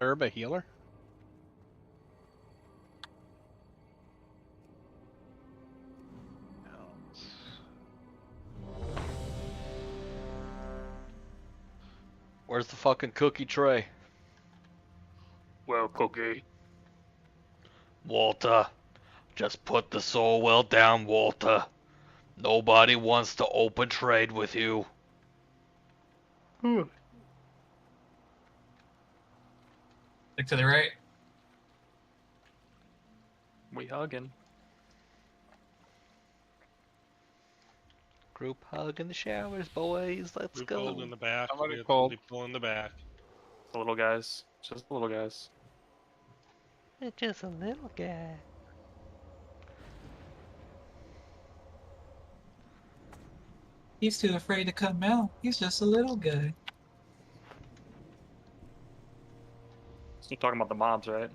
Herb a healer? Where's the fucking cookie tray? Well, cookie. Walter, just put the soul well down, Walter. Nobody wants to open trade with you. Stick to the right. We hugging. Group hug in the showers, boys. Let's Group go. hold in the back. Somebody We have pulled. to pull in the back. The little guys. Just the little guys. It's just a little guy. He's too afraid to come out. He's just a little guy. So you're talking about the mobs, right?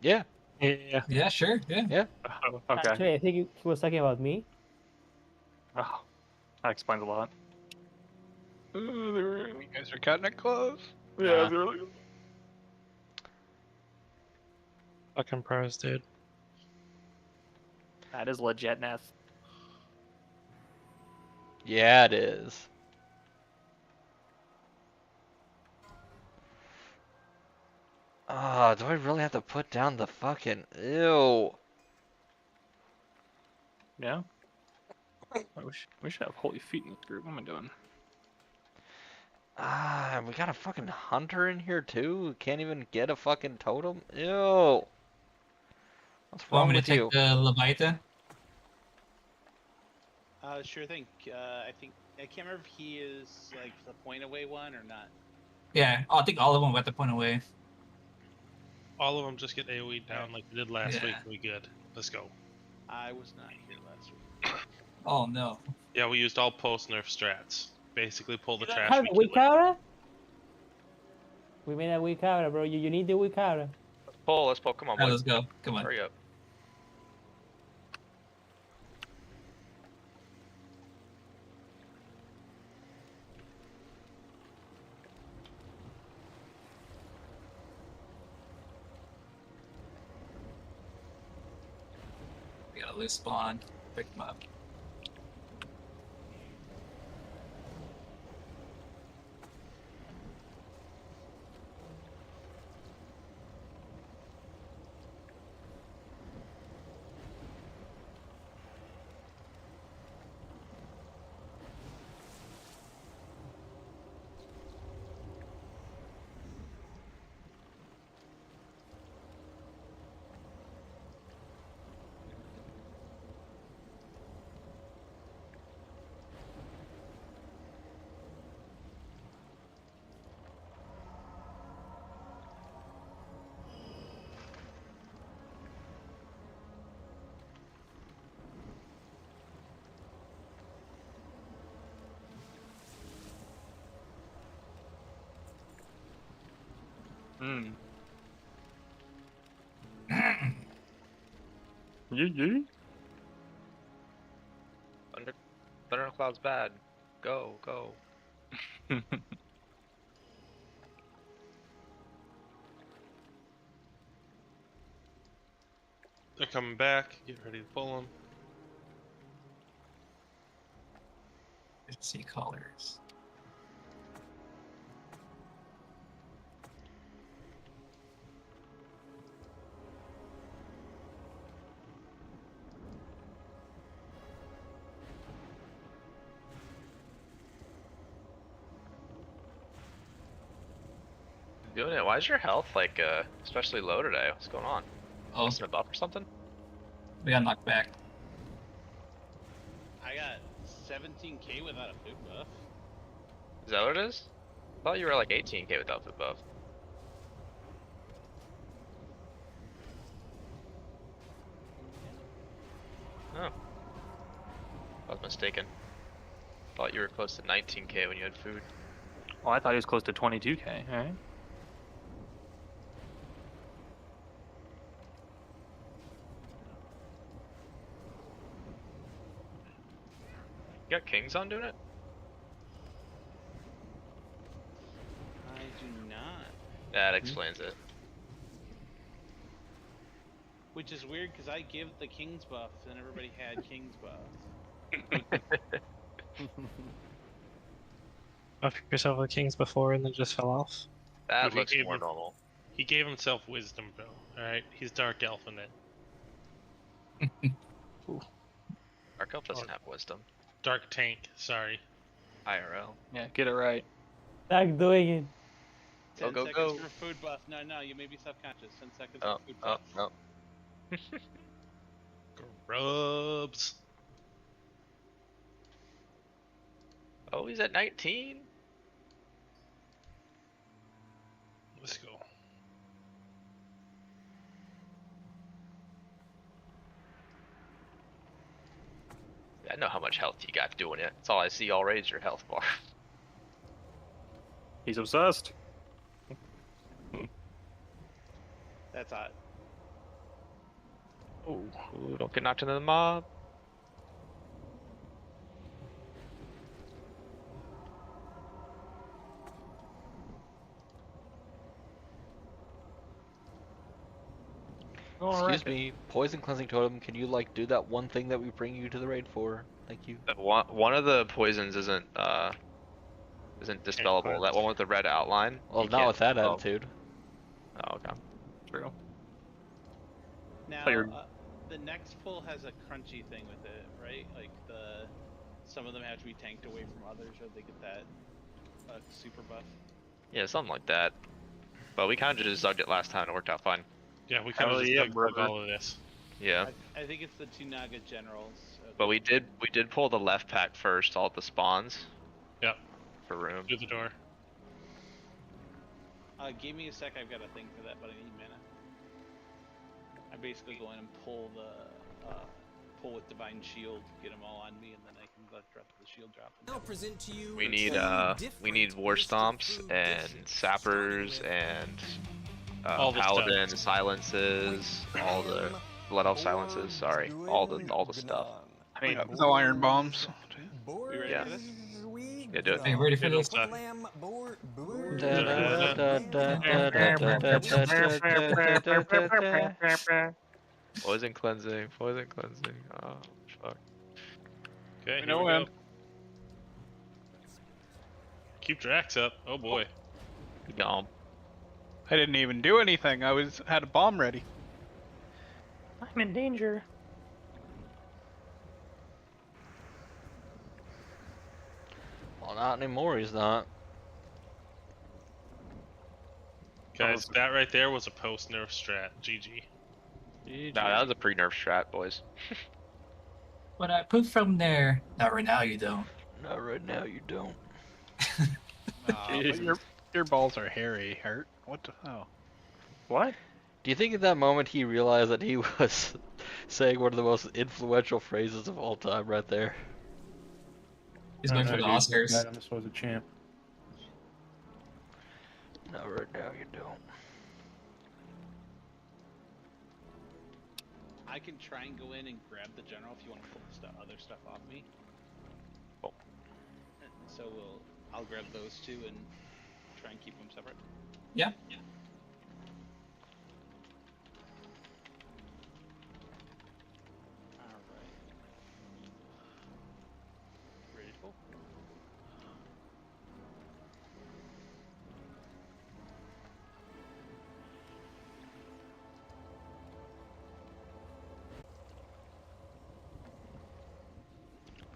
Yeah. Yeah. Yeah, sure. Yeah. Oh, okay. Actually, I think he was talking about me. Oh, that explains a lot. You guys are cutting it close. Yeah, Nah. they're really... Fucking pros, dude. That is legitness. Yeah, it is. Ah, do I really have to put down the fucking... Ew. Yeah. We should have holy feet in this group. What am I doing? Ah, we got a fucking hunter in here too? Who can't even get a fucking totem? Ew. What's Want wrong me to with take you? the Leviathan? Sure thing. I think I can't remember if he is like the point away one or not. Yeah, I think all of them got the point away. All of them just get AoE down like we did last week. Yeah. We good. Let's go. I was not here last week. Oh no. Yeah, we used all post nerf strats. Basically, pull the You don't trash. have We the kill weak counter? We made a weak counter, bro. You need the weak counter. Let's pull. Come on, Alright, boys. let's go. Come on. Hurry up. We got a loose spawn. Pick them up. Hmm. Yeah. Thundercloud's bad. Go, go. They're coming back. Get ready to pull them. Let's see colors. Doing it. Why is your health like especially low today? What's going on? Oh, Missing a buff or something? we got knocked back. I got 17k without a food buff. Is that what it is? I thought you were like 18k without the buff. Oh. I was mistaken. Thought you were close to 19k when you had food. Oh, I thought he was close to 22k. All right. You got kings on doing it? I do not. That explains it. Which is weird because I give the King's buff and everybody had King's buff. Buff yourself with kings before and then just fell off. That Dude, he looks gave more him- normal. He gave himself wisdom, bro. Alright, he's Dark Elf in it. Dark Elf doesn't have wisdom. Dark Tank, sorry. IRL. Yeah, get it right. Stop doing it. 10 go, seconds go. for food buff. No, you made me self-conscious. 10 seconds Oh, for food oh, buff. no. Grubs. Oh, he's at 19? Let's go. I know how much health you got doing it. That's all I see already is your health bar. He's obsessed. That's hot. Ooh, don't get knocked into the mob. Excuse me, poison cleansing totem. Can you like do that one thing that we bring you to the raid for? Thank you. One of the poisons isn't dispellable. That one with the red outline. Well, you not can't with that dispel. attitude. Oh, okay. True. Now, Fired. The next pull has a crunchy thing with it, right? Like some of them have to be tanked away from others, or they get that super buff. Yeah, something like that. But we kind of just zugged it last time and it worked out fine. Yeah, we kind of Hell just yeah, dug brother. all of this. Yeah. I think it's the two Naga generals. But we did pull the left pack first, all the spawns. Yep. For room. Through the door. Give me a sec. I've got a thing for that, but I need mana. I basically go in and pull with Divine Shield, get them all on me, and then I can let the shield drop. Now present to you We need war stomps and sappers and All the paladin stuff. silences, all the blood elf silences. Sorry, all the stuff. I mean, The iron bombs. We ready Yeah. for this? Yeah, do it. Are you ready for this? Poison cleansing, poison cleansing. Oh fuck. Okay, We here know we when. go. Keep Drax up. Oh boy. Gone. I didn't even do anything. I had a bomb ready. I'm in danger. Well, not anymore. He's not. Guys, that right there was a post nerf strat. GG. Nah, that was a pre-nerf strat, boys. But I pooped from there. Not right now, you don't. Not right now. You don't. But your balls are hairy, Hurt. What the hell? what? Do you think at that moment he realized that he was saying one of the most influential phrases of all time right there? He's going for the Oscars. I'm supposed to champ. Not right now. You don't. I can try and go in and grab the general if you want to pull the other stuff off me. Oh. So I'll grab those two and try and keep them separate. Yeah. Alright. Ready to go?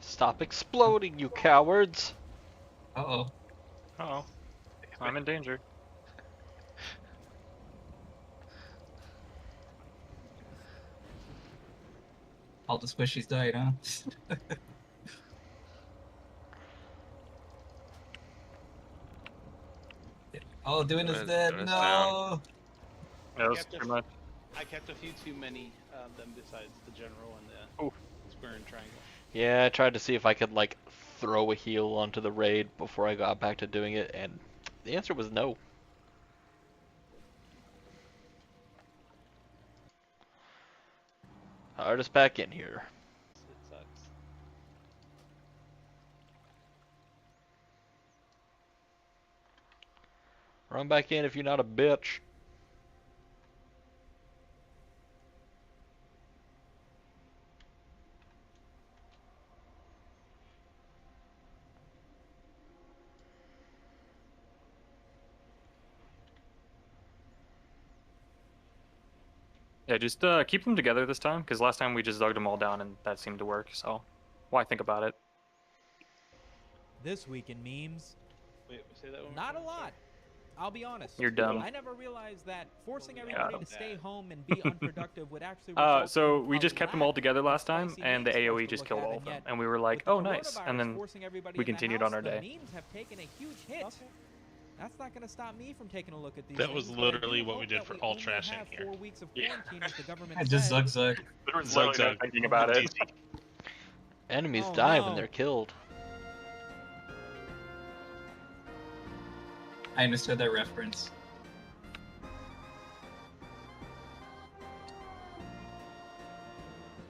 Stop exploding, you cowards! Uh-oh. Uh-oh. I'm in danger. All the squishies died, huh? Oh, doing is Doing dead. is No. Yeah, that's kept pretty a- much. I kept a few too many of them besides the general and the Oh. square and triangle. Yeah, I tried to see if I could like throw a heal onto the raid before I got back to doing it, and the answer was no. Hardest back in here. It sucks. Run back in if you're not a bitch. Yeah, just keep them together this time, because last time we just dug them all down and that seemed to work. So, why think about it? This week in memes, Wait, say that one more not a time, sorry. lot. I'll be honest. You're dumb. I never realized that forcing Got everybody him. to stay home and be unproductive would actually result So in we a just kept them all lack together of last time, spicy and the memes for us AOE to just look killed at, all and of them. yet And we were like, with the oh, nice. And coronavirus then forcing everybody we in the continued house, on our the day. memes have taken a huge hit. That's not going to stop me from taking a look at these That was things, but I do literally what we hope did that for we all only trash in have here. 4 weeks of Yeah. quarantine, as the government I just said. zug. There was Zug literally no zug. thinking about it. Easy. Enemies Oh, die when no. they're killed. I understood that reference.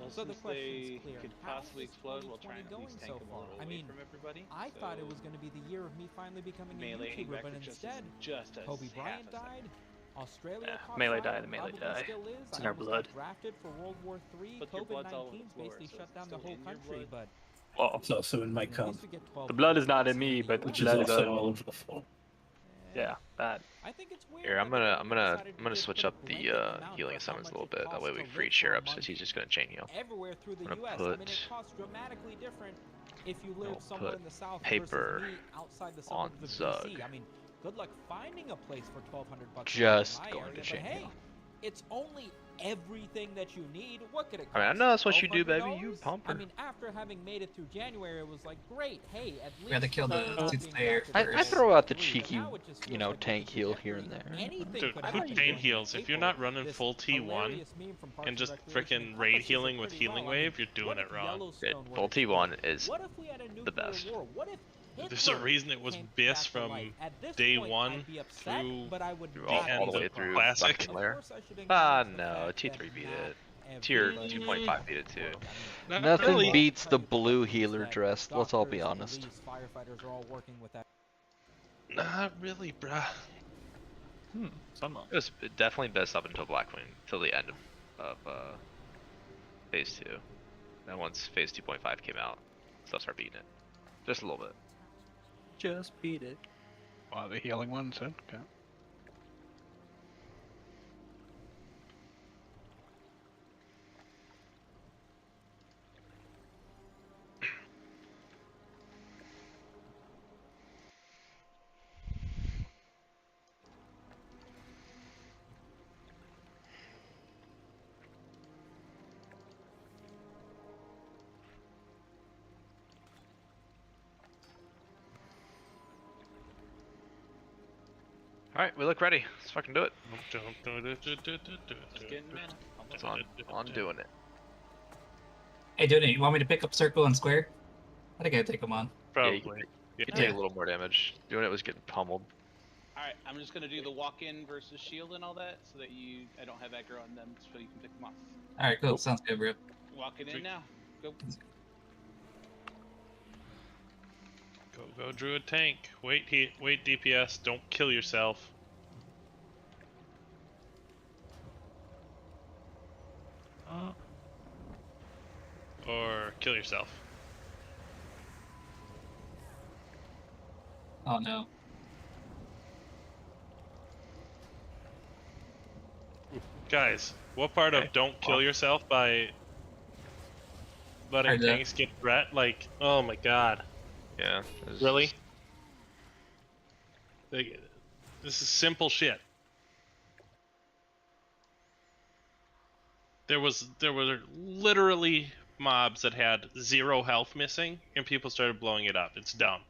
Well, So the since question's they clear. could How possibly is explode, we'll try 2020 and at least going tank so them a far? little I away mean, from everybody. I thought it so was going to be the year of me finally becoming a melee YouTuber, record but just instead, isn't just a Kobe half Bryant a second. died. Australia Yeah, caught melee fire, die, the melee probably die. still is. It's in I our almost blood. got drafted for World War III. But your blood's all over the COVID-19 floor, basically so shut is it down the still whole in your country, blood? but Well, It's also in my at cum, least we get 12 the blood is not days in here me, the but the US. which is blood is also all over the floor. yeah, that. I think it's weird Here, I'm that the gonna government decided to just switch put a up the blanket amount healing for how summons a much little it bit. That costs way to we live free for share a up since month he's just gonna chain heal. everywhere through the I'm gonna U.S. I mean, it put- costs dramatically different if you live I'll somewhere put in the south paper versus me outside the on suburbs of Zug. D.C. I mean, good luck finding a place for $1,200 a Just month in my going area, to but chain hey, heal. it's only everything that you need. What could it cost? I mean, I know that's what you do, baby. $1,200? You I pumper. mean, after having made it through January, it was like, great, hey, at least We had to kill the we're not suits being there drafted I for first. throw out the free, but cheeky, now it just you feels know, like the tank heal here and trajectory. there. Anything Dude, could who happen chain in heals? If you're April. not running This full T1 hilarious meme from Parks and just Recreation frickin' raid encompasses it healing with pretty healing well. I mean, wave, you're doing what it if wrong. Yellowstone were Full to T1 explode? is What if we had a nuclear the best. war? What if There's a Hitler reason it was came BIS back to from life? At this day point, one I'd be upset, through but I would all not end the be way of through surprised. Classic. Fucking Of Lair. course, I should Ah, acknowledge the no, fact T3 that beat not it. Tier everybody 2.5 beat it too. Not Nothing really. beats the blue healer dress. Let's all be honest. Police, firefighters are all working with that. Not really, bruh. Somehow. It was definitely best up until Blackwing, till the end of phase 2. Then once phase 2.5 came out, stuff started beating it. Just a little bit. Just beat it. Wow, the healing ones, huh? Okay. Alright, we look ready. Let's fucking do it. Just getting mana. It's on doing it. Hey, dude, you want me to pick up circle and square? I think I'd take them on. Probably. You take a little more damage. Doing it was getting pummeled. Alright, I'm just gonna do the walk-in versus shield and all that, so that I don't have aggro on them, so you can pick them off. Alright, cool. Sounds good, bro. Walking in now. Go. Go, Druid tank. Wait DPS. Don't kill yourself. Or kill yourself. Oh no. Guys, what part of don't kill yourself by letting Heard that. tanks get threat? Like, oh my god. Yeah. it was Really? just- Like, this is simple shit. There were literally mobs that had 0 health missing, and people started blowing it up. It's dumb.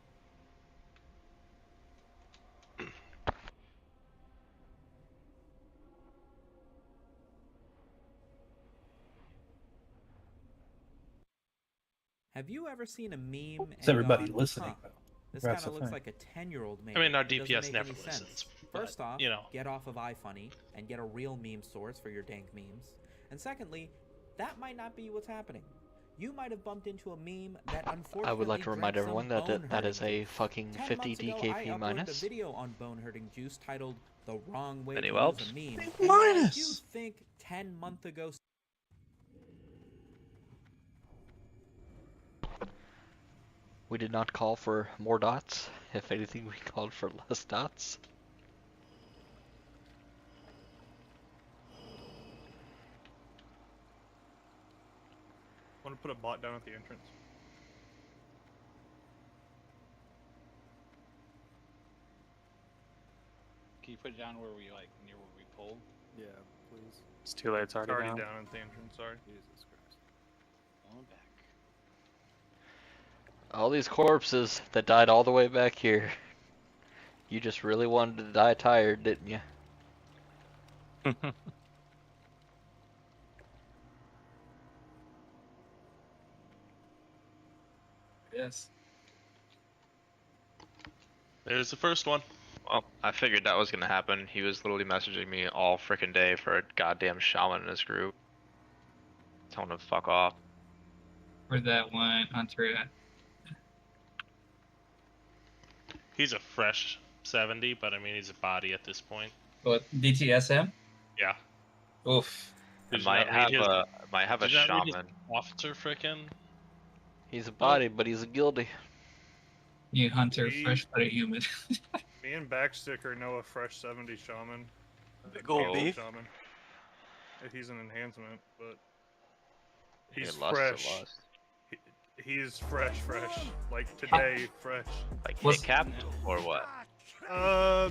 Have you ever seen a meme Is and everybody gone, listening, huh, though? this That's kind of the looks thing. like a 10-year-old meme. I mean, our It doesn't DPS make never any sense. listens. First but, off, you know. get off of iFunny and get a real meme source for your dank memes. And secondly, that might not be what's happening. you might have bumped into a meme that unfortunately I would like to remind drank some everyone that bone that is hurting a juice. fucking 10 50 months ago, I DKP uploaded minus. a video on bone hurting juice titled "The Wrong Way Any to whelps? Use a Meme." Big And while I do minus. think 10 months ago We did not call for more dots. If anything, we called for less dots. Want to put a bot down at the entrance? Can you put it down where we like near where we pulled? Yeah, please. It's too late. It's already, Already down. down at the entrance. Sorry. Jesus Christ. Going back. All these corpses that died all the way back here. You just really wanted to die tired, didn't you? Yes. There's the first one. Well, I figured that was gonna happen. He was literally messaging me all frickin' day for a goddamn shaman in his group. Telling him to fuck off. Where that one Hunter at? He's a fresh 70, but I mean he's a body at this point. What, DTSM? Yeah. Oof. I Did you might not read have his- a might have a did you not read his shaman. officer frickin'? He's a body, but he's a guilty. New Hunter, Me- fresh but humid. Me and Backsticker know a fresh 70 shaman. Big ol' Old beef. shaman. He's an enhancement, but Hey, he's lust fresh. to lust. He's fresh. Like today, fresh. Like What's- hit cap or what?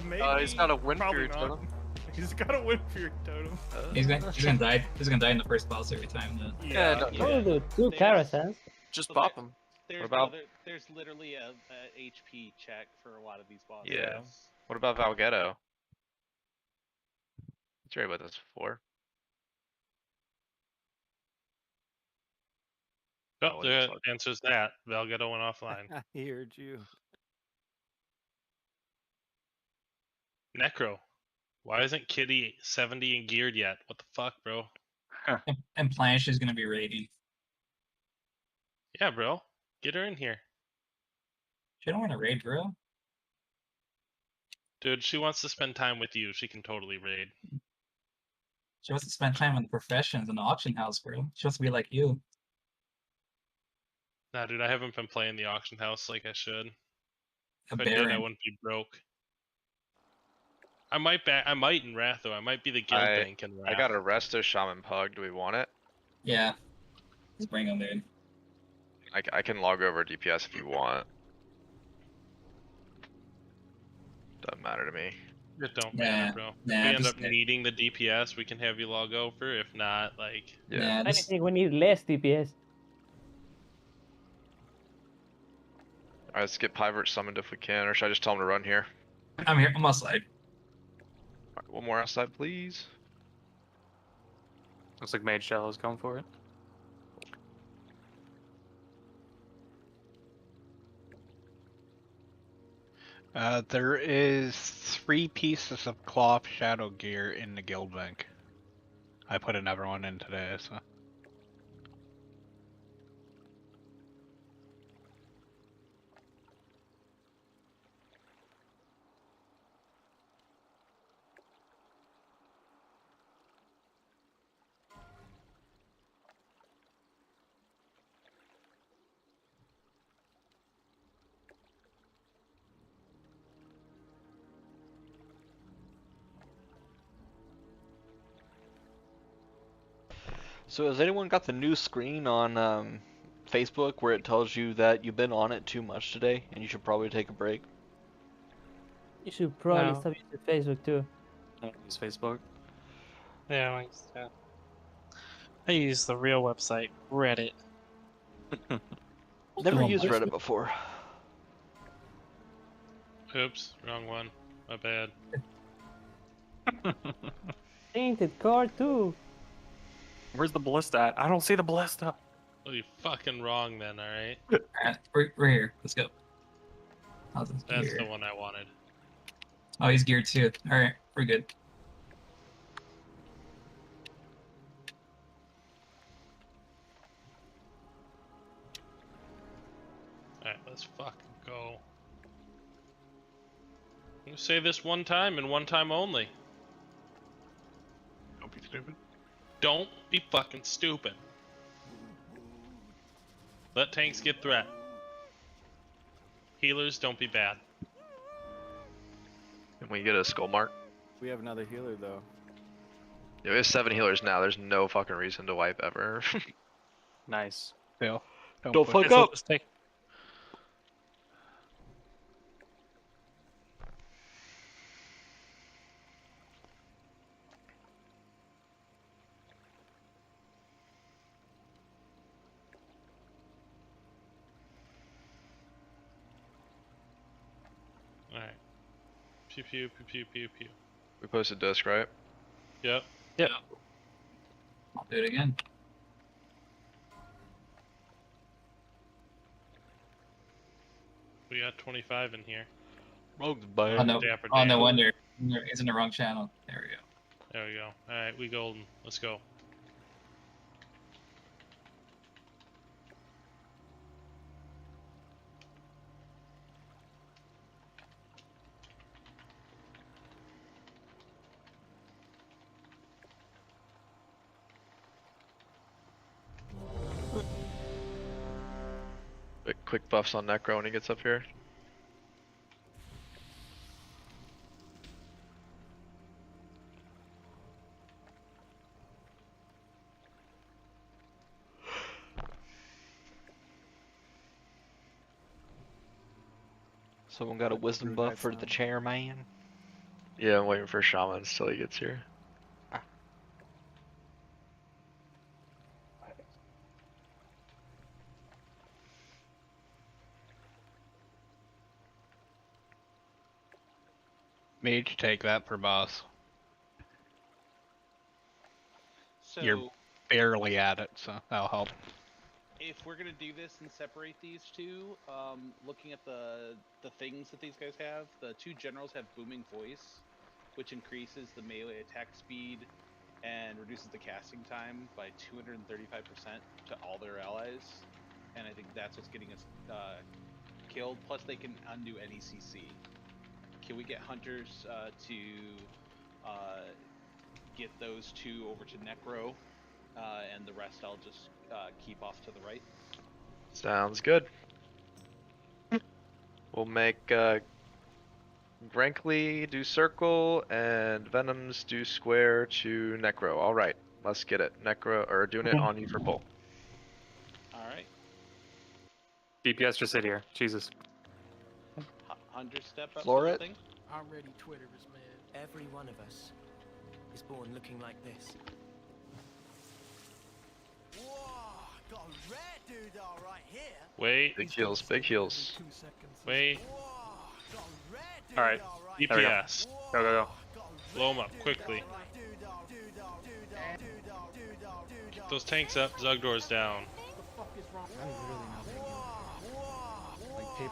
Maybe. He's got a win Probably period not. totem. He's got a win fear totem. He's gonna die. He's gonna die in the first boss every time. Though. Yeah, no, Yeah. Oh, the two caravans. just So pop there- him. There's about- there's literally a HP check for a lot of these bosses. Yeah. What about Valgetto? He's right with us before. Oh, what the it's like. answer's that. Valgetto went offline. He heard you. Necro. Why isn't Kitty 70 and geared yet? What the fuck, bro? And Planche is gonna be raiding. Yeah, bro. Get her in here. She don't want to raid, bro. Dude, she wants to spend time with you. She can totally raid. She wants to spend time on the professions in the auction house, bro. She wants to be like you. Nah, dude, I haven't been playing the auction house like I should. A If I did, I baron. wouldn't be broke. I might in Wrath though. I might be the guild bank in Wrath. I got a Resto Shaman Pug. Do we want it? Yeah. Just bring him, dude. I can log over DPS if you want. Doesn't matter to me. It don't Nah, matter, bro. nah, if we end just up get- needing the DPS, we can have you log over. If not, like, Yeah. Nah, I just, think we need less DPS. Alright, let's get Pivert summoned if we can, or should I just tell him to run here? I'm here. I'm outside. Alright, one more outside, please. Looks like Mage Shallow's going for it. There is 3 pieces of cloth shadow gear in the guild bank. I put another one in today, so. So has anyone got the new screen on Facebook where it tells you that you've been on it too much today and you should probably take a break? You should probably No. stop using Facebook too. I don't use Facebook. Yeah, I use the real website, Reddit. Never Come on, used boys. Reddit before. oops, wrong one. My bad. Tainted card too. Where's the ballista at? I don't see the ballista. Oh, you fucking wrong then, alright? Alright, we're here. Let's go. How's this That's gear? the one I wanted. Oh, he's geared too. Alright, we're good. You say this one time and one time only. Don't be stupid. Don't be fucking stupid. Let tanks get threat. Healers, don't be bad. Can we get a skull mark? We have another healer though. Yeah, we have 7 healers now. There's no fucking reason to wipe ever. Nice. Still. Don't fuck This'll up. just take- Alright. Pew pew pew pew pew pew. We posted disc, right? Yep. Yep. I'll do it again. We got 25 in here. Rogue's Oh bad. no, Dapper oh, no Dan. wonder. He's in the wrong channel. There we go. There we go. Alright, we golden. Let's go. Quick buffs on Necro when he gets up here. Someone got a wisdom buff for the chairman. Yeah, I'm waiting for shamans till he gets here. Mage, take that for boss. So You're barely at it, so that'll help. if we're gonna do this and separate these two, looking at the things that these guys have, the two generals have booming voice, which increases the melee attack speed and reduces the casting time by 235% to all their allies, and I think that's what's getting us killed. Plus, they can undo any CC. Can we get hunters to get those two over to Necro, and the rest I'll just keep off to the right? Sounds good. We'll make Grankly do circle and Venoms do square to Necro. Alright, let's get it. Necro, or doing it on you for pull. Alright. DPS just sit here. Jesus. Hunter step up Floor to it. the thing. Already Twitterers, man. Every one of us is born looking like this. Whoa, got a rare dude all right here. Wait. Big heals, big heals. Wait. Alright. There we go. DPS. Go, go, go. Blow them up quickly. Get those tanks up. Zugdor's down. Like paper.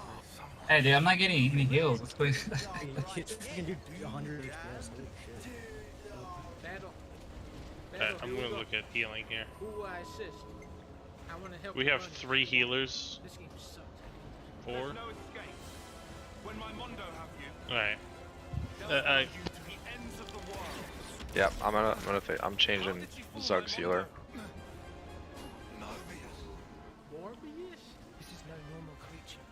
Hey, dude, I'm not getting any heals. Let's quick. You can do 100 FPS. Holy shit. Okay, I'm gonna look at healing here. Who I assist? I want to help. We have 3 healers. This game sucks. 4. When my Mondo have you, Alright. Yep, I'm changing Zug's healer. Morbius? this is no normal creature.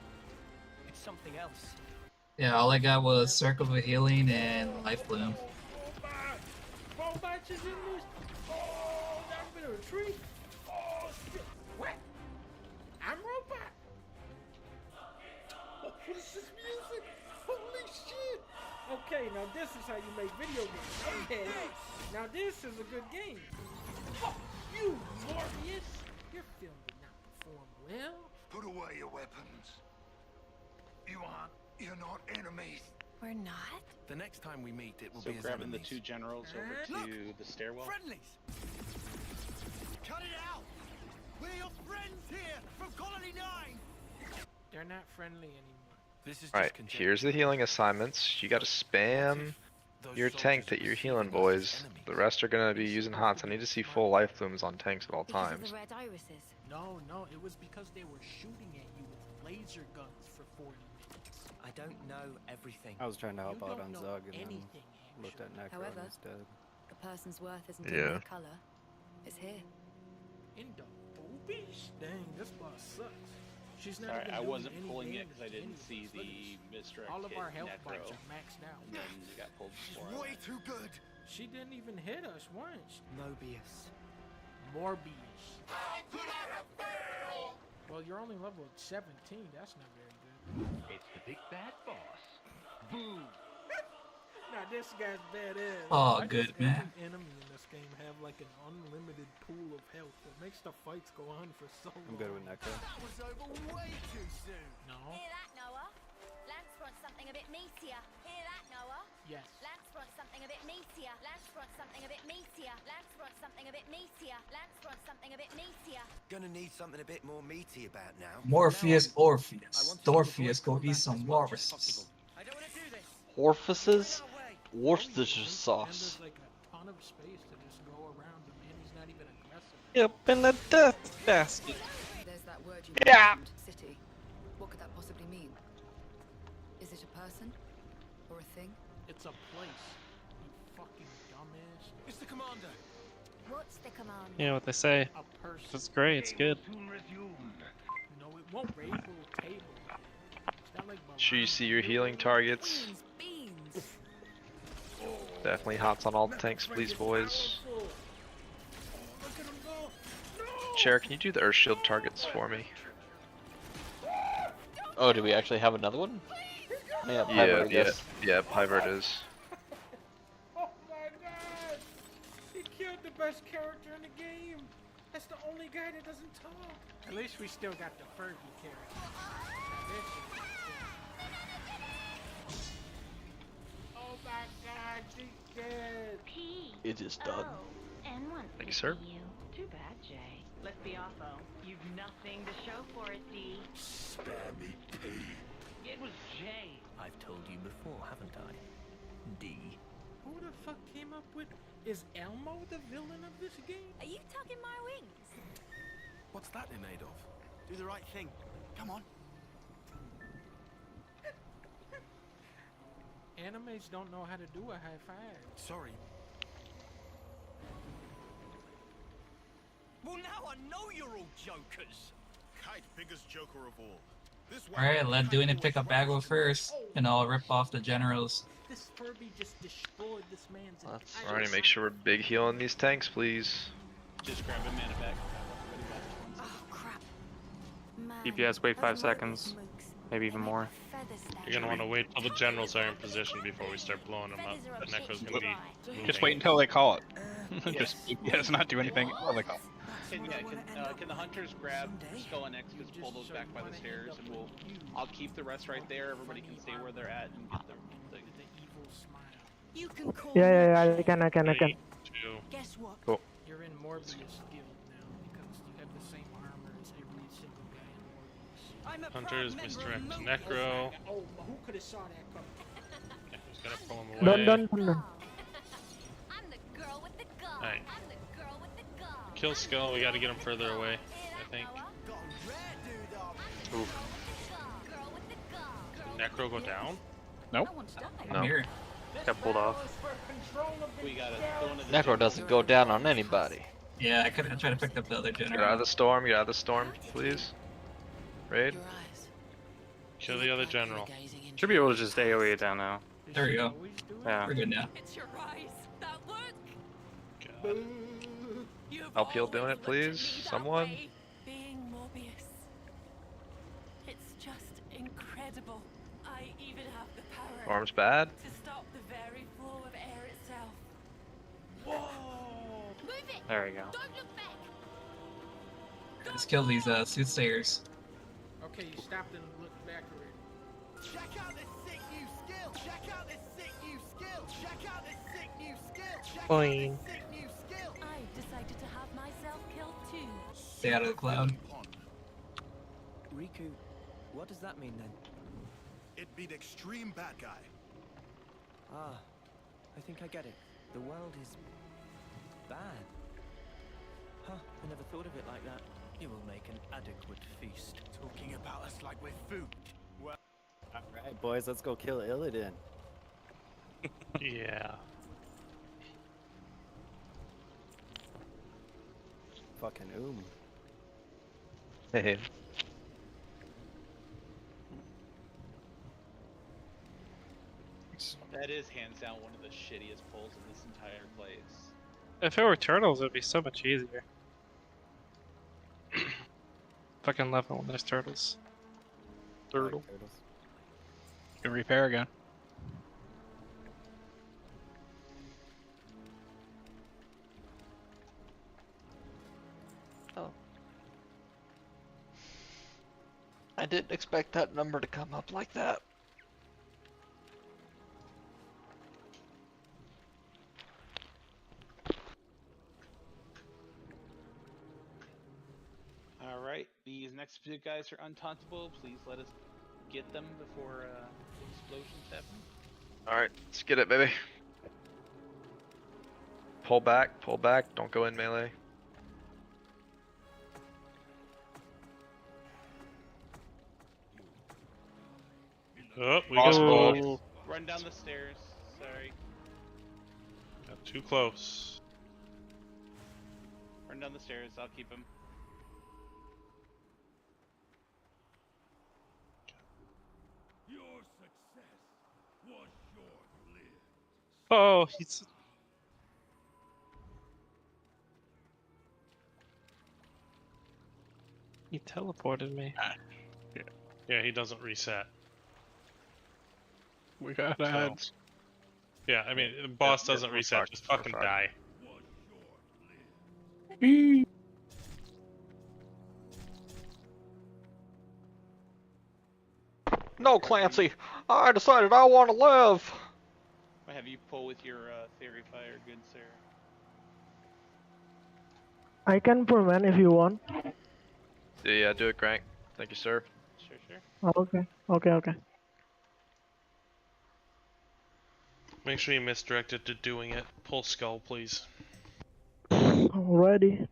It's something else. Yeah, all I got was Circle of Healing and Life Bloom. Robots is in this. Oh, that's been a tree. Oh, shit. What? I'm robot. What is this music? Holy shit. Okay, now this is how you make video games. Okay. Now this is a good game. Fuck you, Morbius. Your film did not perform well. Put away your weapons. You're not enemies. We're not? The next time we meet, it will So be as grabbing the enemies. 2 generals over to the stairwell. Friendlies! Cut it out! We're your friends here from Colony 9! They're not friendly anymore. This is Alright, here's the healing assignments. You gotta spam your tank that you're healing, boys. The rest are gonna be using hots. I need to see full life blooms on tanks at all Because of times. the red irises. No, it was because they were shooting at you with laser guns for 40 minutes. I don't don't know everything. I was trying to help You out don't on know Zug and then anything, looked at Necro However, and he's dead. a person's worth isn't in Yeah. their color. It's here. In the boobies? Dang, this boss sucks. She's not Sorry, even I doing wasn't any pulling it damage because I to any didn't of see us. the Look at this. Mr. All of our health Necro, bites are maxed out. and then it got pulled She's before. way too good. She didn't even hit us once. Mobius. Morbius. Well, you're only level 17. That's not very good. It's the big bad boss. Boom. Now this guy's badass. Oh, Why good, does man. every enemy in this game have like an unlimited pool of health that makes the fights go on for so long? I'm good with Necro. That was over way too soon. No. Hear that, Noah? Lance wants something a bit meatier. Hear that, Noah? Yes. Lance wants something a bit meatier. Lance wants something a bit meatier. Lance wants something a bit meatier. Lance wants something a bit meatier. Gonna need something a bit more meaty about now. Morpheus, Orpheus, Dorpheus, go eat some walruses. I don't want to do this. Orifices? Worcestershire And sauce. there's like a ton of space to just go around him, and he's not even aggressive. Yep, in the death basket. There's that word you Yeah. mentioned, city. What could that possibly mean? Is it a person? Or a thing? It's a place. You fucking dumbass. It's the commander. What's the command? You know what they say. A person. If it's great, it's good. No, it won't raid the table. It's not like Sure you see your healing targets. Beans! Definitely hots on all the tanks, please, boys. Look at him go. No! Chair, can you do the Earth Shield targets for me? Oh, do we actually have another one? Yeah, Piper, I Yeah, guess. yeah, Pivert is. Oh my god! He killed the best character in the game! That's the only guy that doesn't talk! At least we still got the Furby character. Now this is- Oh my god, she's dead! It is done. Thank you, sir. Too bad, Jay. Let's be off, though. You've nothing to show for it, D. Spare me, P. It was Jay. I've told you before, haven't I? D. Who the fuck came up with... Is Elmo the villain of this game? Are you tugging my wings? What's that in aid of? Do the right thing. Come on. Animes don't know how to do a high five. Sorry. Well, now I know you're all jokers. Kite, biggest joker of all. Alright, let Doing it pick up Bagwell first, and I'll rip off the generals. This Furby just destroyed this man's That's entire Alrighty, make sure we're big healing these tanks, please. Just grab a mana back. Oh, crap. Man, DPS, wait those 5 Mobus seconds. mooks, Maybe they even make more. the feathers stand You're gonna out. want to wait till the generals are in position before we start blowing them up. Feathers are a The Necro's bit gonna be. dry. Just wait until they call it. Yes. Just not do anything until they call it. Can the hunters grab Skull and X, just pull those back by the stairs, and I'll keep the rest right there. Everybody can stay where they're at and get the evil smile. You can call Yeah, I can. 3, 2. Guess what? Cool. You're in Morbius guild now because you have the same armor as every single guy in Morbius. Hunters, misdirect to Necro. Oh, who could have saw that coming? Yeah, who's gonna pull him away? Don't. I'm the girl with the gun. Alright. I'm the girl with the gun. Kill Skull, we gotta get him further away, I think. Oof. Did Necro go down? Nope. I'm No. here. Got pulled off. We gotta go into the Necro doesn't go down on anybody. Yeah, I could try to pick up the other Get out of general. the storm, get out of the storm, please. Raid. Kill the other general. Should be able to just AoE it down now. There we go. Yeah. We're good now. It's your eyes that look. God. Help heal doing it, please. Someone. Being Morbius. It's just incredible. I even have the power Storm's bad. to stop the very flow of air itself. Move it. There we go. Don't look back. Let's kill these soothsayers. Okay, you stopped and looked back already. Check out this sick new skill. Check out this sick new skill. Check out this sick new skill. Check Boing. out this sick new skill. I've decided to have myself killed too. Stay out of the cloud. Riku, what does that mean then? It means extreme bad guy. Ah, I think I get it. The world is bad. Huh, I never thought of it like that. It will make an adequate feast. Talking about us like we're food. Well, Alright, boys, let's go kill Illidan. Yeah. Fucking Hey. That is hands down one of the shittiest pulls in this entire place. If it were turtles, it would be so much easier. Fucking love it when there's turtles. Turtle. turtles. You can repair again. Oh. I didn't expect that number to come up like that. Alright, these next few guys are untauntable. Please let us get them before explosions happen. Alright, let's get it, baby. Pull back, don't go in melee. Oh, we Boss got pull. Run down the stairs. Sorry. Got too close. Run down the stairs. I'll keep him. Your success was short-lived. Oh, he's. He teleported me. Yeah, he doesn't reset. We got So, ads. yeah, I mean, the boss yeah, doesn't we're reset. fucked, Just we're fucking fucked. die. No, Clancy! I decided I want to live! I'll have you pull with your theory fire, good sir. I can pull, man, if you want. Yeah, do it, Crank. Thank you, sir. Sure, sure. Okay. Make sure you misdirect it to doing it. Pull skull, please. Alrighty.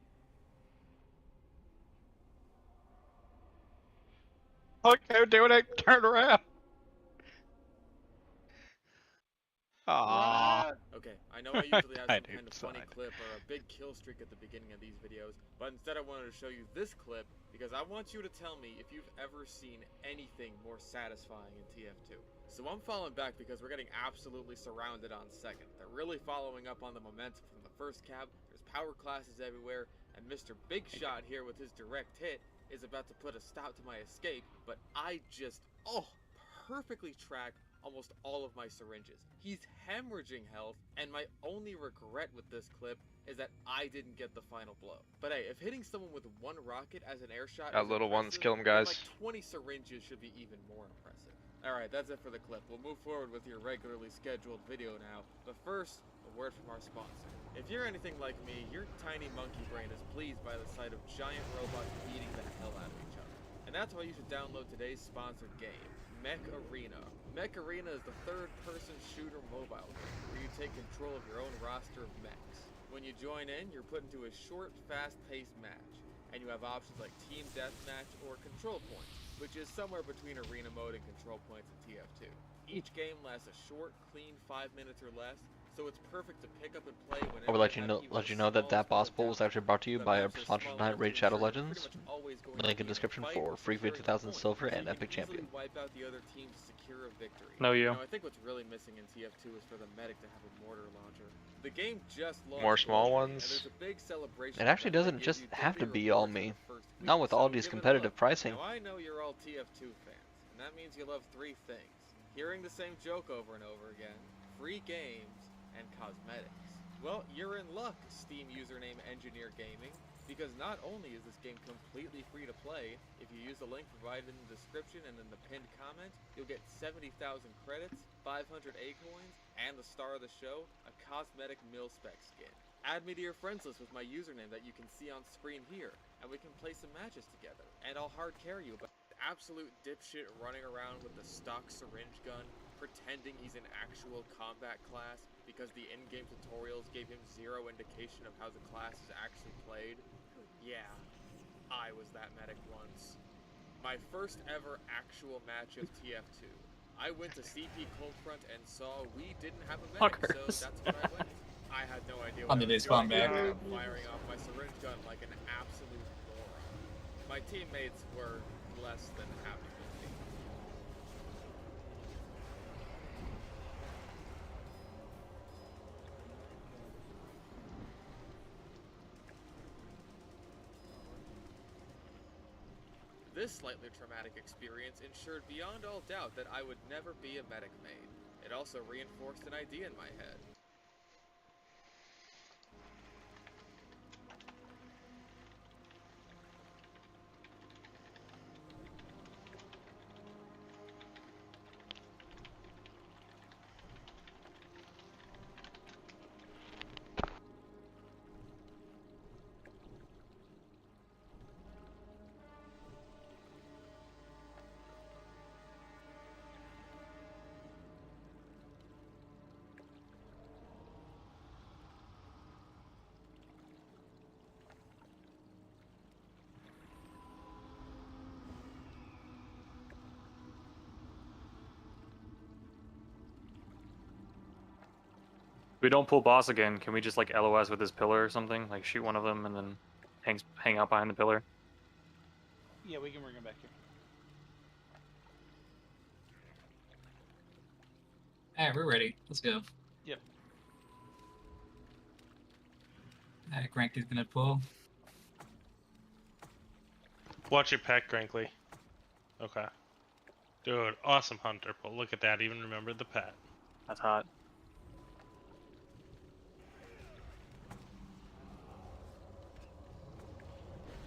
Okay, doing it. Turn around. Aww. Okay, I know I usually have some Died kind of funny inside. clip or a big kill streak at the beginning of these videos, but instead I wanted to show you this clip because I want you to tell me if you've ever seen anything more satisfying in TF2. So I'm falling back because we're getting absolutely surrounded on second. They're really following up on the momentum from the first cab, there's power classes everywhere, and Mr. Big Shot here with his direct hit is about to put a stop to my escape, but I just, perfectly tracked almost all of my syringes. He's hemorrhaging health, and my only regret with this clip is that I didn't get the final blow. But hey, if hitting someone with one rocket as an air shot Got is little ones, impressive, kill 'em, then guys. like 20 syringes should be even more impressive. Alright, that's it for the clip. We'll move forward with your regularly scheduled video now, but first, a word from our sponsor. If you're anything like me, your tiny monkey brain is pleased by the sight of giant robots beating the hell out of each other. And that's why you should download today's sponsored game, Mech Arena. Mech Arena is the third-person shooter mobile game where you take control of your own roster of mechs. When you join in, you're put into a short, fast-paced match, and you have options like Team Deathmatch or Control Points, which is somewhere between Arena Mode and Control Points in TF2. Each game lasts a short, clean 5 minutes or less, so it's perfect to pick up and play whenever I would let you know that that boss pull was actually brought to you by our sponsor tonight, Raid Shadow Legends. Link in description for free 50,000 silver and epic champion. Wipe out the other team to secure a victory. No, you. Now, I think what's really missing in TF2 is for the medic to have a mortar launcher. The game just launched More small globally, and ones. there's a big celebration It actually event that doesn't gives just you have to daily be all rewards me. for the first week, Not with all so these give it a competitive look. pricing. Now, I know you're all TF2 fans, and that means you love three things: hearing the same joke over and over again, free games, and cosmetics. Well, you're in luck, Steam username Engineer Gaming, because not only is this game completely free to play, if you use the link provided in the description and in the pinned comment, you'll get 70,000 credits, 500 A-coins, and the star of the show, a cosmetic mil-spec skin. Add me to your friends list with my username that you can see on screen here, and we can play some matches together. And I'll hard carry you, but absolute dipshit running around with the stock syringe gun, pretending he's an actual combat class because the in-game tutorials gave him zero indication of how the class is actually played. Yeah, I was that medic once. My first ever actual match of TF2. I went to CP Coldfront and saw we didn't have a medic, Fuckers. so that's what I went. I had no idea On what the I day was spawn doing. I back. ended up firing off my syringe gun like an absolute moron. My teammates were less than happy with me. This slightly traumatic experience ensured beyond all doubt that I would never be a medic maid. It also reinforced an idea in my head. If we don't pull boss again, can we just like LOS with this pillar or something? Like shoot one of them and then hang out behind the pillar? Yeah, we can bring him back here. Alright, we're ready. Let's go. Yep. Alright, Cranky's gonna pull. Watch your pet, Grankly. Okay. Dude, awesome hunter pull. Look at that. Even remember the pet. That's hot.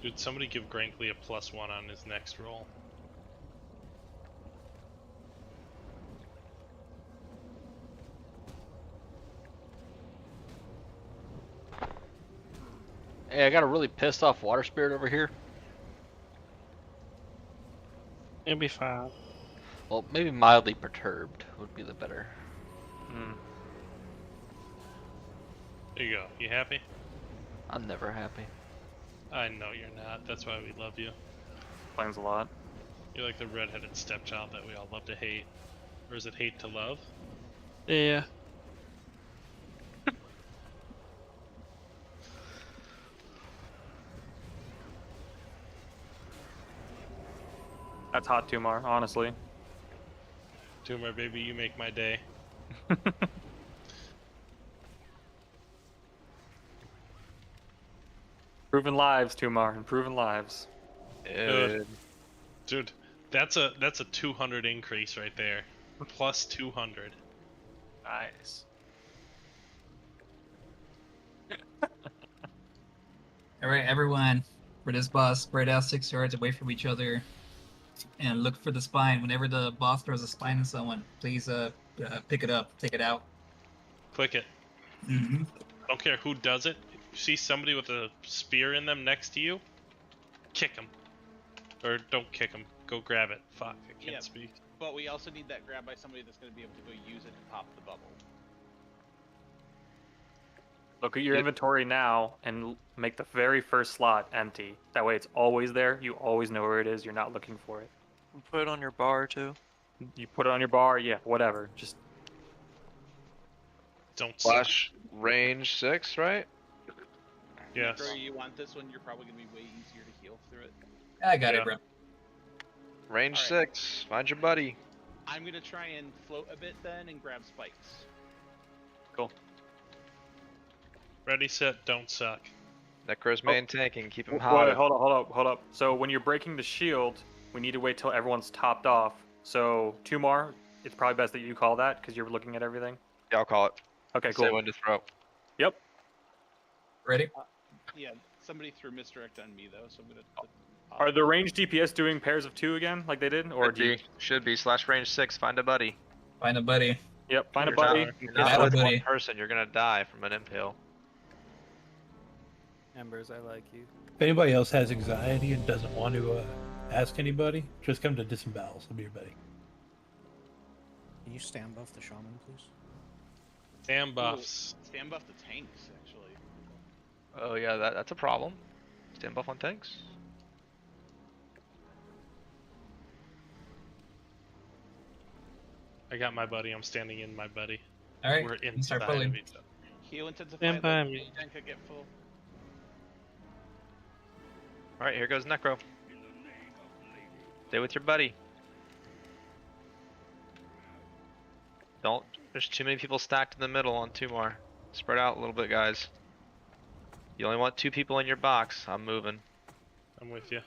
Dude, somebody give Grankly a +1 on his next roll. Hey, I got a really pissed off water spirit over here. It'll be fine. Well, maybe mildly perturbed would be the better. There you go. You happy? I'm never happy. I know you're not. That's why we love you. Explains a lot. You're like the redheaded stepchild that we all love to hate. Or is it hate to love? Yeah. That's hot, Tumar, honestly. Tumor, baby, you make my day. Proven lives, Tumar, improving lives. Dude, that's a 200 increase right there. Plus 200. Nice. Alright, everyone. For this boss, spread out 6 yards away from each other. And look for the spine. Whenever the boss throws a spine at someone, please pick it up, take it out. Click it. Mm-hmm. Don't care who does it. If you see somebody with a spear in them next to you, kick them. Or don't kick them. Go grab it. Fuck, I can't speak. But we also need that grab by somebody that's going to be able to go use it to pop the bubble. Look at your inventory now and make the very first slot empty. That way it's always there. You always know where it is. You're not looking for it. Put it on your bar too. You put it on your bar, yeah, whatever. Just don't slash range 6, right? Yes. If you want this one, you're probably going to be way easier to heal through it. I got it, bro. Range 6. Find your buddy. I'm going to try and float a bit then and grab spikes. Cool. Ready, set, don't suck. Necro's main tanking, keep him Wait, hot. hold up. So when you're breaking the shield, we need to wait till everyone's topped off. So Tumar, it's probably best that you call that because you're looking at everything. Yeah, I'll call it. Okay, cool. Say when to throw. Yep. Ready? Yeah, somebody threw misdirect on me though, so I'm going to... Are the ranged DPS doing pairs of 2 again, like they did, or Should be slash range 6. Find a buddy. Find a buddy. Yep, find a buddy. You're not with one person. You're gonna die from an impale. Embers, I like you. If anybody else has anxiety and doesn't want to ask anybody, just come to Disembowels. I'll be your buddy. Can you stand buff the shaman, please? Stand buffs. Stand buff the tanks, actually. Oh yeah, that's a problem. Stand buff on tanks. I got my buddy. I'm standing in my buddy. All right, We're you start inside pulling. of each other. Heal intensify. Stand by Let me. Denka get full. Alright, here goes Necro. Stay with your buddy. Don't. There's too many people stacked in the middle on 2 more. Spread out a little bit, guys. You only want 2 people in your box. I'm moving. I'm with you.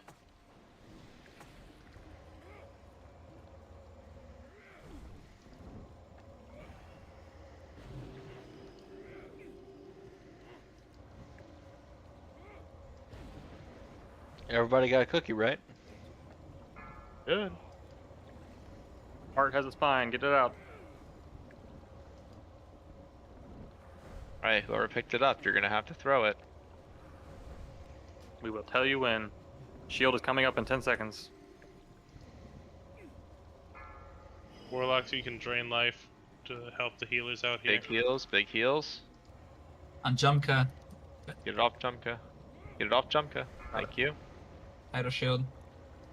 Everybody got a cookie, right? Good. Heart has a spine. Get it out. Alright, whoever picked it up, you're gonna have to throw it. We will tell you when. Shield is coming up in 10 seconds. Warlocks, you can drain life to help the healers out here. Big heals, big heals. On Jumka, Get it off Jumka. Get it off Jumka. Thank you. Idle Shield.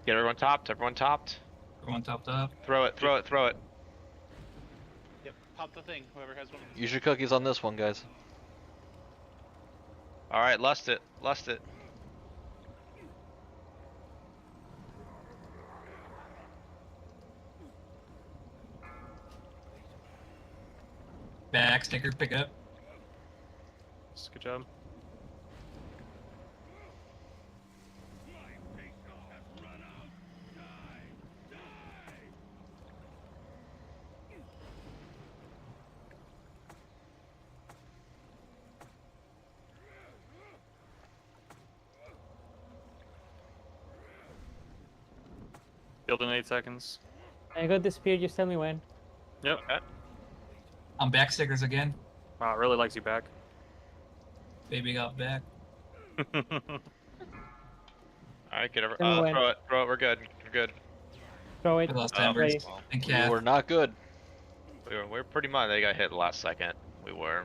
Get everyone topped, everyone topped. Everyone topped up. Throw it, throw it, throw it. Yep. Pop the thing. Whoever has one. Use your cookies on this one, guys. Alright, lust it, lust it. Back sticker, pick up. Good job. Build in 8 seconds. I got the spear, just tell me when. Yep. I'm back stickers again. Wow, it really likes you back. Baby got back. Alright, get over. Tell me when. Throw it, throw it. We're good. We're good. Throw it. I lost Oh, embers. well, And We Cav. were not good. we're pretty much. They got hit last second. We were.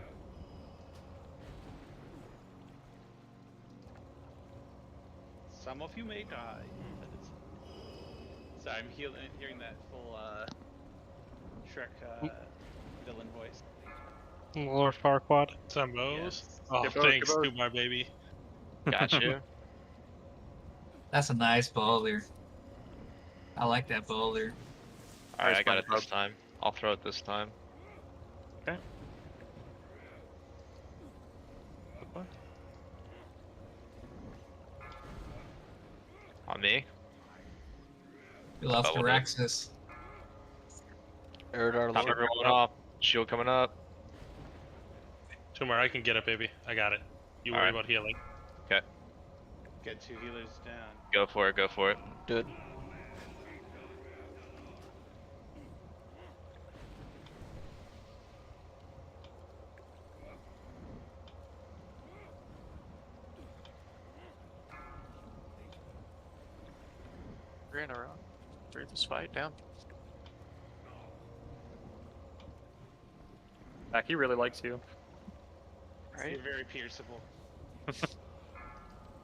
Some of you may die. Sorry, I'm hearing that full Shrek villain voice. Lord Farquaad. Sambos? Yes. Oh, Get both, thanks get both. to my baby. Got you. That's a nice boulder. I like that boulder. Alright, Nice I got one, it this time. I'll throw it this time. Okay. On me. We lost Oh, well, Araxis. Eridar Top Lord. everyone off. Shield coming up. Tumor, I can get it, baby. I got it. You worry Alright. about healing. Okay. Get 2 healers down. Go for it, go for it. Do it. Ran around. Breathe this fight down. Back, he really likes you. Right? You're very pierceable.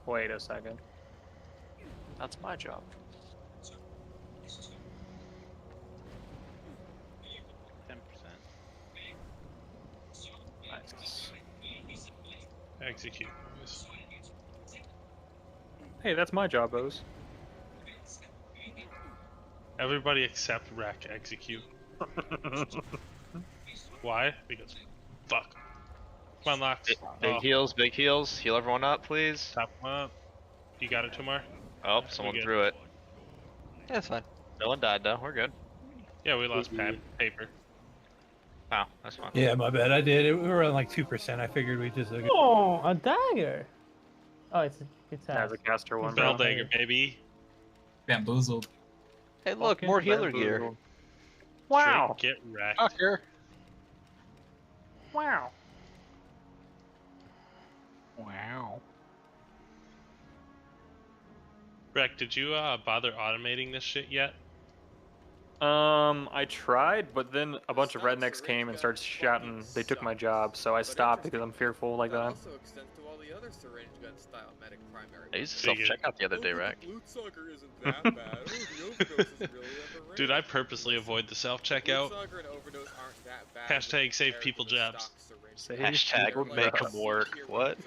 Wait a second. That's my job. 10%. Nice. Execute. Boys. Hey, that's my job, O's. Everybody except Wreck execute. Why? Because fuck. Come on, Locks. Big Oh, heals, big heals. Heal everyone up, please. Top them up. You got it, Tumor? Oh, someone good. threw it. Yeah, it's fine. No one died though. We're good. Yeah, we lost paper. Wow, that's fine. Yeah, my bad. I did. We were on like 2%. I figured we just. Oh, a dagger. Oh, it's As a caster one. Bell bro. dagger, baby. Bamboozled. Hey, look, Fucking more healer bamboozled. gear. Wow. Straight get wrecked. Fucker. Wow. Wow. Wreck, did you bother automating this shit yet? I tried, but then a bunch of rednecks came and started shouting. They took my job, so I stopped because I'm fearful like that. Also extends to all the other syringe gun style medic primary. I used to self-checkout the other day, Rack. Bloodsucker isn't that bad. Oh, the overdose is really underrated. Dude, I purposely avoid the self-checkout. Bloodsucker and overdose aren't that bad. Hashtag save people jobs. Hashtag make them work. What?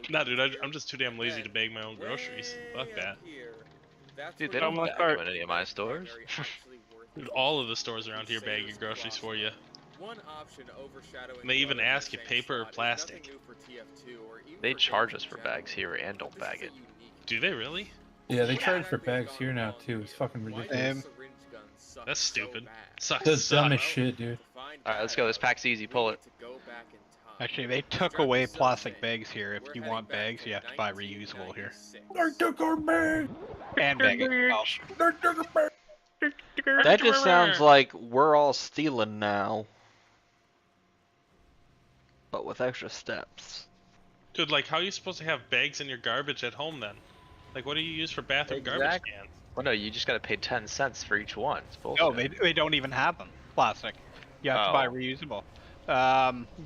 Nah, dude, I'm just too damn lazy to bag my own groceries. Fuck that. Dude, they don't my bag cart. them in any of my stores. Dude, all of the stores around here bag your groceries for you. One option overshadowing And they even ask you paper or plastic. They charge us for bags here and don't bag it. Do they really? Yeah, they charge for bags here now too. It's fucking ridiculous. That's stupid. Sucks. That's dumb as shit, dude. Alright, let's go. This pack's easy. Pull it. Actually, they took away plastic bags here. If you want bags, you have to buy reusable here. They took our bag! And bag it. Oh. They took our bag! That just sounds like we're all stealing now. But with extra steps. Dude, like, how are you supposed to have bags in your garbage at home then? Like, what do you use for bathroom garbage cans? Well, no, you just gotta pay 10 cents for each one. It's bullshit. No, they don't even have them. Plastic. You have to buy reusable.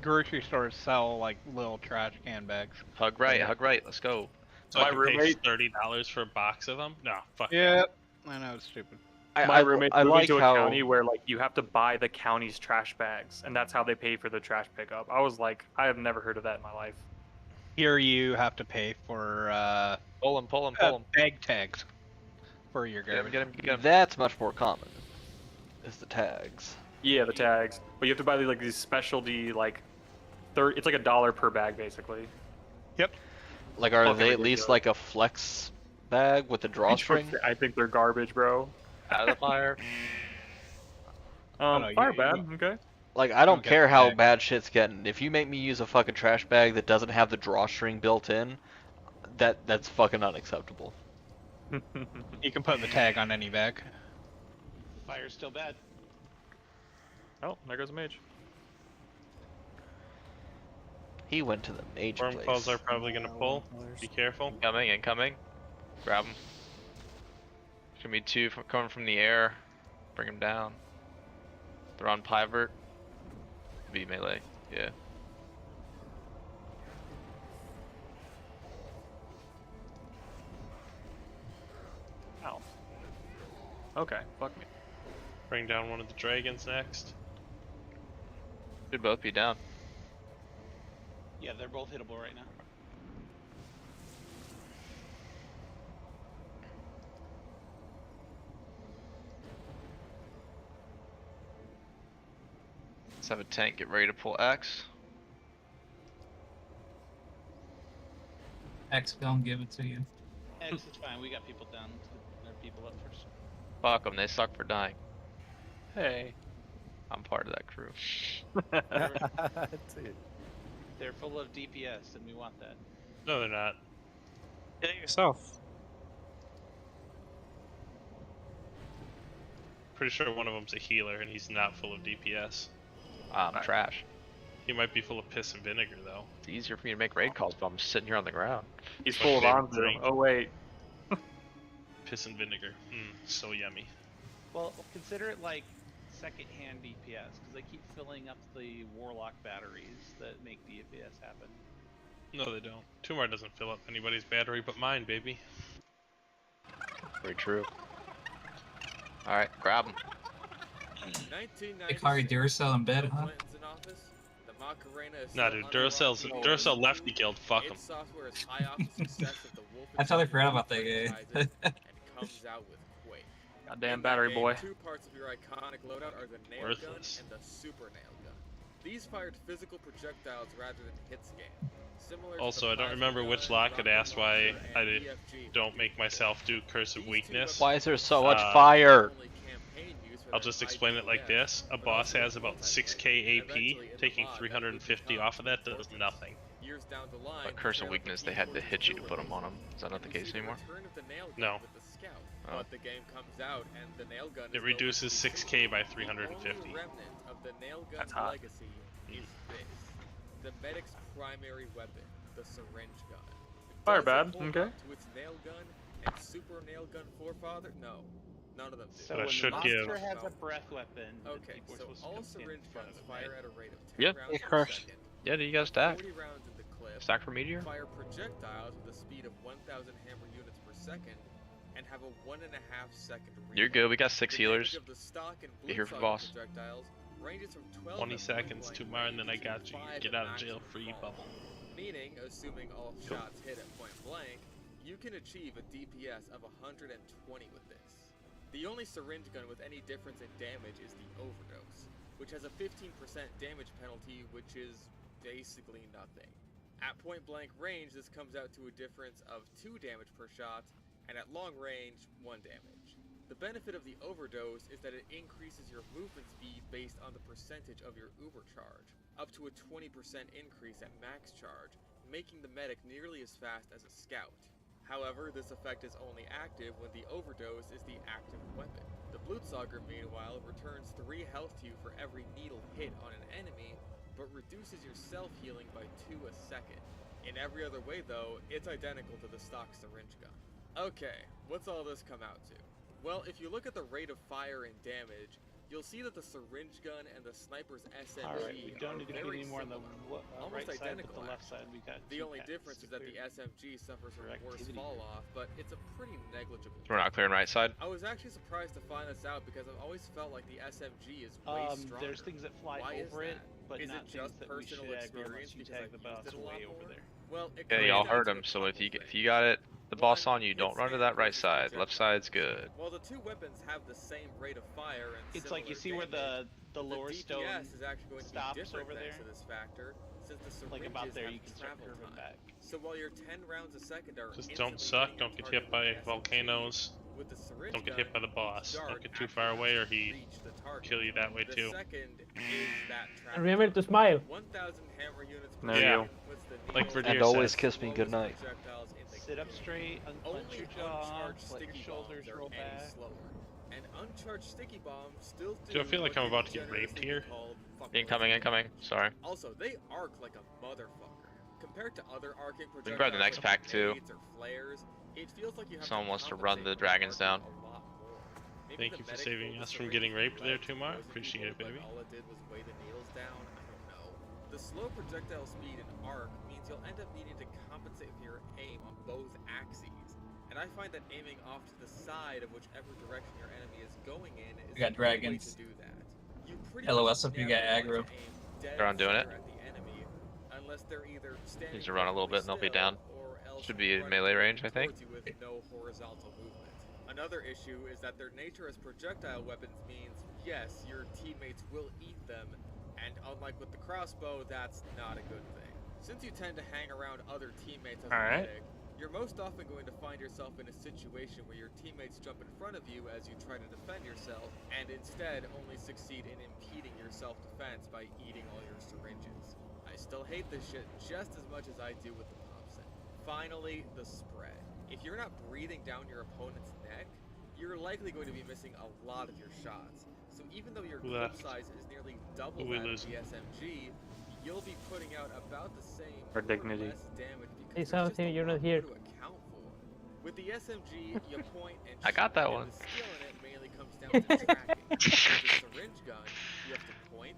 Grocery stores sell like little trash can bags. Hug right, let's go. So I can pay $30 for a box of them? No, fuck. Yeah, I know, it's stupid. My roommate moved like to a how- county where like you have to buy the county's trash bags, and that's how they pay for the trash pickup. I was like, I have never heard of that in my life. Here you have to pay for pull them. Bag tags for your garbage. Get him. That's much more common. Is the tags. Yeah, the tags. But you have to buy like these specialty like, it's like $1 per bag basically. Yep. Like, are Fucking they at least ridiculous. like a flex bag with a drawstring? I think they're garbage, bro. Out of the fire. Fire bad. Okay. Like, I don't get care the how bag. bad shit's getting. If you make me use a fucking trash bag that doesn't have the drawstring built in, that's fucking unacceptable. You can put the tag on any bag. Fire's still bad. Oh, there goes a mage. He went to the mage Worm place. claws are probably gonna pull. Be careful. Incoming. Grab him. Should be two coming from the air. Bring him down. They're on pivot. Be melee. Yeah. Ow. Okay, fuck me. Bring down one of the dragons next. Should both be down. Yeah, they're both hittable right now. Let's have a tank get ready to pull X. X gonna give it to you. X is fine. We got people down. There are people up first. Fuck them, they suck for dying. Hey. I'm part of that crew. They're full of DPS, and we want that. No, they're not. Get it yourself. Pretty sure one of them's a healer and he's not full of DPS. I'm trash. He might be full of piss and vinegar though. It's easier for me to make raid calls, but I'm just sitting here on the ground. He's My full of favorite Anzu. drink. Oh wait. Piss and vinegar. So yummy. Well, consider it like second-hand DPS, because they keep filling up the Warlock batteries that make DPS happen. No, they don't. Tumor doesn't fill up anybody's battery but mine, baby. Very true. Alright, grab him. They carry Duracell in bed, huh? Nah, dude, Duracell left the guild. Fuck him. I totally forgot about that guy. Goddamn battery boy. Two parts of your iconic loadout are the nail Worthless. gun and the super nail gun. These fired physical projectiles rather than hit scan. Similar to Also, the I don't plasma remember gun, which lock had rocket asked why launcher, I and EFG. don't make myself do Curse of Weakness. Why is there so much fire? I'll just explain it like this. A boss has about 6k AP. Taking 350 off of that does nothing. Years down the line, But Curse of Weakness, they had to hit you to put them on him. Is that not the case anymore? No. Oh. But the game comes out and the nail gun It is reduces the 6k by only 350. remnant of the nail gun's That's hot. legacy is this. The medic's primary weapon, the syringe gun. Fire Does it bad, hold okay. up to its nail gun and super nail gun forefather? No. None of them do. So That when should the give- monster has a breath weapon, then Okay, people are so supposed to all come stand in syringe front guns of it, fire right? at a rate of 10 Yeah. rounds Hey, per Chris. second. Yeah, you got a stack. 40 rounds in the clip. Stack for meteor. Fire projectiles with a speed of 1,000 hammer units per second, and have a 1.5 second reload. You're good. We got 6 The healers. damage of the stock and Get here for Blutsaga boss. projectiles ranges from 12 20 at seconds, point-blank Tumar, and then I range to got you. 5 Get at out of jail maximum free fall. bubble. Meaning, assuming all shots hit at point blank, you can achieve a DPS of 120 with this. The only syringe gun with any difference in damage is the overdose, which has a 15% damage penalty, which is basically nothing. At point blank range, this comes out to a difference of 2 damage per shot, and at long range, 1 damage. The benefit of the overdose is that it increases your movement speed based on the percentage of your uber charge, up to a 20% increase at max charge, making the medic nearly as fast as a scout. However, this effect is only active when the overdose is the active weapon. The Blutsager, meanwhile, returns 3 health to you for every needle hit on an enemy, but reduces your self-healing by 2 a second. In every other way, though, it's identical to the stock syringe gun. Okay, what's all this come out to? Well, if you look at the rate of fire and damage, you'll see that the syringe gun and the sniper's SMG Alright, we don't are need to get very any more on the similar. right Almost side, but identical, the left actually. side we got The only keypads difference to is that the clear SMG suffers from for worse activity. fall off, but it's a pretty negligible. So we're not clearing right side. I was actually surprised to find this out because I've always felt like the SMG is way stronger. There's things that fly Why is over it, that? but Is not it just things that we should personal aggro experience unless you because tag I've the used boss it a lot way over more? there. Well, it Yeah, comes y'all down heard to him. a So couple if you got it, the boss One, on you, don't hit run to stand that right versus side. Left projectile. side's good. While the two weapons have the same rate of fire and It's like you see similar where damage, the lower DPS stone is actually going to be stops different over thanks there. to this factor, since the syringes Like about there, have you can start travel curving time. back. So while your 10 rounds a second are Just instantly don't suck. hitting Don't your get target hit by with the SMG, volcanoes. with the syringe Don't get gun, hit by the each boss. dart Don't get too actually far has away to or he reach the target. kill you that way The too. second is that travel Remember to time. smile. 1,000 hammer units per No, second yeah. puts the Like needle Verdier And always says. kiss me goodnight. projectiles in the Sit up game. straight, unclench Only your jaw, uncharged let your sticky shoulders bombs are roll any back. slower. And uncharged sticky bombs still do Do I feel like what I'm about can to get raped generously here? be called fuck Incoming, boys. incoming. Sorry. Also, they arc like a motherfucker. Compared to other arcing projectiles, can grab the next like pack, too. grenades or flares, it feels like you have Someone to wants to run compensate the for dragons arcing down. a lot more. Maybe Thank the you for medic saving pulled us the from syringe getting raped there, legs to Tumar. poison Appreciate it, people, baby. but all it did was weigh the needles down. I don't know. The slow projectile speed in arc means you'll end up needing to compensate for your aim on both axes. And I find that aiming off to the side of whichever direction your enemy is going in is We got the only way dragons. to do that. You pretty LOS much if you never got want aggro. to aim dead They're on doing center it. at the enemy unless they're either standing Needs to run a little bit and they'll be down. or else Should be in running melee range, I think. towards you with no horizontal movement. Another issue is that their nature as projectile weapons means, yes, your teammates will eat them, and unlike with the crossbow, that's not a good thing. Since you tend to hang around other teammates as a Alright. medic, you're most often going to find yourself in a situation where your teammates jump in front of you as you try to defend yourself, and instead only succeed in impeding your self-defense by eating all your syringes. I still hate this shit just as much as I do with the Thompson. Finally, the spread. If you're not breathing down your opponent's neck, you're likely going to be missing a lot of your shots. So even though your clip Left. size is nearly double Who we that of losing? the SMG, you'll be putting out about the same Our or dignity. less damage because Hey, there's just something a you're lot not here. more to account for. With the SMG, you point and I got shoot, that and one. the skill in it mainly comes down to tracking. With the syringe gun, you have to point,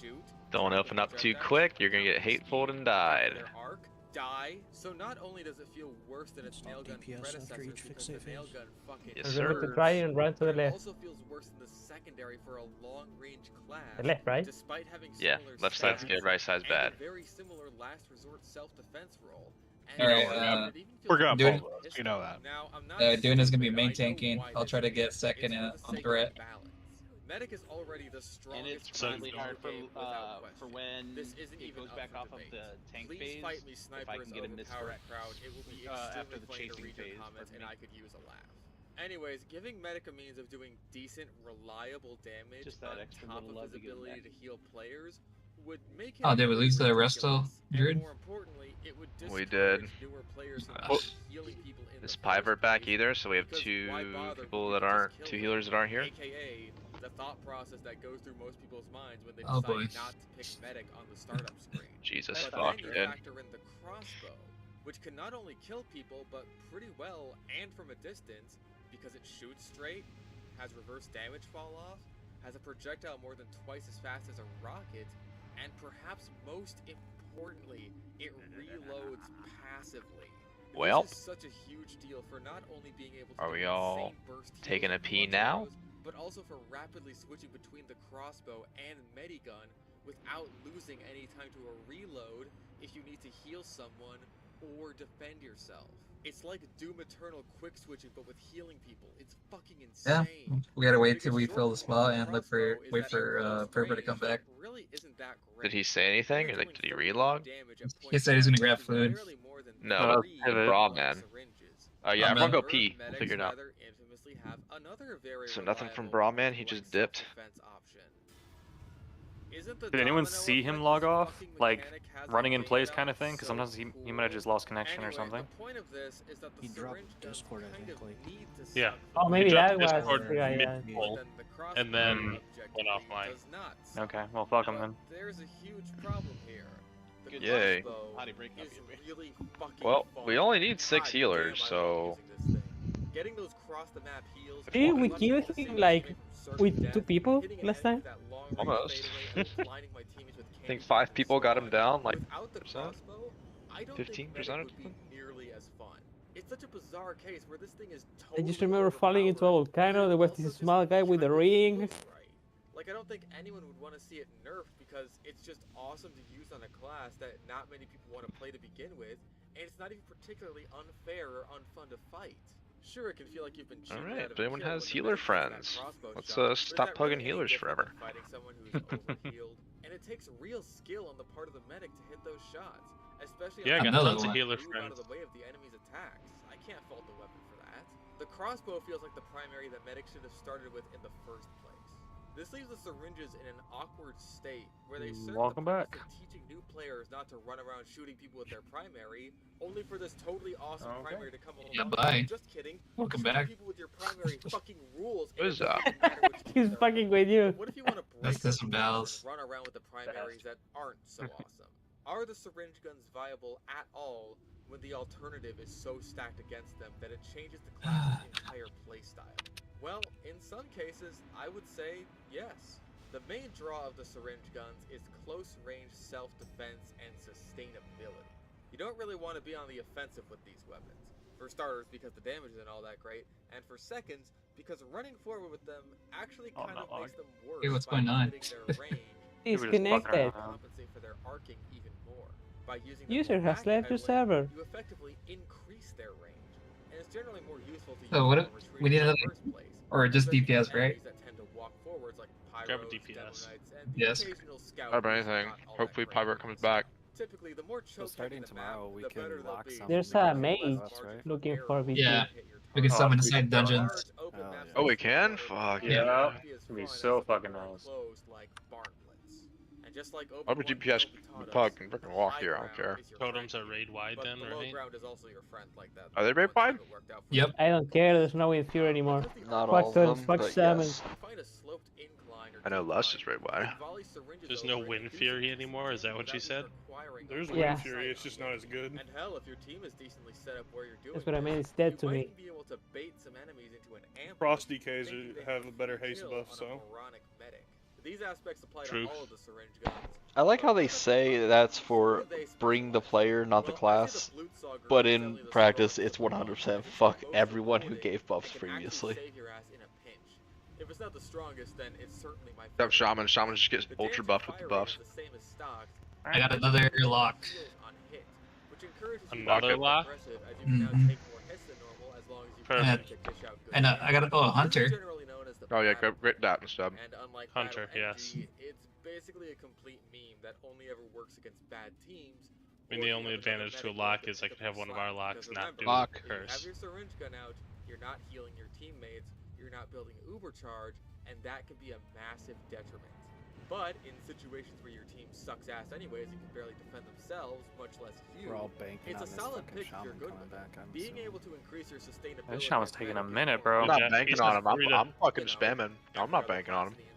shoot. Don't track open the up too projectile, quick. You're gonna count get the hateful speed, and died. their arc, die. So not only does it feel worse than its Stop nail gun DPS after predecessors each because the fixate nail phase. gun fucking Yes, Remember sir. to try and run to the it left. also feels worse than the secondary for a long-range class. The left, right? Despite having Yeah, similar left side's stats good, right side's and a bad. very similar last resort self-defense role. And Alright, it even feels We're gonna Dude. pull those. You know that. Now, I'm not Dune is gonna be stupid, main I know tanking. why I'll this try to is. get second It's for on the sake threat. of balance. Medic is already the And strongest it's So- really hard for game without question. for when This isn't it even goes up back for off debate. of the tank Please phase. fight me, If I snipers can get a overpowered misdirect crowd. It will be after extremely the funny to chasing read your phase, comments, and pardon me. I could use a laugh. Anyways, giving Medic a means of doing decent, reliable damage Just that on extra top little of love his you give him ability back. to heal players would make it Oh, did we lose the ridiculous, resto, and Druid? more importantly, it would We discourage did. newer players who Uh, aren't healing people in This the Pivert first back place, either, so we have because two why bother people when you that can just aren't, kill two them? healers that aren't here. AKA the thought process that goes through most people's minds when they Oh, decide boy. not to pick Medic on the startup screen. Jesus But fuck, then you dude. factor in the crossbow, which can not only kill people, but pretty well and from a distance, because it shoots straight, has reverse damage fall off, has a projectile more than twice as fast as a rocket, and perhaps most importantly, it reloads passively. Well, this is such a huge deal for not only being able to are get we all insane burst taking a heals pee and now? arrows, but also for rapidly switching between the crossbow and medigun without losing any time to a reload if you need to heal someone or defend yourself. It's like Doom Eternal quick switching but with healing people. It's fucking Yeah, insane. we gotta wait till we fill the spot and look for wait for Purple to come back. Really isn't that great. Did he say anything? Or like, did he relog? He said he's gonna grab food. No, the bra man. Oh yeah, everyone go pee. We'll Medics figure it out. rather infamously have another very So nothing from reliable bra man. He just dipped. defense option. Isn't the Did anyone domino see him effect log this off? fucking Like, mechanic has running in laid place out kind of thing? Because so sometimes he might have just lost connection or Anyway, something. the point of this is that the He dropped syringe guns Discord, I kind think, of like. need to Yeah. suck Oh, blood. maybe He dropped that was Discord the guy, yeah. mid-pull, Then the and then crossbow went offline. does not suck. Okay, well, fuck him then. There's a huge problem here. The Good Yay. crossbow Body breaking up is here. really fucking Well, fun. we only need 6 God healers, damn, I so love using this thing. Getting those cross the map heals. See, we lucky killed to see him me like straight from certain with death, 2 people hitting an last enemy time. with that long-range Almost. fadeaway and blinding my teammates with I think candy 5 and people got him so down, on. like Without the percent? crossbow, I don't 15% think or Medic would be something? nearly as fun. It's such a bizarre case where this thing is I totally just remember falling into a overpowered, volcano. There was also this just small guy with a ring. feels right. Like, I don't think anyone would want to see it nerfed because it's just awesome to use on a class that not many people want to play to begin with, and it's not even particularly unfair or unfun to fight. Sure, it can feel like you've been cheated Alright, out of but a everyone kill has when the healer medic gets that friends. crossbow Let's shot, but is stop that plugging really any healers different forever. than fighting someone who's overhealed? And it takes real skill on the part of the medic to hit those shots, especially Yeah, I on got the tons of ones that healer move out of friends. the way of the enemy's attacks. I can't fault the weapon for that. The crossbow feels like the primary that medics should have started with in the first place. This leaves the syringes in an awkward state where they serve Welcome the purpose back. of teaching new players not to run around shooting people with their primary, only for this totally awesome primary to come along. Yeah, bye. Just kidding. Welcome Shooting back. people with your primary fucking rules. What is that? He's fucking with you. What if you want to That's break some the rules bells. and run around with the primaries that aren't so awesome? Are the syringe guns viable at all when the alternative is so stacked against them that it changes the class's entire playstyle? Well, in some cases, I would say yes. The main draw of the syringe guns is close-range self-defense and sustainability. You don't really want to be on the offensive with these weapons. For starters, because the damage isn't all that great, and for seconds, because running forward with them actually kind of makes them worse Hey, what's by going on? limiting their range. He's were just fucking connected. around. Compensate for their arcing even more. By using them User more has left the accurately, server. you effectively increase their range, and it's generally more useful to So use what when if retreating we need in the another, first place, or just especially DPS, against right? enemies that tend to walk forwards like Grab a pyros, DPS. Demo Knights, and the Yes. occasional scout How about who's anything? not all Hopefully that great. Pybert comes back. Typically, the more choke starting the tomorrow, map, we the can better they'll lock be. some There's of a the mage buffs, right? looking for VP. Yeah, we can summon inside dungeons. Oh, we can? Fuck Yeah. yeah. It's gonna be so fucking nice. Just like Over DPS Pug can freaking walk here, I don't care. Totems are raid wide then, right? is also your friend like that. Are they raid wide? Yep. I don't care. There's no Infure anymore. Not Fuck all of totems, them, fuck but summons. yes. I know less is raid wide. There's no Wind Fury anymore, is that what you said? There's Yeah. Wind Fury, it's just not as good. And hell, if your team is decently set up where you're doing That's what I mean. this, It's dead you to might me. even be able to bait some enemies into an ambush, Frost DKs thinking they have a better kill haste on buff, a so. moronic medic. These aspects apply Truth. to all of the syringe guns. I like how they say that's for bring the player, not the class, but in practice it's 100% fuck everyone who gave buffs previously. Save your ass in a pinch. If it's not the strongest, then it's certainly my Except Shaman. Shaman just gets ultra buffed with the buffs. I got another lock. Another lock? Mhm. Perfect. And I got a hunter. Oh yeah, great that instead. And unlike Hunter, Battle yes. NG, it's basically a complete meme that only ever works against bad teams. I mean, the only advantage to a lock is I could have one of our locks not do Lock. If you have curse. your syringe gun out, you're not healing your teammates, you're not building uber charge, and that could be a massive detriment. But in situations where your team sucks ass anyways and can barely defend themselves, much less you, We're all banking it's on a this solid fucking pick if you're shaman good coming with it. back. I'm Being assuming. able to increase your sustainability. That shaman's taking a minute, I'm bro. not Yeah, banking he's on just him. I'm free to- fucking spamming. I'm not banking on him.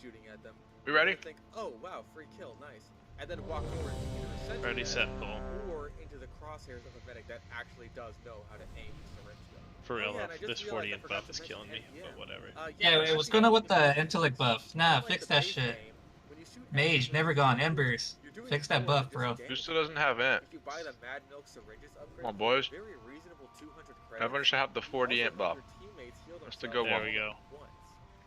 shooting at them. We ready? Think, oh wow, free kill, nice. And then walk forward into either a sentry Ready, set, medic pull. or into the crosshairs of a medic that actually does know how to aim a syringe gun. For real, yeah, and I just this realized 40 I and forgot buff to is mention killing me, NPM. but whatever. Yeah, wait, what's going on with the intellect buff? Nah, fix that shit. Mage, never gone. Embers. Fix that buff, bro. Who still doesn't have int? If you buy the Mad Milk syringes upgrade, Come on, boys. very reasonable 200 credits. Everyone should have the 40 int buff. That's the good one. There we go.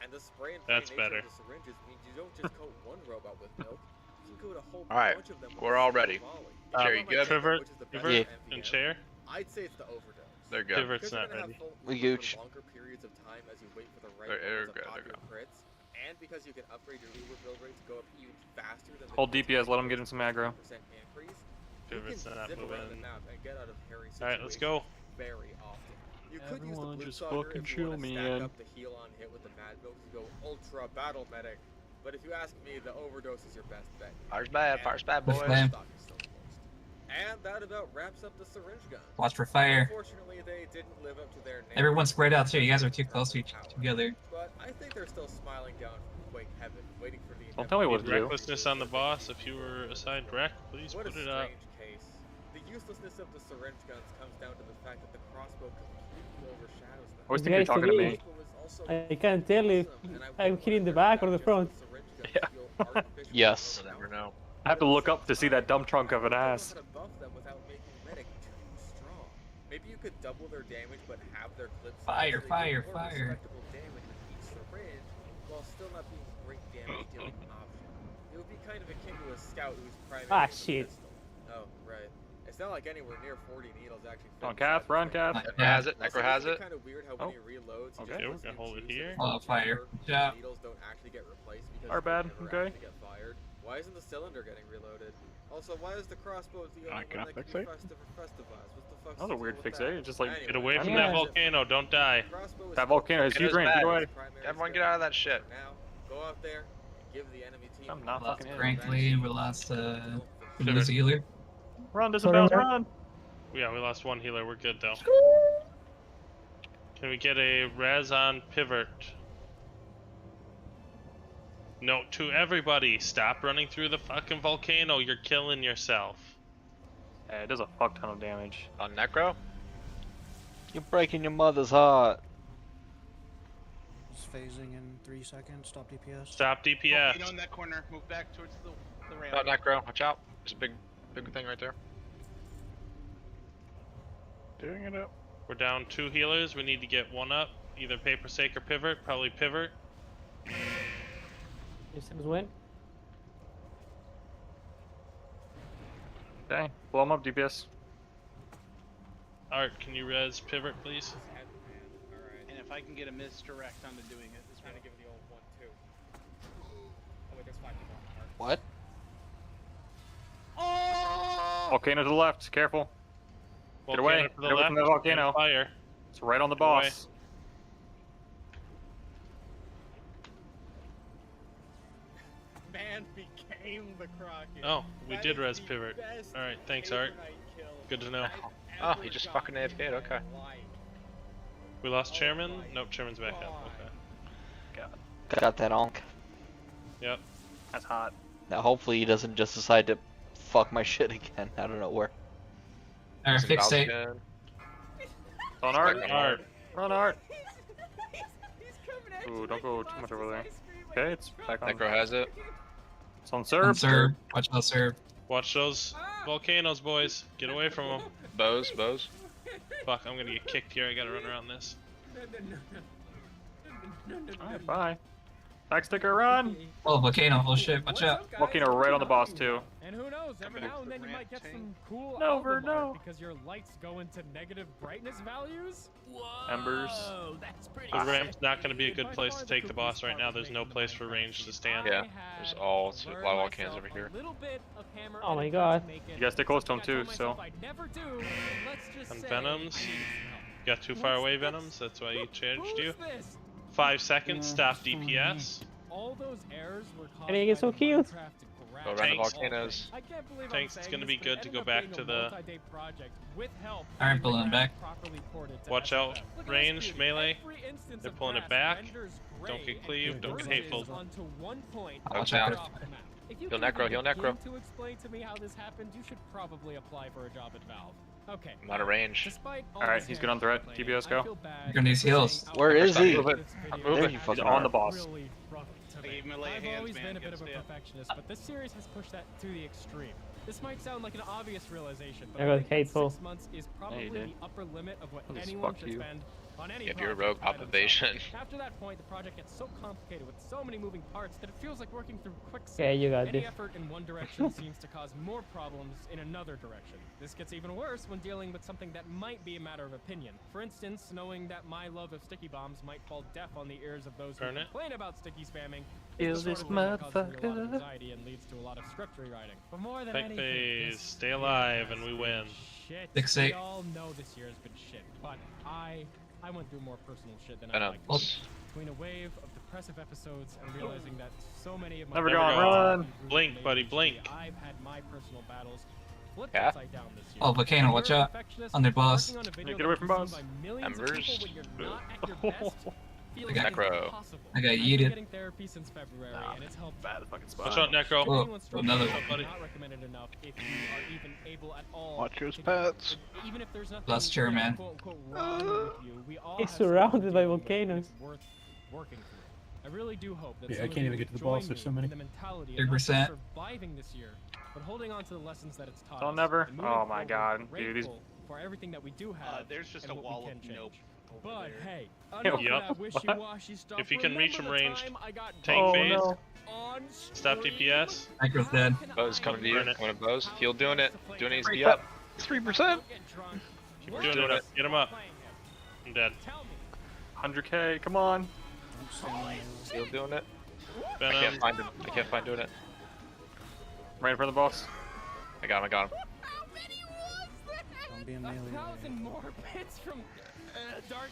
And the spray and That's play nature better. of the syringes means you don't just coat one robot with milk, you include a whole Alright, bunch of them with we're a all single ready. volley. Chair, you good? Pivot, Which is the pivot, best Yeah. and MVM. chair. I'd say it's the overdose. They're good. Pivot's Because you're not gonna ready. have full We for gooch. longer periods of time as you wait for the right They're moments of good, they're popular good. crits, and because you can upgrade your Uber build rate to go up even faster than the Hold DPS, let him get in some aggro. 10% increase, you Pivot's can not zip around the moving. map and get out of hairy situations Alright, let's go. very often. You could Everyone use just the Blue fucking Sauger if you chill want to me stack in. up the heal on hit with the Mad Milk to go Ultra Battle Medic. But if you ask me, the overdose is your best bet. Fire's bad, Push boys. flame. Stock is still the most. And that about wraps up the syringe gun. Watch for fire. Unfortunately, they didn't live up to their name. Everyone spread out too. You guys are too close to each together. But I think they're still smiling down from Quake Heaven, waiting for the Don't tell me what to do. Recklessness on the boss. If you were assigned rec, please What put a it up. strange case. The uselessness of the syringe guns comes down to the fact that the crossbow completely overshadows them. I always think you're talking to me. I can't tell if I'm hitting the back or the front. Yeah. Yes. Never know. I have to look up to see that dumb trunk of an ass. Maybe you could double their damage, but have their clips Fire, actually fire, do more fire. respectable damage with each syringe, while still not being great damage dealing option. It would be kind of akin to a scout whose primary Ah, is a shit. pistol. Oh, right. It's not like anywhere near 40 needles actually. On Cath, run Cath. Necro has it. Necro has it. Kind of weird how when he reloads, he Okay, just we're puts gonna hold it new here. juice in Oh, fire. the Yeah. needles don't actually get replaced because Our they bad, never okay. actually get fired. Why isn't the cylinder getting reloaded? Also, why is the crossbow the I only can one that can fix be it. festivized? What the fuck's That was a the weird deal with fix, that? eh? Just like Anyway, Get away from Yeah. that volcano. Don't die. crossbow is that volcano has It huge is range. bad. Get away. Everyone get out of that shit. For now, go out there and give the enemy team. I'm not We lost fucking in. Frankly, we lost we lose a healer. Run, disembowel, run. Yeah, we lost one healer. We're good though. Can we get a res on pivot? Note to everybody: stop running through the fucking volcano. You're killing yourself. Yeah, it does a fuck ton of damage. On Necro? You're breaking your mother's heart. It's phasing in 3 seconds. Stop DPS. Stop DPS. Get on that corner. Move back towards the ramp. Oh, Necro, watch out. There's a big thing right there. Doing it up. We're down 2 healers. We need to get 1 up. Either paper sake or pivot. Probably pivot. Systems win. Okay, blow him up, DPS. Art, can you res pivot, please? And if I can get a misdirect onto doing it, this Trying to give it the old 1-2. Oh wait, there's 5 people on the What? Volcano to the left, careful. Get away, to the get away from left. the volcano. Fire. It's right on the Get away. boss. Man became the Crockett. Oh, we That did is res the pivot. best Alright, thanks Paper Art. Knight kill Good to know. I've Oh, he ever just gotten fucking AFK'd, in okay. my life. We lost chairman? my Nope, chairman's back up. Okay. Got that onk. Yep. That's hot. Now hopefully he doesn't just decide to fuck my shit again out of nowhere. Alright, fix it. Again. On Art. Art. Run Art. Ooh, don't go too much over there. Okay, it's back on. Necro has it. It's on serve. Serve. Watch out, serve. Watch those volcanoes, boys. Get away from them. Bows. Fuck, I'm gonna get kicked here. I gotta run around this. Alright, bye. Back sticker, run! Oh, volcano. Oh shit, watch out. Volcano right on the boss, too. And who knows, every now and then you might get some cool Over, album art no. because your lights go into negative brightness values. Embers. That's pretty The ramp's not gonna be a good place to take the boss right now. There's no place for range to stand. Yeah, there's a lot of volcanoes over here. Oh my god. You gotta stay close to him, too, so. And Venoms. You got too far away Venoms, that's why he changed you. 5 seconds, stop DPS. All those errors were caused And he gets so by cute. Go around the volcanoes. I can't believe Tanks, I'm it's saying gonna this, be but good it to ended go up back being to a the. multi-day project with help Alright, from the pulling it back. graphics properly ported to Watch out, SFX. Look at this range, beauty. melee. Every instance They're of pulling it grass back. renders Don't gray get and cleaved, don't get converges hateful. onto one point Watch right out. off the map. If you Heal can Necro, even heal begin Necro. to explain to me how this happened, you should probably apply for a job at Valve. Okay. I'm out of range. Despite all Alright, this he's good on threat. complaining, TBS I go. feel bad You're gonna need for heals. saying out Where loud is that he? this I'm video moving. There you is fucking on are. the boss. really rough to I me. gave him a lay I've hands, always man. been a bit Get of a stabbed. perfectionist, but this series has pushed that to the extreme. This might sound like an obvious realization, but I I got think that hateful. 6 months is Yeah, probably you the did. upper limit of what I'll just anyone fuck should you. spend On any If you're a project rogue, by pop evasion. themselves. After that point, the project gets so complicated with so many moving parts that it feels like working through quicksand. Okay, you got Any this. effort in one direction seems to cause more problems in another direction. This gets even worse when dealing with something that might be a matter of opinion. For instance, knowing that my love of sticky bombs might fall deaf on the ears of those who Burn it. complain about sticky spamming. Kill is the this sort of thing that causes me a lot of motherfucker. anxiety and leads to a lot of script rewriting. But more than Tech anything, phase, this stay year alive, has and we been win. Shit. Fixate. We all know this year has been shit, but I went through more personal shit than I Venom. like. Between a wave of depressive episodes and realizing that so many of my Never friends gone, have run. been through Blink, major buddy, shit. blink. I've had my personal battles flipped Yeah. upside down this year. Oh, Volcano, watch You're a out. perfectionist, On their boss. working on a video Get away that from is boss. seen by millions of Embers. people when you're not at your best feels I got Necro. impossible. I got I've been yeeted. getting therapy since February, and it's helped. Bad fucking Watch spot. out, Necro. Whoa, Anyone struggling another with one. it, buddy. not recommended enough if you are even able at all. Watch your to do pets. it. Even if there's nothing Lost chair, man. quote, unquote, wrong with you, we all He's have something surrounded to by deal with, and volcanoes. it's worth working through. I really do hope that Yeah, I some of can't you even get to the join boss, there's me so many. in the mentality of not just 3%. surviving this year, but holding on to the lessons that it's taught I'll us, never. and moving Oh my forward, god, dude. He's grateful for everything that we do have. There's just and a what wall we of can change. nope. But hey, Yep. enough Yep. of that wishy-washy stuff. If you can reach Remember him the ranged, time I got tank Oh, phase, no. on stop stream? DPS. Micro's dead. Bows coming to you. Burn it. Coming to Bows. Heal doing it. Doing it needs to be Break up. 3%. Keep doing it. Get him up. I'm dead. 100k, come on. Heal doing it. I Venom. can't find him. I can't find doing it. Right in front of the boss. I got him. I got him. Don't be a melee. 1,000 more bits from Dark.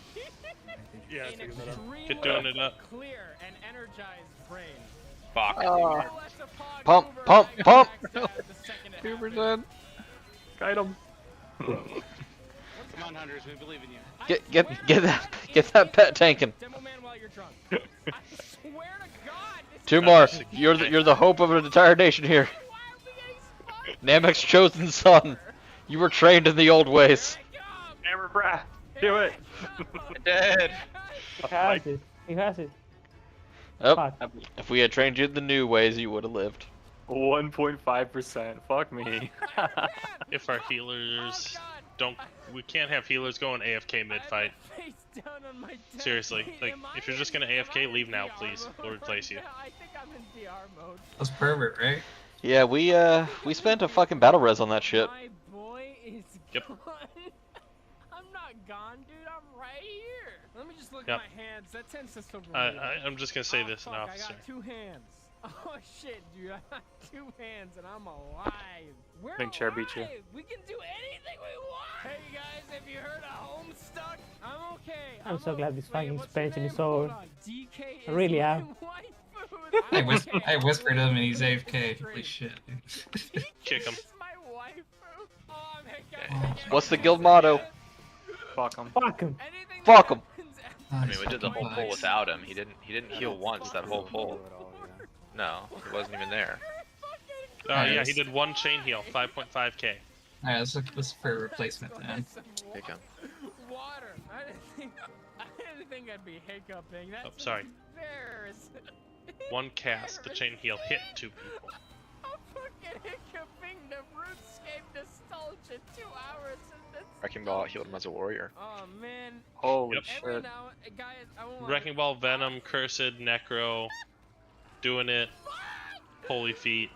Yeah, An figure that out. extremely Get doing it up. clear and energized brain. Fuck. Pump, pump, pump. 2%. Guide him. Come on, hunters, we believe in you. Get that pet tanking. Demo man while you're drunk. I swear to God. This Two more. You're the hope of an entire nation here. Namek's chosen son. You were trained in the old ways. Hammer breath. Do it. Dead. He has it. He has it. Oh, Fuck. if we had trained you in the new ways, you would have lived. 1.5%. Fuck me. If our healers don't, we can't have healers going AFK mid-fight. face down on my desk. Seriously, like, if you're just gonna AFK, leave now, please. We'll replace you. I think I'm in DR mode. That's pervert, right? Yeah, we spent a fucking battle res on that shit. My boy is Yep. gone. I'm not gone, dude. I'm right here. Let me just look Yep. at my hands. That tends to still I'm just gonna say this, fuck, an I officer. got 2 hands. Oh shit, dude. I got 2 hands and I'm alive. We're Big chair beat you. alive. We can do anything we want. Hey guys, have you heard of Homestuck? I'm okay. I'm so glad this Wait, fucking what's your expansion name? is over. Hold on. DK I is really my am. waifu. I, I'm okay. I whispered him and he's I'm AFK. straight. Holy shit. Kick him. This is my waifu. Oh, I'm What's the guild motto? Fuck him. Fuck him. Anything Fuck him. I mean, we did the whole pull without him. He didn't heal once that whole pull. No, he wasn't even there. Yeah, he did 1 chain heal, 5.5k. Alright, let's look for a replacement then. Pick him. Water. I didn't think I'd be hiccuping. That's Oh, sorry. embarrassing. 1 cast, the chain heal hit 2 people. I'm fucking hiccuping the RuneScape nostalgia 2 hours in this. Wrecking Ball healed him as a warrior. Oh man. Holy Yep. Every shit. now, guys, I won't lie. Wrecking Ball, Venom, Cursed, Necro, doing it, Holy Feet,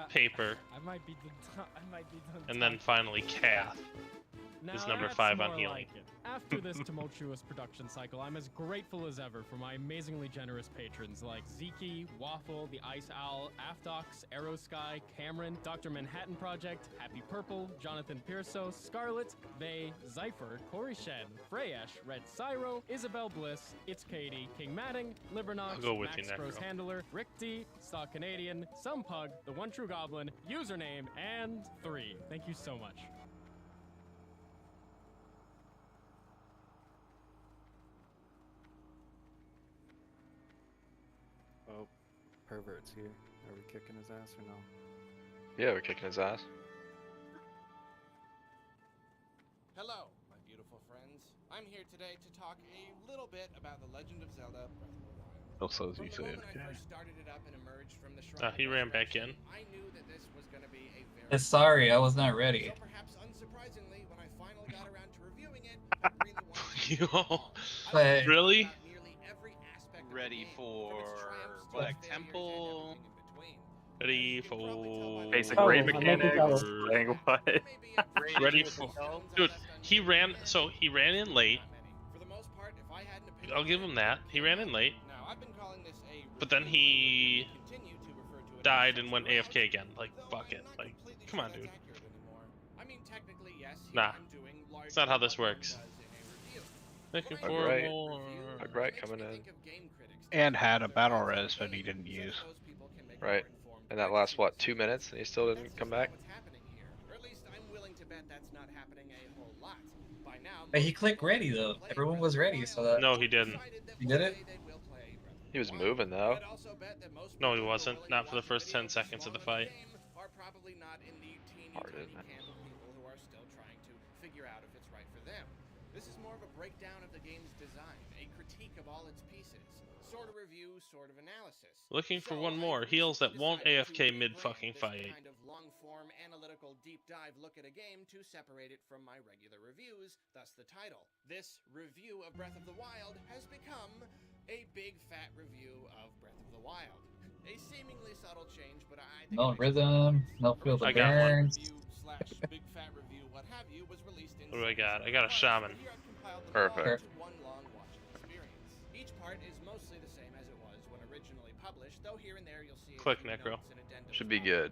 Paper, I might be done. I might be done. and then finally Cath is Now number that's 5 on more healing. like it. After this tumultuous production cycle, I'm as grateful as ever for my amazingly generous patrons like Zeke, Waffle, the Ice Owl, Aftox, Aerosky, Cameron, Dr. Manhattan Project, Happy Purple, Jonathan Pearso, Scarlet, Vay, Zypher, Corey Shen, Freyash, Red Cyro, Isabel Bliss, It's Katie, King Matting, Livernox, I'll go with you, Max Rose Necro. Handler, Rick D, Stock Canadian, Some Pug, The One True Goblin, Username, and 3. Thank you so much. Oh, pervert's here. Are we kicking his ass or no? Yeah, we're kicking his ass. Hello, my beautiful friends. I'm here today to talk a little bit about The Legend of Zelda Breath of the Wild. Also, as you From the say, moment I okay. first started it up and emerged from the shrine He of ran back resurrection, in. I knew that this was going to be a very Sorry, I was not ready. So perhaps unsurprisingly, when I finally got around to reviewing it, I really wanted to Yo, But really? Ready for Black Temple. Ready for Basic Oh, raid I'm making mechanics. trouble. Playing what? ready for dude. He ran in late. I'll give him that. He ran in late. But then he died and went AFK again. Like, fuck it. Like, come on, dude. Nah. It's not how this works. Looking Bug for right. more. Bug right coming in. And had a battle res that he didn't use. Right. And that lasts, what, 2 minutes? And he still didn't come back? But he clicked ready though. Everyone was ready, so that. No, he didn't. He did it? He was moving, though. No, he wasn't. Not for the first 10 seconds of the fight. Hard, isn't it? This is more of a breakdown of the game's design, a critique of all its pieces, sort of review, sort of analysis. Looking for one more. Heals that won't AFK mid-fucking fight. Kind of long-form, analytical, deep dive look at a game to separate it from my regular reviews, thus the title. This review of Breath of the Wild has become a big fat review of Breath of the Wild. A seemingly subtle change, but I think No rhythm, no feel the burns. big fat review, what have you, was released in What do I got? I got a shaman. Perfect. one long watching experience. Each part is mostly the same as it was when originally published, though here and there you'll see Click, Necro. Should be good.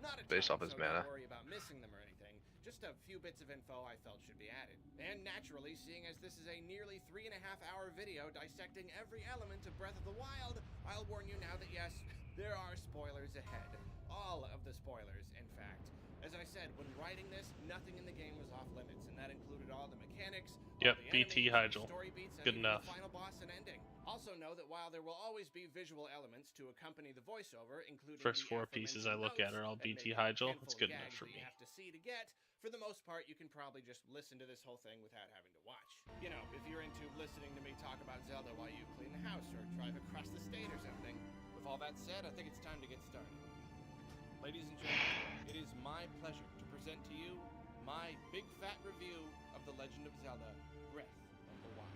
Not a Based ton, off his so mana. don't worry about missing them or anything. Just a few bits of info I felt should be added. And naturally, seeing as this is a nearly 3.5-hour video dissecting every element of Breath of the Wild, I'll warn you now that yes, there are spoilers ahead. All of the spoilers, in fact. As I said, when writing this, nothing in the game was off limits, and that included all the mechanics, Yep, all the BT enemies, Hygel. story beats, and Good even enough. the final boss and ending. Also know that while there will always be visual elements to accompany the voiceover, including First the 4 pieces I look at are all and BT maybe a Hygel. handful It's of good enough gags for that me. you have to see to get, for the most part, you can probably just listen to this whole thing without having to watch. You know, if you're into listening to me talk about Zelda while you clean the house or drive across the state or something. With all that said, I think it's time to get started. Ladies and gentlemen, it is my pleasure to present to you my big fat review of The Legend of Zelda Breath of the Wild.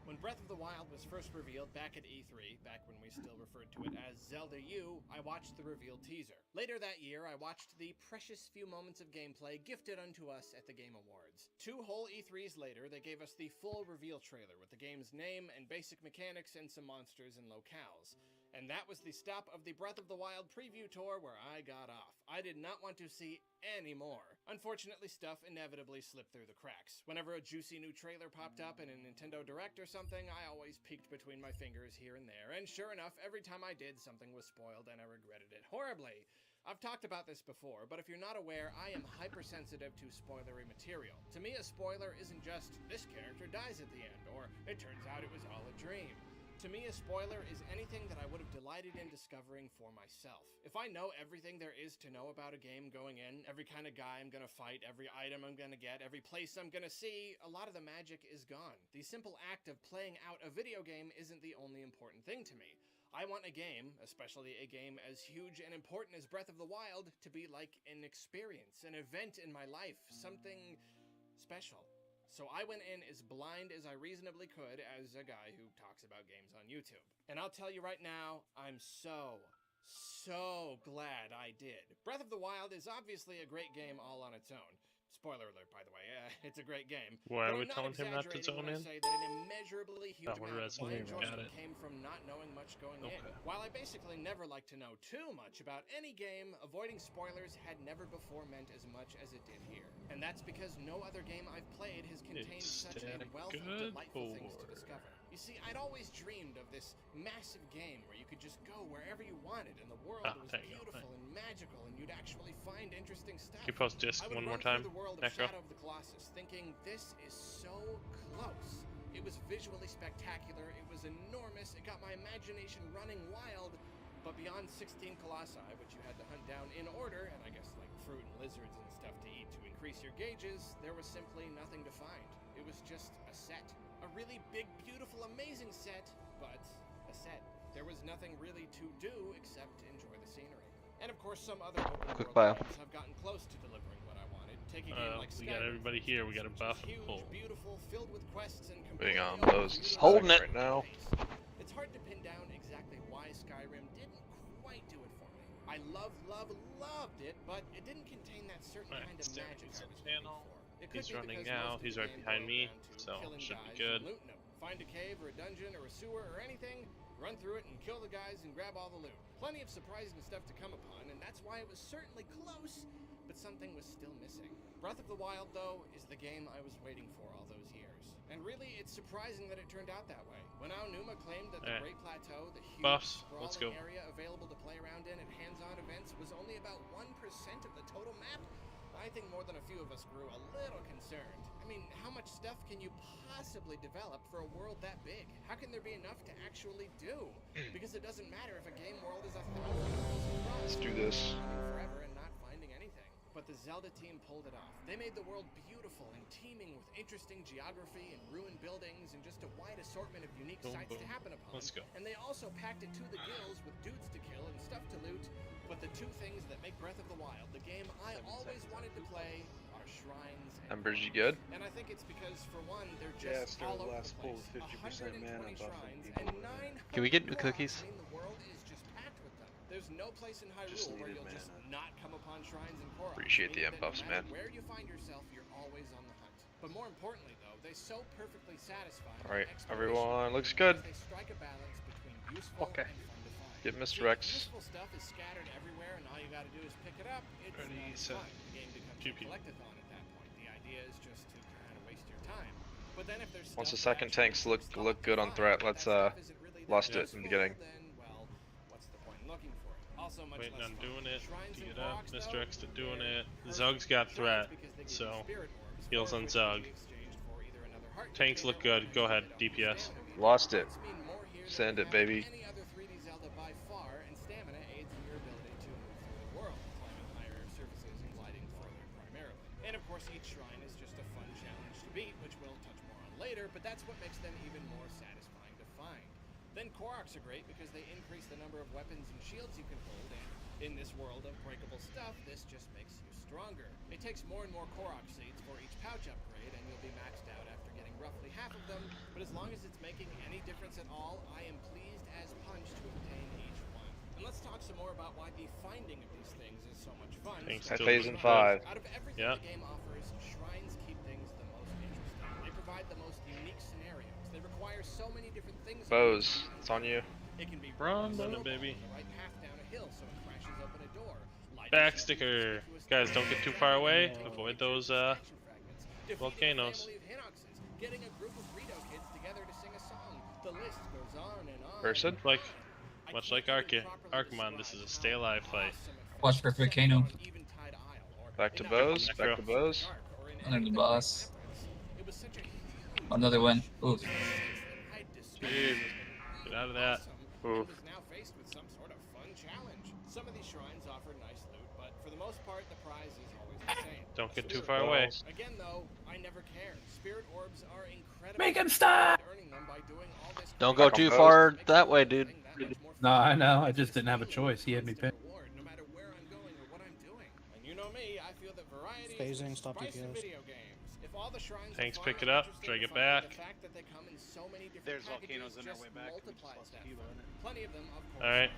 When Breath of the Wild was first revealed back at E3, back when we still referred to it as Zelda U, I watched the reveal teaser. Later that year, I watched the precious few moments of gameplay gifted unto us at the Game Awards. 2 whole E3s later, they gave us the full reveal trailer with the game's name and basic mechanics and some monsters and locales. And that was the stop of the Breath of the Wild preview tour where I got off. I did not want to see any more. Unfortunately, stuff inevitably slipped through the cracks. Whenever a juicy new trailer popped up in a Nintendo Direct or something, I always peeked between my fingers here and there, and sure enough, every time I did, something was spoiled and I regretted it horribly. I've talked about this before, but if you're not aware, I am hypersensitive to spoilery material. To me, a spoiler isn't just, this character dies at the end, or it turns out it was all a dream. To me, a spoiler is anything that I would have delighted in discovering for myself. If I know everything there is to know about a game going in, every kind of guy I'm gonna fight, every item I'm gonna get, every place I'm gonna see, a lot of the magic is gone. The simple act of playing out a video game isn't the only important thing to me. I want a game, especially a game as huge and important as Breath of the Wild, to be like an experience, an event in my life, something special. So I went in as blind as I reasonably could as a guy who talks about games on YouTube. And I'll tell you right now, I'm so glad I did. Breath of the Wild is obviously a great game all on its own. Spoiler alert, by the way, it's a great game. Why are But we I'm telling him not to exaggerating zone when I in? say that an immeasurably huge That one amount of my resonated. Got enjoyment it. came from not knowing much going in. While I basically never like to know too much about any game, avoiding spoilers had never before meant as much as it did here. And that's because no other game I've played has contained such a wealth of delightful things to discover. You see, I'd always dreamed of this massive game where you could just go wherever you wanted and the world was beautiful and magical and you'd actually find interesting stuff. Can you post disc I would one more run time, through the world of Necro? Shadow of the Colossus thinking this is so close. It was visually spectacular, it was enormous, it got my imagination running wild, but beyond 16 colossi, which you had to hunt down in order, and I guess like fruit and lizards and stuff to eat to increase your gauges, there was simply nothing to find. It was just a set. A really big, beautiful, amazing set, but a set. There was nothing really to do except enjoy the scenery. And of course, some other open Quick world bio. games have gotten close to delivering what I wanted. Take a game like We got everybody here. We got a buff and pull. beautiful, filled with quests and Being on completely those overviewed Holding it. right now. It's hard to pin down exactly why Skyrim didn't quite do it for me. I loved it, but it didn't contain that certain kind of magic I was looking for. It could He's be running because now. most of He's the right game behind boiled me, down to so killing should be guys good. and looting them. Find a cave or a dungeon or a sewer or anything, run through it and kill the guys and grab all the loot. Plenty of surprising stuff to come upon, and that's why it was certainly close, but something was still missing. Breath of the Wild, though, is the game I was waiting for all those years. And really, it's surprising that it turned out that way. When Aonuma claimed that the Great Plateau, the huge, Buffs, let's go. sprawling area available to play around in at hands-on events, was only about 1% of the total map, I think more than a few of us grew a little concerned. I mean, how much stuff can you possibly develop for a world that big? How can there be enough to actually do? Because it doesn't matter if a game world is 1,000 miles across. Let's do this. Forever and not finding anything. But the Zelda team pulled it off. They made the world beautiful and teeming with interesting geography and ruined buildings and just a wide assortment of unique sights to happen upon. Let's go. And they also packed it to the gills with dudes to kill and stuff to loot. But the two things that make Breath of the Wild the game I always wanted to play are shrines and Embers, you good? And I think it's because, for one, they're Yeah, just start all over last the pull place. with 50% mana 120 buff shrines and and 900 Can we get new cookies? I mean, the world is just packed with them. There's no place in Just Hyrule where needed you'll just mana. not come upon shrines and Korok. Appreciate the meaning that buffs, no matter man. where you find yourself, you're always on the hunt. But more importantly, though, they so perfectly satisfy my Alright, exploration everyone, looks because good. They strike a balance between useful Okay. and fun to find. Get See, Mr. if X. useful stuff is scattered everywhere and all you gotta do is pick it up, it's Ready, not set, fun. The game becomes a GP. collectathon at that point. The idea is just to kind of waste your time. But then if there's Once the stuff that second actually tanks look good on threat, let's lost it in the beginning. then, well, what's the point in looking for it? Also much Waiting less on fun. doing it. Shrines To and get up. Koroks, Mr. though, X to doing they're it. perfect. Zug's got Shrines threat, because they give you so spirit orbs, heals four on of which can Zug. be exchanged for either another heart Tanks look container or good. Go ahead, infinite DPS. stamina. Lost it. It's been more here than Send we it, have in baby. any other 3D Zelda by far, and stamina aids in your ability to move through the world, climbing higher surfaces and gliding further primarily. And of course, each shrine is just a fun challenge to beat, which we'll touch more on later, but that's what makes them even more satisfying to find. Then Koroks are great because they increase the number of weapons and shields you can hold, and in this world of breakable stuff, this just makes you stronger. It takes more and more Korok seeds for each pouch upgrade, and you'll be maxed out after getting roughly half of them, but as long as it's making any difference at all, I am pleased as punch to obtain each one. And let's talk some more about why the finding of these things is so much fun. Tanks At still phase in looking good. 5. Out of everything Yeah. the game offers, shrines keep things the most interesting. They provide the most unique scenarios. They require so many different things. Bows, it's on you. It can be Run, rolling a baby. snowball on the right path down a hill so it crashes open a door. Lighting Back something sticker. conspicuous Guys, to don't get too distract far you, away. taking Avoid pictures, those distraction fragments, defeating a volcanoes. family of Hinoxes, getting a group of Rito kids together to sing a song. The list goes on and on. Person? Like, much like Archimon, this is a stay alive fight. Watch for volcano. Back to bows. Back to bows. Under the boss. Another one. Ooh. Dude, get out of that. Oof. Is now faced with some sort of fun challenge. Some of these shrines offer nice loot, but for the most part, the prize is always the same. Don't get too Spirit far away. orbs. Again, though, I never cared. Spirit orbs are incredible. Make him stop! Earning them by doing all this Don't go too far that way, dude. No, I know. I just didn't have a choice. He had me picked. no matter where I'm going or what I'm doing. And you know me, I feel that variety Phasing, is the stop spice of DPS. video games. If all the shrines Tanks are pick fun it and up, interesting drag to it find, back. the fact that they come in so many different There's packages volcanoes in our just way back. We just multiplies lost that Kilo fun. in it. Plenty of them, of course. Alright.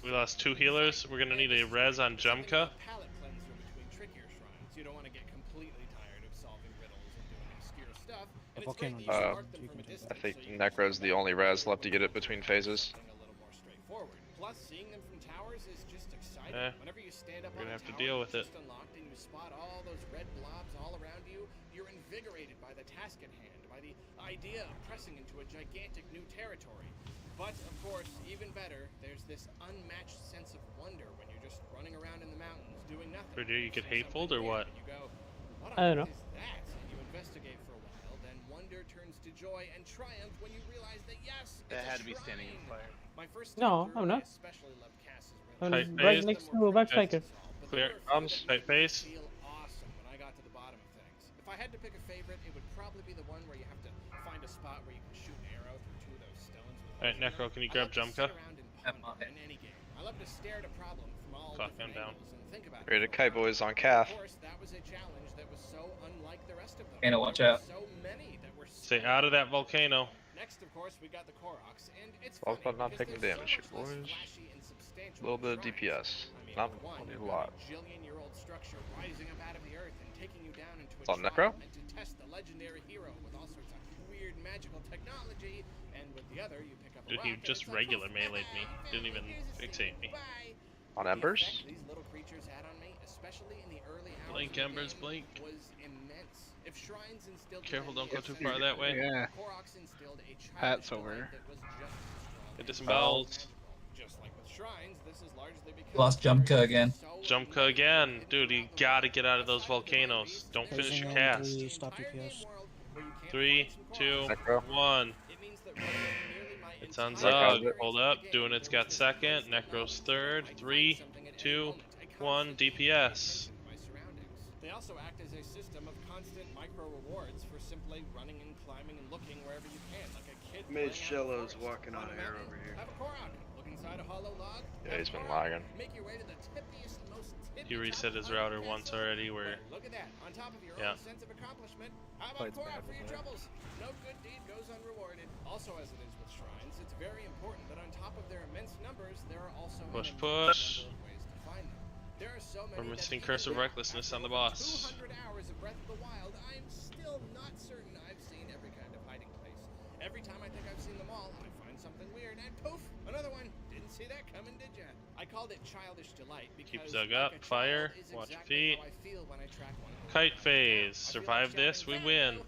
We lost 2 healers. We're gonna need a res on Jumka. Palette cleanser between trickier shrines. You don't want to get completely tired of solving riddles and doing obscure stuff. And it's great that you can mark them from a distance. I think Necro's the only res left to get it between phases. A little more straightforward. Plus, seeing them from towers is just exciting. Eh, Whenever you stand up we're on gonna a have to tower deal with that's it. just unlocked and you spot all those red blobs all around you, you're invigorated by the task at hand, by the idea of pressing into a gigantic new territory. But, of course, even better, there's this unmatched sense of wonder when you're just running around in the mountains doing nothing. Or do you get hateful or what? You go, what I don't know. is that? And you investigate for a while, then wonder turns to joy and triumph when you realize that yes, That it's had a to be standing in shrine. fire. My first No, time I'm through, not. I especially loved Cass's I'm Tight right phase. next to a backstriker. Clear. Tight phase. Feel awesome when I got to the bottom of things. If I had to pick a favorite, it would probably be the one where you have to find a spot where you can shoot an arrow through 2 of those stones. Alright, Necro, can you grab Jumka? In any game. I love to stare at a problem from all Fuck, different I'm down. angles and think about Ready it. to kite boys on Of calf. course, that was a challenge that was so unlike the rest of them. Volcano, watch There were out. so many that were Stay out of that volcano. Next, of course, we got the Koroks, and it's All funny about not because taking they're damage so here, much less boys. flashy and substantial A little than bit of shrines. DPS. I mean, Not for one, a you've lot. got a jillion-year-old structure rising up out of the earth and taking you down into It's a on Necro? trial and to test the legendary hero with all sorts of weird magical technology. And with the other, you pick up a Dude, rock, he and just it's like, regular melee'd me. Didn't even fixate me. On The Embers? effect these little creatures had on me, especially in the early hours Blink, of the Embers, game, blink. was immense. If shrines instilled Careful, within don't go me a too sense far of that way. wonder, Yeah. Koroks instilled a Pat's childish over. delight that was just as strong It and disembowels. magical. Just like with shrines, this is largely because Lost Jumka again. Jumka again. Dude, you gotta get out of those volcanoes. Don't finish Phasing your in cast. 3, stop DPS. 3, 2, Necro. 1. It means that running nearly my It's on entire Zug. it. Hold up. Doing its got second. Necro's third. 3, 2, 1. DPS. my surroundings. They also act as a system of constant micro rewards for simply running and climbing and looking wherever you can, like a kid. Mage playing out in the Shello's forest. walking on Climb a air mountain, over here. Have a Korok. Look inside a hollow log. Yeah, have he's a been Korok. lagging. Make your way to the tippiest, most tippy He reset top his of router the once castle. already where... But look at that. On top of your Yeah. own sense of accomplishment, how about Played Korok bad for your with that. troubles? No good deed goes unrewarded. Also, as it is with shrines, it's very important that on top of their immense numbers, there are also Push, an push. number of ways to find them. There are so many We're that missing even Curse of now, Recklessness after on the over boss. 200 hours of Breath of the Wild, I'm still not certain I've seen every kind of hiding place. Every time I think I've seen them all, I find something weird, and poof, another one. Didn't see that coming, did ya? I called it childish delight because Keep Zug like up, a child fire, is watch your exactly feet. how I feel when I track one of them. Kite phase. I feel Survive like this, we shouting, win.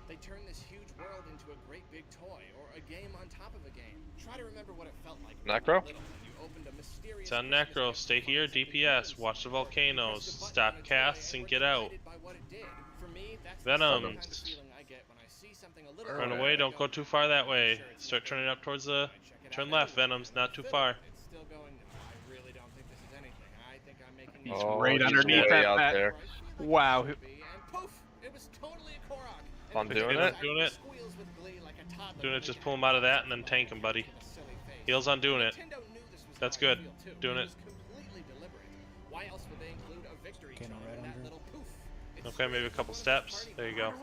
They turn this huge world into a great big toy or a game on top of a game. Try to remember what it felt like when you Necro? were little and you opened a mysterious It's on Christmas Necro. gift Stay to here, find something to DPS. use. Watch the Or you volcanoes. pressed a button Stop on a toy casts and and were get out. delighted by what it did. For me, that's the Venoms. same kind of feeling I get when I see something a little Run rare away, and don't go too far that way. Start turning up towards the... Turn left, Venoms, not too far. It's still going. No, I really don't think this is anything. I think I'm making He's Oh, right he's underneath way that out bat. there. Wow. and poof, it was totally a Korok. And On the doing kid it? Doing it. squeals with glee like a toddler Doing it, when just he pull him out of that and then tank him, buddy. in a silly face. Heals on doing it. Nintendo knew this was That's how I good. feel, too. Doing it. was completely deliberate. Why else would they include a victory Okay, no charm red in that under. little poof? It's Okay, maybe a couple steps. There you go.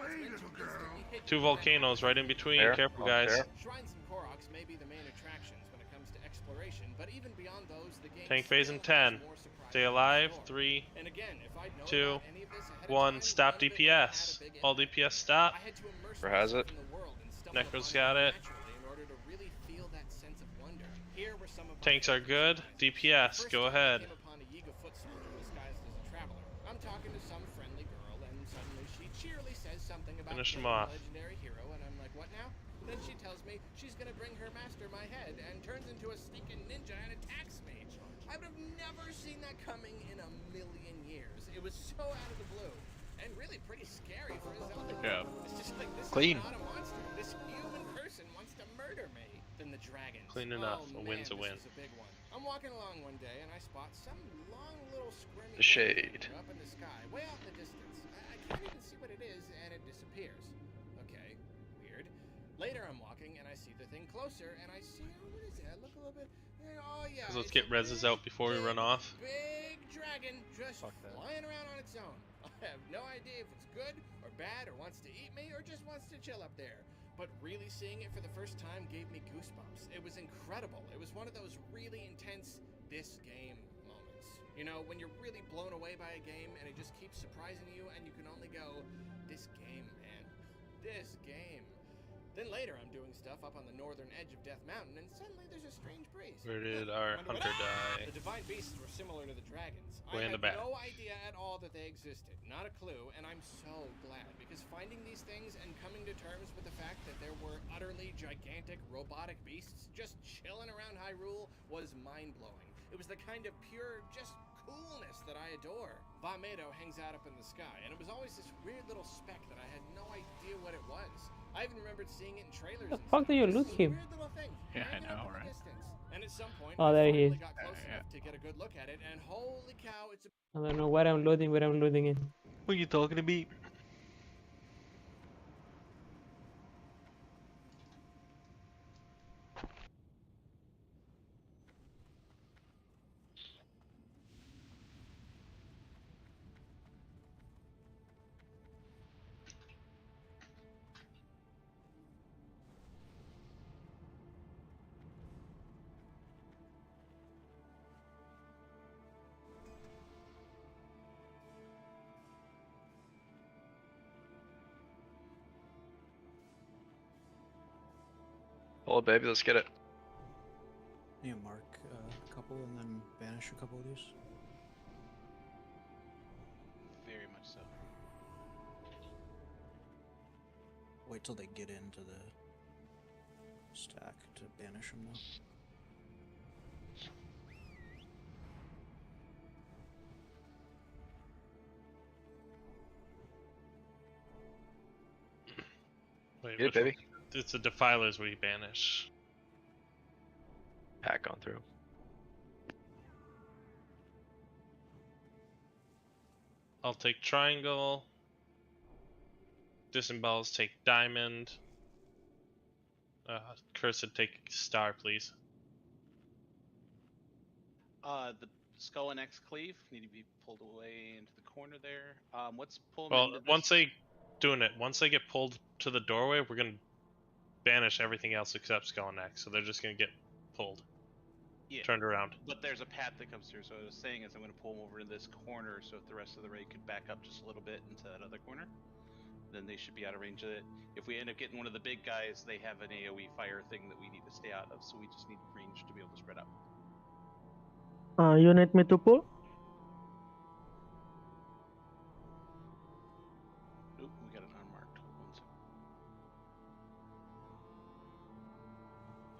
hit Two you with that volcanoes right in between. There. Careful, Oh, guys. there. Shrines and Koroks may be the main attractions when it comes to exploration, but even beyond those, the game Tank phase in still has 10. more surprises Stay in alive. store. 3, And again, if I'd known 2, about any of this ahead of 1. time, Stop none of it would have had DPS. a big All impact. DPS stop. I had to immerse Or has myself it? in the world and stumble Necro's upon got it. naturally in order to really feel that sense of wonder. Here were some of my Tanks are good. DPS, First go time I ahead. came upon a Yiga foot soldier disguised as a traveler. I'm talking to some friendly girl, and suddenly she cheerily says something about Finish him killing off. a legendary hero, and I'm like, what now? Then she tells me she's gonna bring her master my head and turns into a sneaking ninja and attacks me. I would have never seen that coming in a million years. It was so out of the blue, and really pretty scary for a Zelda. Yeah. It's just like, this Clean. is not a monster. This human person wants to murder me. Then the dragons. Clean enough. Oh, A win's a man, win. this is a big one. I'm walking along one day and I spot some long little squirmy The shade. up in the sky, way out in the distance. I can't even see what it is, and it disappears. Okay, weird. Later I'm walking and I see the thing closer, and I see, oh, what is that? Look a little bit. Oh yeah. Let's it's get a reses big, out before we run off. Big dragon just flying around on its own. I have no idea if it's good or bad or wants to eat me or just wants to chill up there. But really seeing it for the first time gave me goosebumps. It was incredible. It was one of those really intense this game moments. You know, when you're really blown away by a game and it just keeps surprising you and you can only go, this game, man. This game. Then later I'm doing stuff up on the northern edge of Death Mountain and suddenly there's a strange breeze. Where did our Wonder what hunter happened? die? The divine beasts were similar to the dragons. Way I in had the back. no idea at all that they existed. Not a clue, and I'm so glad because finding these things and coming to terms with the fact that there were utterly gigantic robotic beasts just chilling around Hyrule was mind-blowing. It was the kind of pure, just coolness that I adore. Vamedo hangs out up in the sky, and it was always this weird little speck that I had no idea what it was. I even remembered seeing it in trailers. How the fuck do you loot him? Weird little thing. Yeah, I hanging know, up in the right? distance. And at some point, Oh, I there he finally is. got close enough to get a good look at it, and holy cow, it's a I don't know where I'm loading it. What are you talking to me? Pull it, baby. Let's get it. Yeah, mark a couple and then banish a couple of these. Very much so. Wait till they get into the stack to banish them though. Wait, Get it, which one? baby. It's the defilers we banish. Pack on through. I'll take triangle. Disembowels take diamond. Cursed take star, please. The skull and X cleave need to be pulled away into the corner there. What's pull them Well, into this? once they get pulled to the doorway, we're gonna banish everything else except skull and X. So they're just gonna get pulled. Yeah, Turned around. But there's a path that comes through. So what I was saying is I'm going to pull them over to this corner, so if the rest of the raid could back up just a little bit into that other corner, then they should be out of range of it. If we end up getting one of the big guys, they have an AoE fire thing that we need to stay out of, so we just need range to be able to spread out. You need me to pull? Oop, we got an unmarked. Hold on a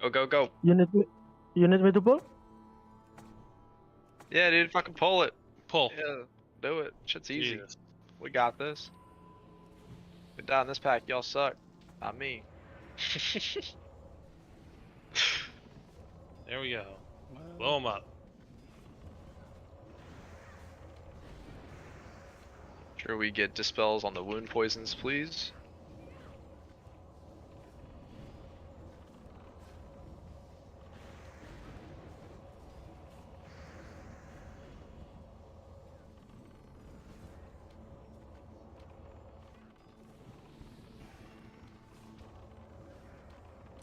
second. Go, go, go. You need me to pull? Yeah, dude, fucking pull it. Pull. Yeah, do it. Shit's easy. Jesus. We got this. Been down this pack, y'all suck. Not me. There we go. Blow them up. Sure, we get dispels on the wound poisons, please.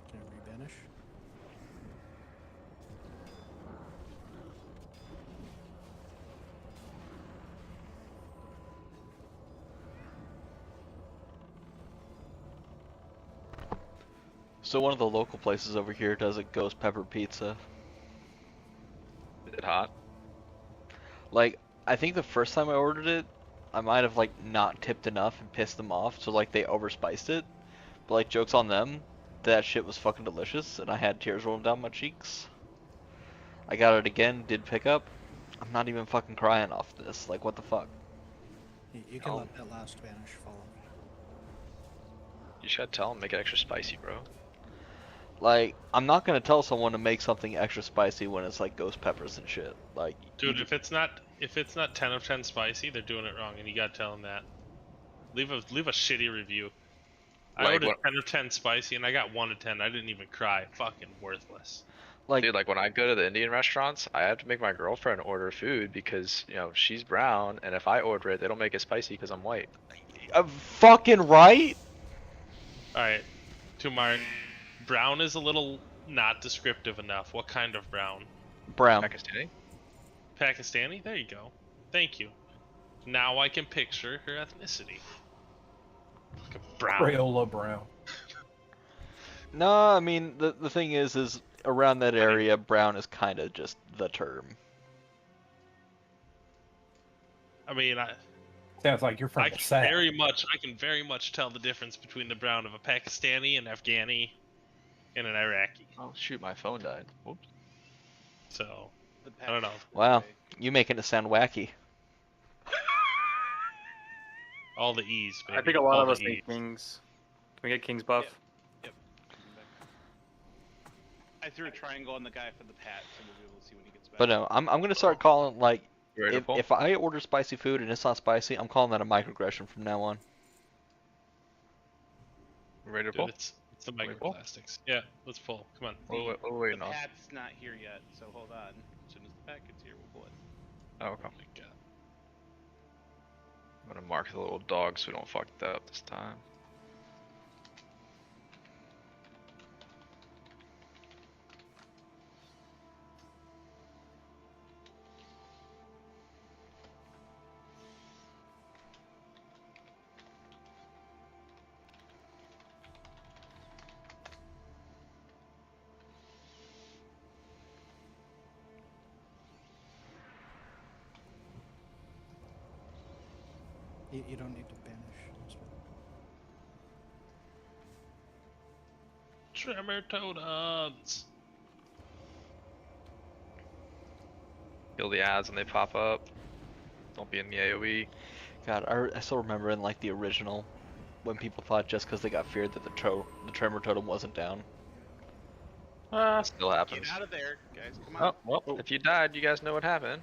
Can I rebanish? So one of the local places over here does a ghost pepper pizza. Is it hot? Like, I think the first time I ordered it, I might have like not tipped enough and pissed them off, so like they overspiced it. But like, joke's on them, that shit was fucking delicious, and I had tears rolling down my cheeks. I got it again, did pick up. I'm not even fucking crying off this. Like, what the fuck? You can let that last banish fall. You should tell them, make it extra spicy, bro. Like, I'm not gonna tell someone to make something extra spicy when it's like ghost peppers and shit. Like, Dude, if it's not 10 of 10 spicy, they're doing it wrong, and you gotta tell them that. Leave a shitty review. I Like, ordered what- 10 of 10 spicy, and I got 1 of 10. I didn't even cry. Fucking worthless. Like, dude, like when I go to the Indian restaurants, I have to make my girlfriend order food because, you know, she's brown, and if I order it, they don't make it spicy because I'm white. fucking right? Alright, Tumar, brown is a little not descriptive enough. What kind of brown? Brown. Pakistani? Pakistani? There you go. Thank you. Now I can picture her ethnicity. Like a brown. Crayola brown. No, I mean, the thing is around that area, brown is kind of just the term. I mean, Sounds like you're from I the can South. I can very much tell the difference between the brown of a Pakistani, an Afghani, and an Iraqi. Oh shoot, my phone died. Whoops. So, I don't know. Wow, you making it sound wacky. All the E's, baby. I think a lot All of the us need E's. kings. Can we get king's buff? Yep. I threw a triangle on the guy for the pat, so we'll be able to see when he gets back. But no, I'm gonna start calling, like, You ready to pull? if I order spicy food and it's not spicy, I'm calling that a microaggression from now on. Ready to Dude, pull? it's the microplastics. Yeah, let's pull. Come on. Wait, The no. pat's not here yet, so hold on. As soon as the pat gets here, we'll pull it. Oh, okay. I'm gonna mark the little dog so we don't fuck that up this time. You don't need to banish. That's fine. Tremor totems. Kill the ads when they pop up. Don't be in the AoE. God, I still remember in like the original, when people thought just because they got feared that the tremor totem wasn't down. Still happens. Get out of there, guys. Come Oh, on. well, if you died, you guys know what happened.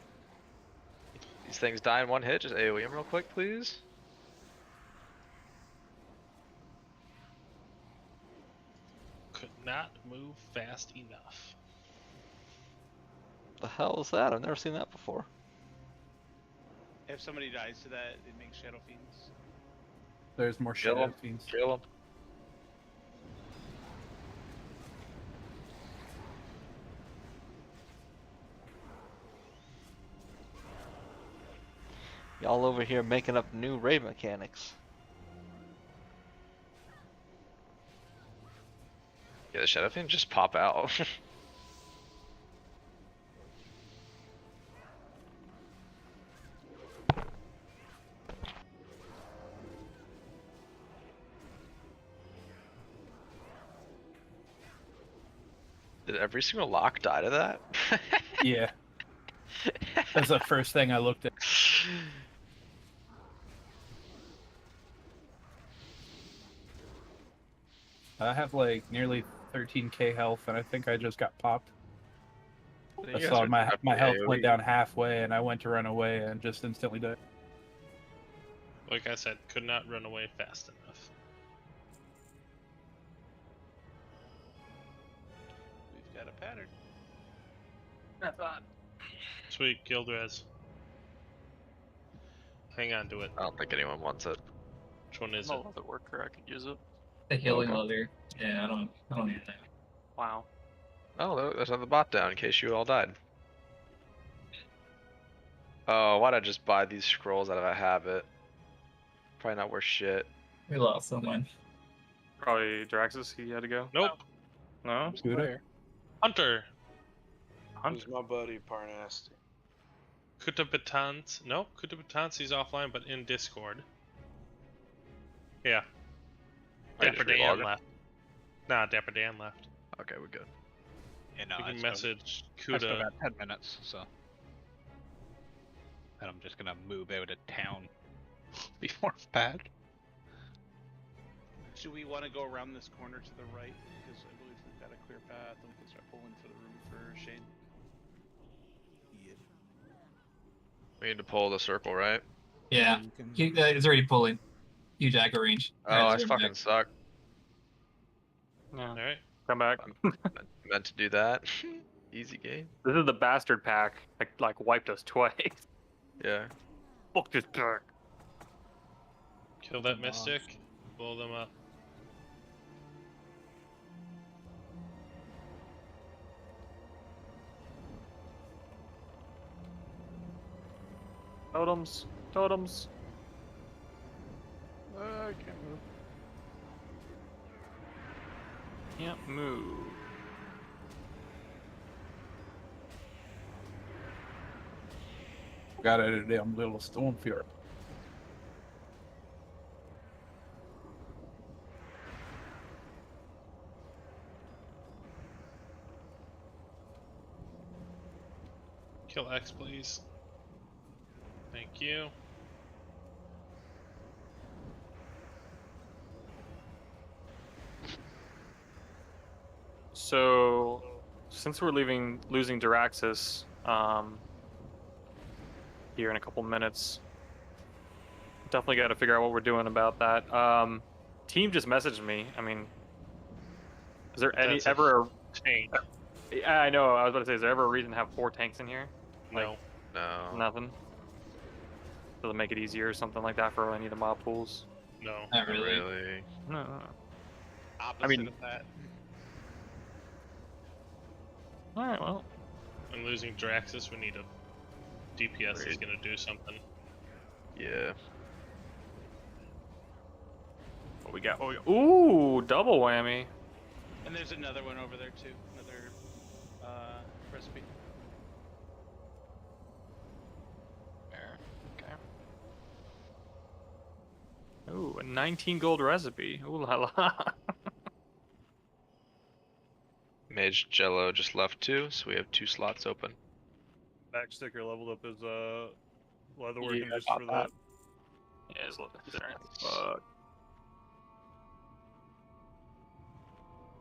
These things die in one hit. Just AoE them real quick, please. Could not move fast enough. The hell is that? I've never seen that before. If somebody dies to that, it makes Shadow Fiends. There's more Kill Shadow 'em. Fiends. Kill them. Y'all over here making up new raid mechanics. Yeah, the Shadow Fiend just pop out. Did every single lock die to that? Yeah. That's the first thing I looked at. I have like nearly 13k health, and I think I just got popped. I saw my health went down halfway, and I went to run away and just instantly died. Like I said, could not run away fast enough. We've got a pattern. I thought. Sweet, guild res. Hang on to it. I don't think anyone wants it. Which one is I'm it? a leather worker, I could use it. The healing Okay. leather. Yeah, I don't need that. Wow. Oh, look, there's another bot down in case you all died. Oh, why'd I just buy these scrolls out of a habit? Probably not worth shit. We lost someone. Probably Draxus, he had to go. Nope. No? Scooter? Hunter. Who's my buddy Parnasty? Kutabatans. No, Kutabatansi's offline, but in Discord. Yeah. I Dapper just Dan relogged. left. Nah, Dapper Dan left. Okay, we're good. You know, You can it's message That's Kuta. about 10 minutes, so. And I'm just gonna move out of town before patch. Do we want to go around this corner to the right? Because I believe we've got a clear path and we can start pulling for the room for shade. We need to pull the circle, right? Yeah, it's already pulling. Huge aggro range. Oh, I fucking suck. Yeah. Alright. Come back. Meant to do that. Easy game. This is the bastard pack. Like wiped us twice. Yeah. Fuck this pack. Kill that mystic. Blow them up. Totems. Totems. I can't move. Can't move. Got it a damn little stone fjord. Kill X, please. Thank you. So, since we're losing Diraxis, here in a couple minutes, definitely got to figure out what we're doing about that. Team just messaged me. I mean, is there any That's ever? Tank. Yeah, I know. I was about to say, is there ever a reason to have 4 tanks in here? No. No. Nothing. Does it make it easier or something like that for any of the mob pools? No. Not really. No. Opposite I mean, of that. all right. Well, I'm losing Draxus. We need a DPS is gonna do something. Yeah. what we got? What we got? Ooh, double whammy. And there's another one over there too. Another recipe. There. Okay. Ooh, a 19 gold recipe. Ooh la la. Mage Jello just left too, so we have 2 slots open. Backsticker leveled up his leatherworking Yeah, just got for that. that. Yeah, it's looking there. Fuck.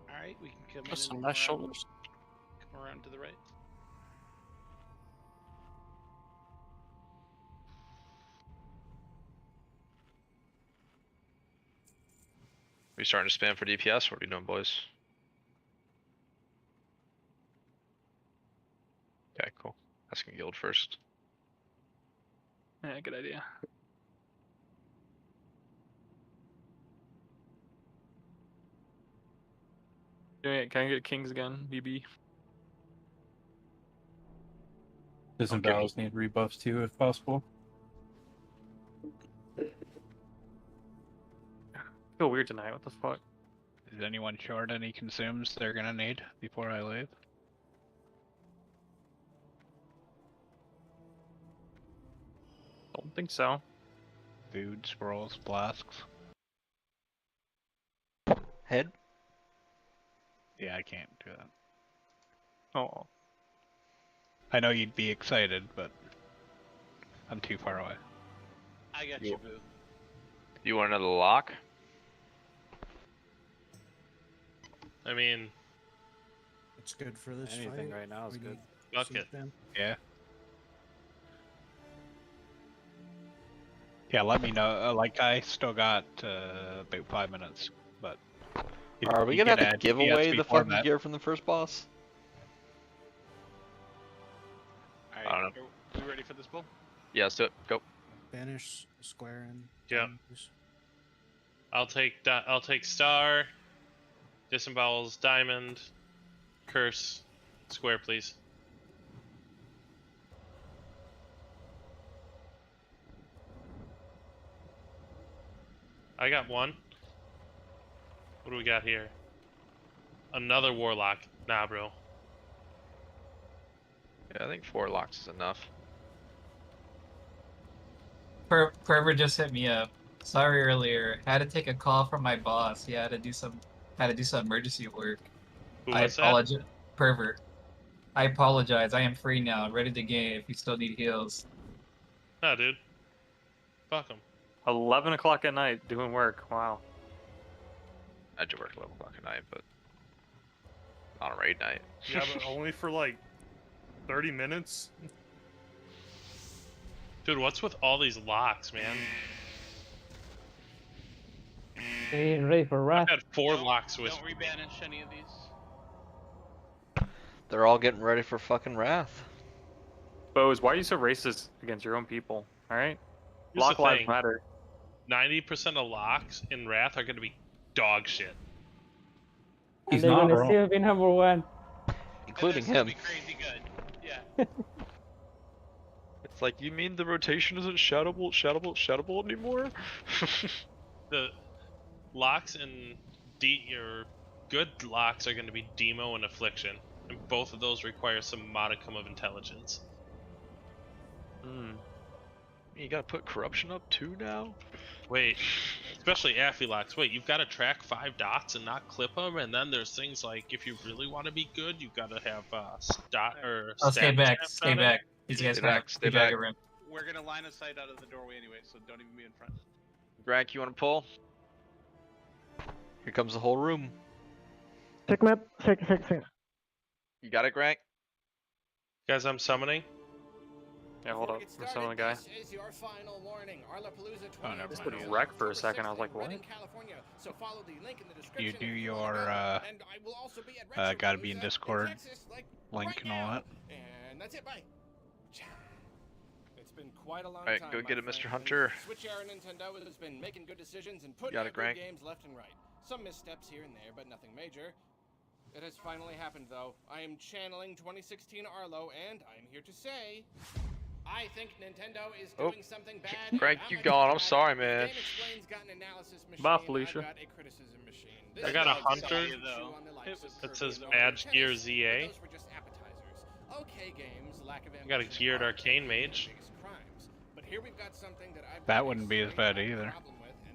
Alright, we can come in That's and some nice come around, shoulders. come around to the right. Are we starting to spam for DPS? What are we doing, boys? Okay, cool. Asking guild first. Yeah, good idea. Yeah, can I get kings again, BB? Disembowels need rebuffs too, if possible. I feel weird tonight. What the fuck? Is anyone short any consumes they're gonna need before I leave? Don't think so. Food, scrolls, flasks. Head? Yeah, I can't do that. Oh. I know you'd be excited, but I'm too far away. I got you, boo. You want another lock? I mean, It's good for this Anything fight. right now is We good. need bucket. them. Yeah. Yeah, let me know. Like, I still got about 5 minutes, but... if Are we you gonna get have to a give PS away the before fucking that- gear from the first boss? I don't know. Are we ready for this bull? Yeah, let's do it. Go. Banish, square, and Yep. I'll take star, disembowels, diamond, curse, square, please. I got one. What do we got here? Another warlock. Nah, bro. Yeah, I think 4 locks is enough. Forever just hit me up. Sorry earlier. Had to take a call from my boss. Yeah, had to do some emergency work. Who I was that? apologize. Pervert. I apologize. I am free now. Ready to game if you still need heals. Nah, dude. Fuck him. 11 o'clock at night doing work. Wow. I do work 11 o'clock at night, but on a raid night. Yeah, but only for like 30 minutes. Dude, what's with all these locks, man? Getting ready for I've wrath. had 4 locks with Don't rebanish any of these. They're all getting ready for fucking wrath. Bose, why are you so racist against your own people? Alright? Here's Lock the lives thing. matter. 90% of locks in Wrath are going to be dog shit. And He's they're not gonna wrong. still be number one. Including And that's him. gonna be crazy good. Yeah. It's like, you mean the rotation isn't shadowbolt anymore? The locks and or good locks are going to be Demo and Affliction, and both of those require some modicum of intelligence. You gotta put corruption up too now? Wait, especially Affilocks. Wait, you've got to track 5 dots and not clip them, and then there's things like if you really want to be good, you've got to have Oh, stay stat back. stats Stay on it. back. These guys Stay have back, stay the Dragon back. Rim. We're gonna line of sight out of the doorway anyway, so don't even be in front. Grank, you wanna pull? Here comes the whole room. Check map. Check. You got it, Grank? Guys, I'm summoning. Yeah, hold up. I'm summoning a guy. This is your final warning. Arlapalooza Oh, never This mind. would wreck for a second. I was like, what? California. So follow the link in the You description do if your, wanna go. And I will also be at gotta be in Retropalooza Discord Texas, like, link right and all now. that. And that's it. Bye. It's been quite a long Alright, time. go my get it, Mr. friend. Hunter. Switch era Nintendo has been making good decisions and putting Got out it, good Grank. games left and right. Some missteps here and there, but nothing major. It has finally happened, though. I am channeling 2016 Arlo, and I'm here to say, I think Nintendo is doing something bad. Grank, and you I'm gone. gonna I'm sorry, If man. Game Explain's got an analysis machine. Bye, Felicia. I've got a criticism machine. This I got a dog hunter saw you, though. that says Badge Gear ZA. Those were just appetizers. Okay, games, lack of I got a ambition geared are Arcane the Mage. biggest crimes. But here we've got something that I've That got wouldn't be as straight bad up either. problem with, and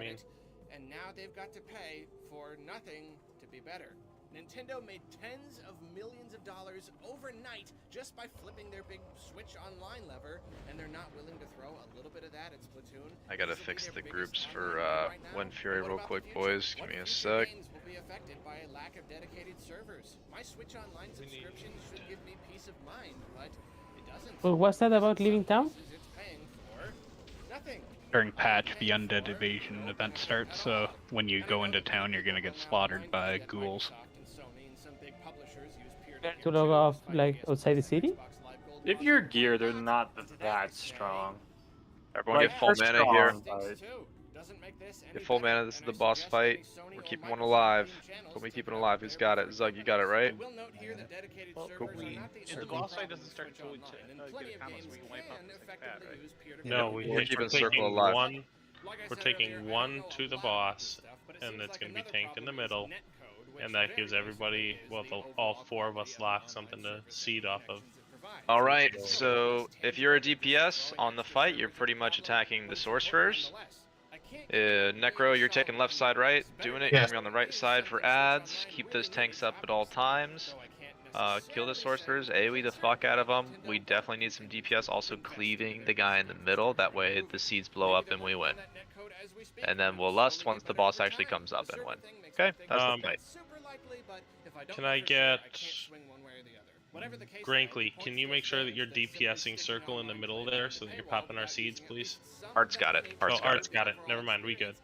mean, it, and now they've got to pay for nothing to be better. Nintendo made tens of millions of dollars overnight just by flipping their big Switch Online lever, and they're not willing to throw a little bit of that at Splatoon. I gotta fix the groups for Wind Fury real quick, boys. Give me a sec. Games will be affected by a lack of dedicated servers. My Switch Online subscription should give me peace of mind, but it doesn't. Well, what's that about leaving town? It's paying for nothing. During patch, the Undead Invasion event starts, so when you go into town, you're gonna get slaughtered by ghouls. To log off, like, outside the city? If you're gear, they're not that strong. Everyone Like, get full they're mana here. strong, but- Get full mana, this is the boss fight. We're keeping one alive. What we keeping alive? Who's got it? Zug, you got it, right? Well, Cool. the boss fight doesn't start until we get a combo, so we can wipe out things like that, right? No, We're keeping we're circle taking alive. one. We're taking one to the boss, and it's going to be tanked in the middle, and that gives everybody, well, all 4 of us lock something to seed off of. Alright, so if you're a DPS on the fight, you're pretty much attacking the sorcerers. Necro, you're taking left side, right? Doing it. Yes. You're gonna be on the right side for ads. Keep those tanks up at all times. Kill the sorcerers. AoE the fuck out of them. We definitely need some DPS also cleaving the guy in the middle. That way the seeds blow up and we win. And then we'll lust once the boss actually comes up and win. Okay, that's the fight. Can I get Grankley? Can you make sure that you're DPSing circle in the middle there so that you're popping our seeds, please? Art's got it. Art's got it. Never mind, we good.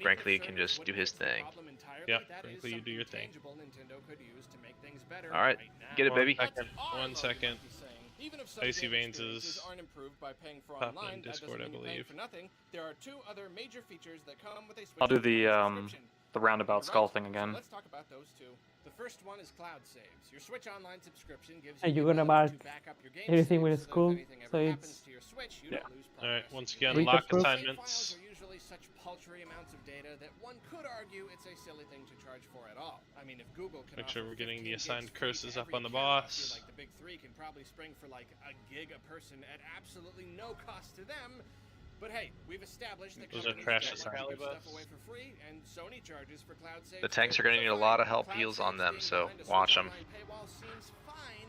Grankley can just do his thing. Yep, Grankley, you do your thing. Alright, get it, baby. 1 second. Icy Veins is popping in Discord, I believe. There are 2 other major features that come with a Switch I'll do the subscription. roundabout skull thing again. Let's talk about those 2. The first one is cloud saves. Your Switch Online subscription gives Are you the gonna ability mark to back up your game everything saves with a so that if skull? anything So ever it's happens to your Switch, you Yeah. don't lose Alright, progress. once again, Read the lock proof. assignments. Files are usually such paltry amounts of data that one could argue it's a silly thing to charge for at all. I mean, if Google can Make sure offer we're getting the 15 assigned gigs free to curses up every on the account, I feel boss. like the big 3 can probably spring for like a gig a person at absolutely no cost to them. But hey, we've established that Those are companies trash don't assigned give stuff curses. away for free, and Sony charges for cloud saves. The tanks are gonna need a lot of help heals on them, so watch them. Paywall seems fine,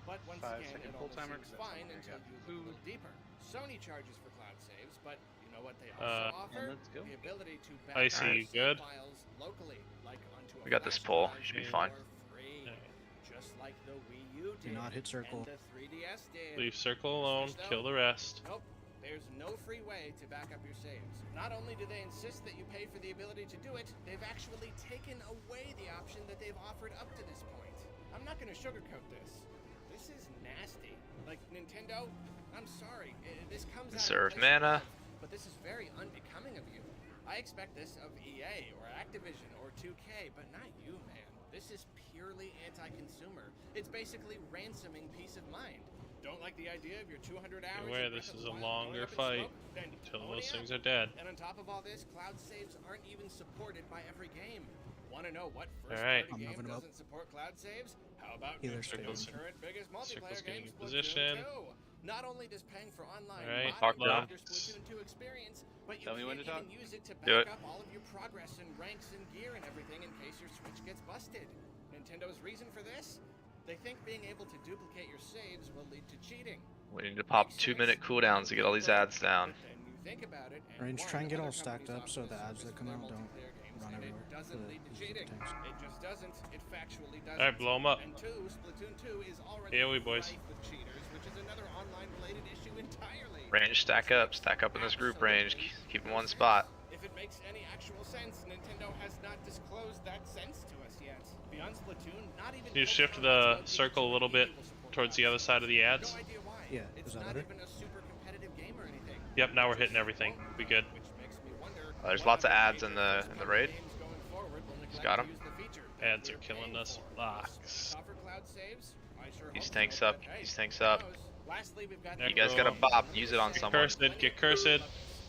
but once 5 again, second it full only timer, seems 'cause that's fine something I until got. you look deeper. Sony charges for cloud saves, but you know what they also offer? let's go. The ability to back Icy, up you save good? files locally, like onto a We got this flash pull. drive Should be for fine. free, just like the Wii U Do did, not hit circle. and the 3DS did. Leave circle alone, Switch, though? kill the rest. Nope. There's no free way to back up your saves. Not only do they insist that you pay for the ability to do it, they've actually taken away the option that they've offered up to this point. I'm not going to sugarcoat this. This is nasty. Like, Nintendo, I'm sorry. This comes out of Conserve place of mana. love, but this is very unbecoming of you. I expect this of EA or Activision or 2K, but not you, man. This is purely anti-consumer. It's basically ransoming peace of mind. Don't like the idea of your 200 hours? Beware, in this Breath of is the a Wild longer blowing up in fight smoke? Then until own those it. things are dead. And on top of all this, cloud saves aren't even supported by every game. Want to know what Alright. first-party game doesn't support cloud saves? How about Healer Nintendo's stage. current biggest multiplayer Circle's game, getting in Splatoon position. 2? Not only does paying for online Alright, talk modding down. give your Splatoon 2 experience, but you Tell me when can't to talk. even use it to Do back it. up all of your progress and ranks and gear and everything in case your Switch gets busted. Nintendo's reason for this? They think being able to duplicate your saves will lead to cheating. We need to pop 2-minute cooldowns to get all these ads down. But then you think about it, and Range, one, try and get other all stacked companies up so offer the ads this that with come their out don't multiplayer games, run and everywhere it doesn't for the lead to user cheating. tanks. It just doesn't. It factually doesn't. Alright, blow 'em up. And 2, Splatoon 2 is already AoE, boys. rife with cheaters, which is another online-related issue entirely. Range, stack up in this group range. Keep in one spot. If it makes any actual sense, Nintendo has not disclosed that sense to us yet. Beyond Splatoon, not even. Can you shift the circle a little bit towards the other side of the ads? No idea why. Yeah, It's is that not better? even a super competitive game or anything. Yep, now we're hitting everything. Be good. Which makes me wonder. There's lots of ads in the raid. Games going forward will neglect got to 'em. use the feature that Ads are we're killing paying us. for. Locks. Offer cloud saves? I sure These hope tanks so, up. but hey, These tanks who up. knows? Lastly, we've got You guys got a bop. Use it on Get someone. cursed, get cursed.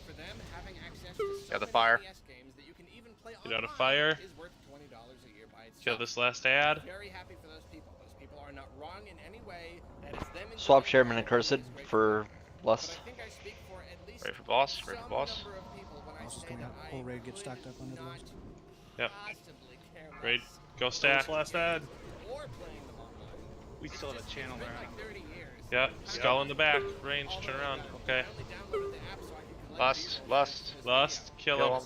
For them, having access to so Got the many fire. NES games that you can even play Get out of online fire. is worth $20 a year by itself. Kill this last ad. Very happy for those people. Those people are not wrong in any way. That is them Swap enjoying Chairman and life, Cursed which is great for them. Lust. But I think I speak for at least Ready for boss? Ready for some boss? number of people when I boss is going out. Whole raid gets stacked up under the boss. Yep. Raid, go stack. Last ad. We still have a channel there. Yeah, skull in the back. Range, turn around. Okay. Lust, kill him.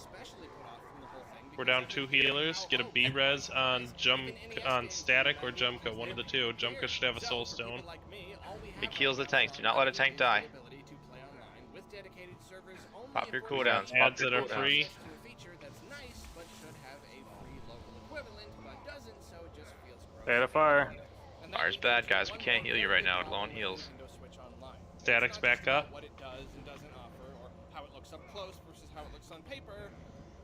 We're down 2 healers. Get a B-res on static or Jumka, one of the two. Jumka should have a soul stone. He kills the tanks. Do not let a tank die. Pop your cooldowns. Ads that are free. They had a fire. Fire's bad, guys. We can't heal you right now. We're low on heals. Static's back up. What it does and doesn't offer, or how it looks up close versus how it looks on paper.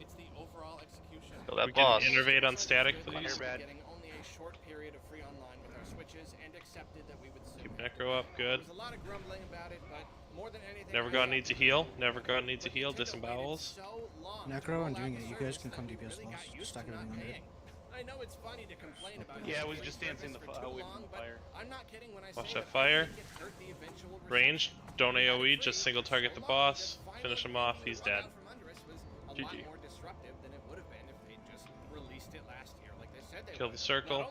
It's the overall execution. Kill that We boss. can innervate on static, please. Getting only a short period of free online with our switches and accepted that we would Keep necro up, good. There's a lot of grumbling about it, but more than anything, Never gone needs a heal. Never gone needs a heal. Disembowels. Necro and doing it, you guys can come DPS the boss. Just stack everything under it. I know it's funny to complain about. Yeah, I was just dancing away from the fire. I'm not kidding when I Watch say that fire. Range, don't AoE, just single target the boss. Finish him off, he's dead. GG. Kill the circle.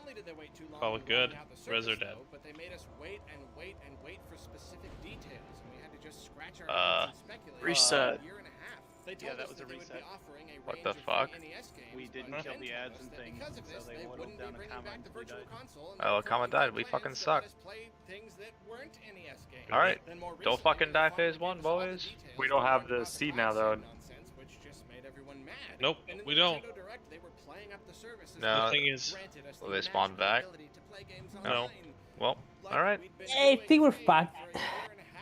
Call it good. Res are dead. But they made us wait and wait and wait for specific details, and we had to just scratch our heads and speculate reset. for a year and a half. They Yeah, told that us was a they would reset. be offering a What range the of free fuck? NES games, We didn't but kill the told ads us and that things, because of so this, they they whittled wouldn't be down the bringing back the comments. virtual console, and Oh, therefore Kama we died. could We play fucking and suck. let us play things that weren't NES games. Alright. Then more Don't recently, fucking they die finally phase 1, gave us all the boys. details We don't have on the how seed the now, though. nonsense, which just made everyone mad. Nope, And in we the don't. Nintendo Direct, they were playing up the services No. The thing is, granted us Will the they spawn magical back? ability to play games no. online. Well, alright. I think we're fucked.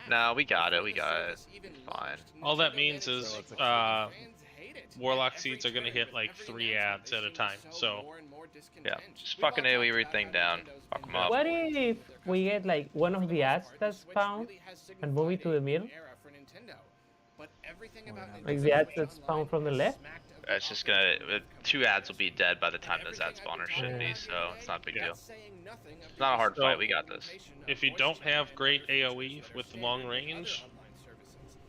No, we got it. We got it. Fine. All that means is, Warlock seeds are gonna hit like 3 ads at a time, so. Yeah. Just fucking AoE everything down. Fuck them up. What if we get like one of the ads that's found and move it to the middle? Like the ads that's found from the left? It's just gonna. 2 ads will be dead by the time those ad spawners should be, so it's not a big deal. It's not a hard fight. We got this. If you don't have great AoE with long range,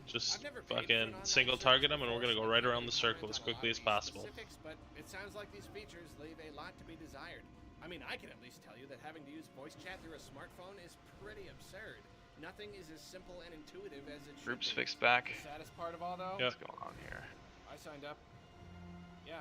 just fucking single target them, and we're gonna go right around the circle as quickly as possible. But it sounds like these features leave a lot to be desired. I mean, I can at least tell you that having to use voice chat through a smartphone is pretty absurd. Nothing is as simple and intuitive as it should Groups be. fixed back. The saddest part of all, though, Yep. What's going on here? I signed up. Yeah,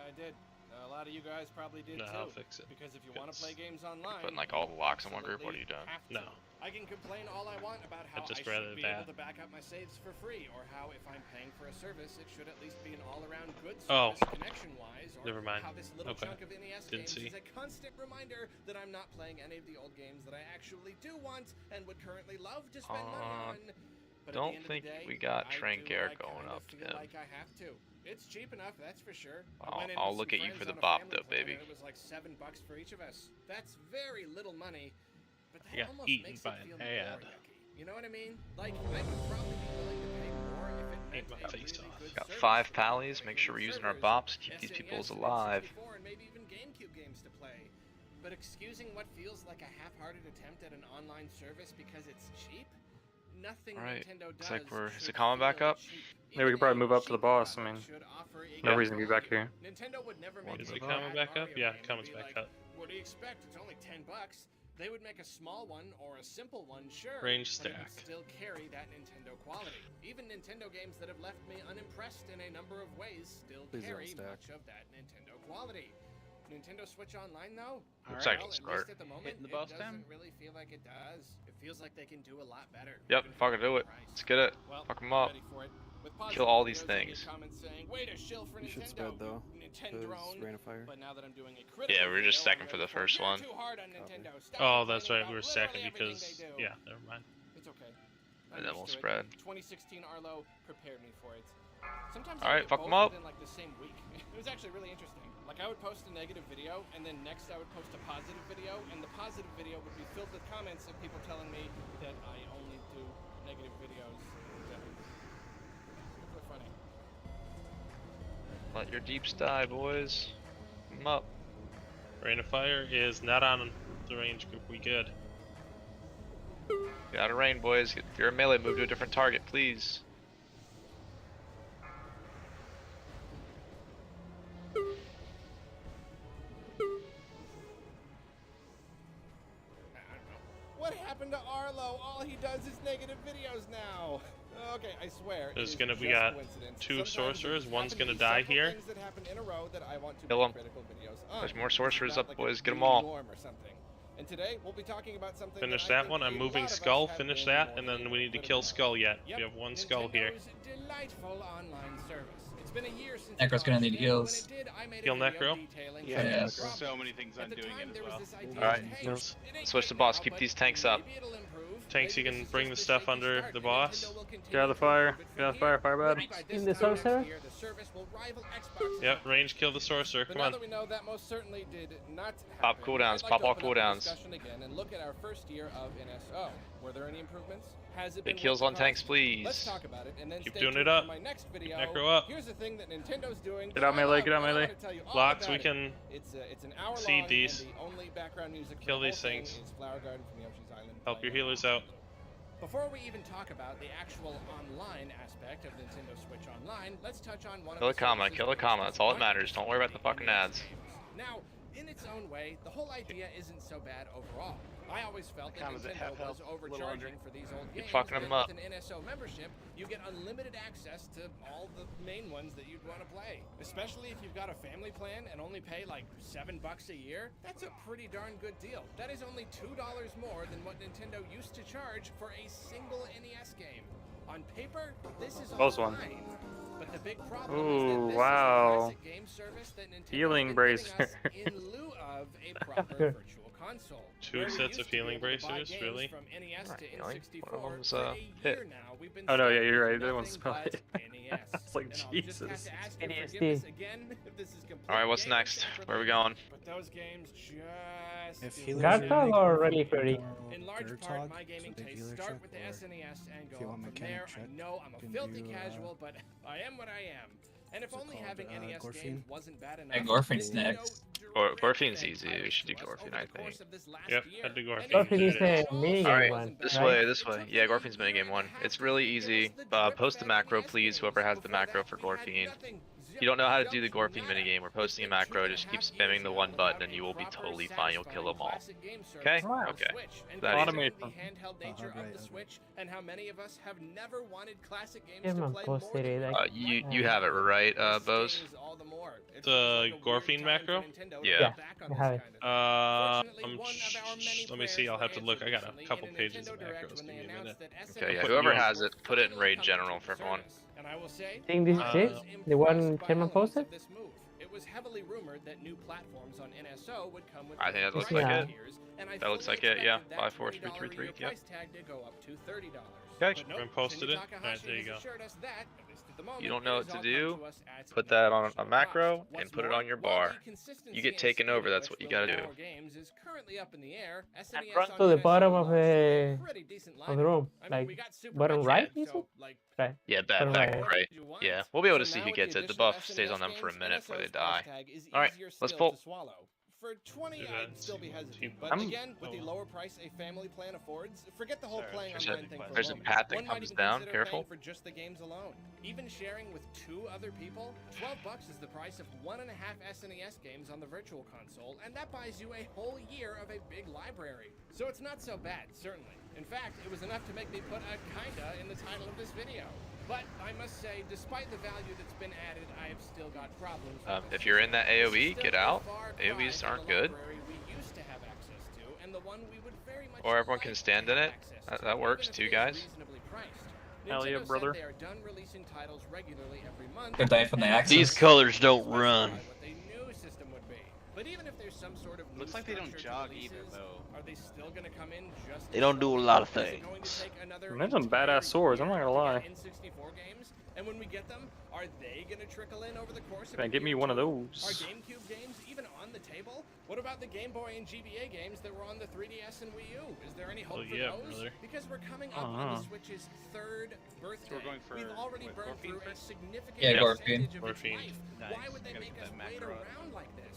I did. A lot of you guys probably did No, too. I'll fix it. Because if you want to play games online, Putting like all the locks in one group. What are you doing? have to. No. I can complain all I want about how I just should rather be that. able to back up my saves for free, or how if I'm paying for a service, it should at least be an all-around good Oh. service connection-wise, or Never mind. how this little Okay. chunk of NES Didn't games see. is a constant reminder that I'm not playing any of the old games that I actually do want and would currently love to spend money on. But at the Don't end of think the day, we got I do Trank what Air I going kinda up feel him. like I have to. It's cheap enough, that's for sure. I I'll- went in I'll with look some at you friends for the on a bop, family though, plan, baby. and It was like $7 for each of us. That's very little money, but that I got almost eaten makes by it feel an ad. more yucky. You know what I mean? Like, I would probably be willing to pay more if it Ate meant my a face really off. good Got service. 5 pallies. Make sure we're using our bops. Keep these people SNES and alive. N64 and maybe even GameCube games to play. But excusing what feels like a half-hearted attempt at an online service because it's cheap? Nothing Alright. Nintendo does Looks like we're. Is should it coming back feel up? cheap. Yeah, we could probably move up to the boss. I mean, Should offer a no good reason to be back value. here. Nintendo would never make Is a it bad coming back up? Mario Yeah, game it comes and be back like, up. What do you expect? It's only $10. They would make a small one or a simple one, sure. Range but it would stack. still carry that Nintendo quality. Even Nintendo games that have left me unimpressed in a number of ways still Please don't carry stack. much of that Nintendo quality. Nintendo Switch Online, though? Looks Well, like at it'll start. least at the moment, Hitting the it boss doesn't time? really feel like it does. It feels like they can do a lot better. Yep. even for Fucking the do it. price. Let's get it. Well, Fuck 'em I'm up. ready for it. With Kill positive all these videos, I get things. comments saying, "Way to shill for You should Nintendo, spread though. Nintendo drone." Rain of Fire. But now that I'm doing a critical Yeah, we were just video, second I'm for the ready first "You're one. too hard on Nintendo. Stop Oh, that's complaining right. We were about second literally everything because they do." yeah, never mind. It's okay. And then we'll Understood. spread. 2016 Arlo prepared me for it. Sometimes All I right, do fuck both 'em up. within like the same week. It was actually really interesting. Like I would post a negative video, and then next I would post a positive video, and the positive video would be filled with comments of people telling me that I only do negative videos. Super funny. Let your deeps die, boys. Come up. Rain of Fire is not on the range group. We good. Get out of rain, boys. If you're a melee, move to a different target, please. Arlo. All he does is negative videos now. Okay, I swear. There's gonna we got 2 sorcerers. One's gonna die here. Kill him. There's more sorcerers up, boys. Get them all. And today we'll be talking about something. Finish that one. I'm moving Skull. Finish that, and then we need to kill Skull yet. We have 1 Skull here. Delightful online service. It's been a year since Necro's gonna need heals. Kill Necro. Yeah. So many things I'm doing it as well. Alright, switch to boss. Keep these tanks up. Tanks, you can bring the stuff under the boss. Get out of the fire. Get out of the fire. Fire bad. In the sorcerer? Yep, range kill the sorcerer. Come on. Pop cooldowns. Pop all cooldowns. And look at our first year of NSO. Were there any improvements? Has it Big been kills on tanks, please. Let's talk about it and then Keep stay doing tuned it up. for my next video. Necro up. Here's the thing that Nintendo's doing. Get out melee. Get out melee. Locks, we can It's an hour seed long, these. and the only background music for Kill the these whole thing things. is Flower Garden from Yoshi's Island Help your playing. healers out. Before we even talk about the actual online aspect of Nintendo Switch Online, let's touch on one Kill a of the comma. services Kill a that comma. makes That's all that it matters. Don't worry about the fucking ads. Now, in its own way, the whole idea isn't so bad overall. I always felt that Nintendo was overcharging for these old games. fucking them but up. with an NSO membership, you get unlimited access to all the main ones that you'd want to play. Especially if you've got a family plan and only pay like $7 a year, that's a pretty darn good deal. That is only $2 more than what Nintendo used to charge for a single NES game. On paper, this is all fine. But the big problem is that Ooh, this wow. is a classic game service that Nintendo Healing is bracer. giving us in lieu of a proper virtual console. 2 sets of healing bracers, really? From NES to Healing? N64 One of them's for a hit. year now, we've been Oh no, yeah, stuck you're with right. That one's nothing probably. but NES. It's like And I'll just have Jesus. to ask your NESD. forgiveness again if this is complete Alright, what's game next? except for Where are we that. going? But those games just If do healers Guard are dog making or a ready video ready? tomorrow, in large Dirt part, Talk, my gaming so big tastes dealer start check, with the or SNES and if go you want up from mechanic there. check, I know I'm a can filthy do, casual, but I am what I am. And if what's it only called, having NES Gorfine? games wasn't bad enough, Hey, Gorfine's Nintendo next. Gorfine's easy. We should do Gorfine, I think. Yep, head to Gorfine. Gorfine is the minigame Alright, one, this right? way, this way. Yeah, Gorfine's minigame 1. It's really easy. Post the macro, please, whoever has the macro for Gorfine. If you don't know how to do the Gorfine minigame, we're posting a macro, just keep spamming the 1 button and you will be totally fine, you'll kill them all. Okay? Okay. That easy. Automate them. And how many of us have never wanted classic games Yeah, to man, play more posted than it. one. You have it right, Bose? The Gorfine macro? Yeah. I have it. Let me see, I'll have to look. I got a couple pages of macros. Give me a minute. Okay, yeah, whoever has it, put it in raid general for everyone. Think this is it? The one Chairman posted? It was heavily rumored that new platforms on NSO would come with I think that looks price like it. tiers, and I That looks fully like it, yeah. expected that $20 54333, a year yep. price tag to go up to $30. Okay. But nope, Been posted Shinji it? Takahashi Alright, there you has go. assured us that, at least at the moment, You don't it know is what to all do? come to us at Put that on a additional macro cost. and What's put it more, on your while bar. the consistency You get and taken speed over, at that's which what you we'll gotta get do. our games is currently up in the air. SNES Run on to the NSO bottom of launches the a pretty decent of the lineup. room, I mean, we like got Super bottom Metroid, right, you so, said? like, Right. Yeah, Bottom back right. right. you want. Yeah, we'll be able to So see now who with gets the it. The addition of buff stays on them for a SNES minute before they NSO's die. price tag is Alright, easier let's still pull. to swallow. For 20, Yeah, I'd still be hesitant. But I'm- again, with the lower price a family plan affords, forget the whole playing There's online a- thing for there's a moment. path that One might comes even down, consider careful. paying for just the games alone. Even sharing with 2 other people, $12 is the price of 1.5 SNES games on the virtual console, and that buys you a whole year of a big library. So it's not so bad, certainly. In fact, it was enough to make me put a kinda in the title of this video. But I must say, despite the value that's been added, I have still got problems with this. If you're in that AoE, Still get a out. far cry AoEs from aren't the good. library we used to have access to, and the one we would very much Or everyone like can to stand in have it. access to, That works even too, if it is guys. reasonably priced. Hell yeah, Nintendo brother. said they are done releasing titles regularly every month. Could die from the and axis. These colors don't run. what they knew system would be. But even if there's some sort of new Looks like they don't structure to jog releases, either, though. Are they still going to come in just They don't do a lot of Is it going to things. take another And there's some entire badass swords, I'm not year gonna to lie. get N64 games? And when we get them, are they going to trickle in over the course of Can I a get me year or one of two? those? Are GameCube games even on the table? What about the Game Boy and GBA games that were on the 3DS and Wii U? Is there any hope Oh, for yeah, those? brother. Because we're coming up on the Switch's 3rd birthday. So we're going for, We've already what, burned Gorfine through a first? significant Yeah, percentage Gorfine. of its Gorfine. life. Nice. Why would they Gotta make get us that wait macro up. around like this?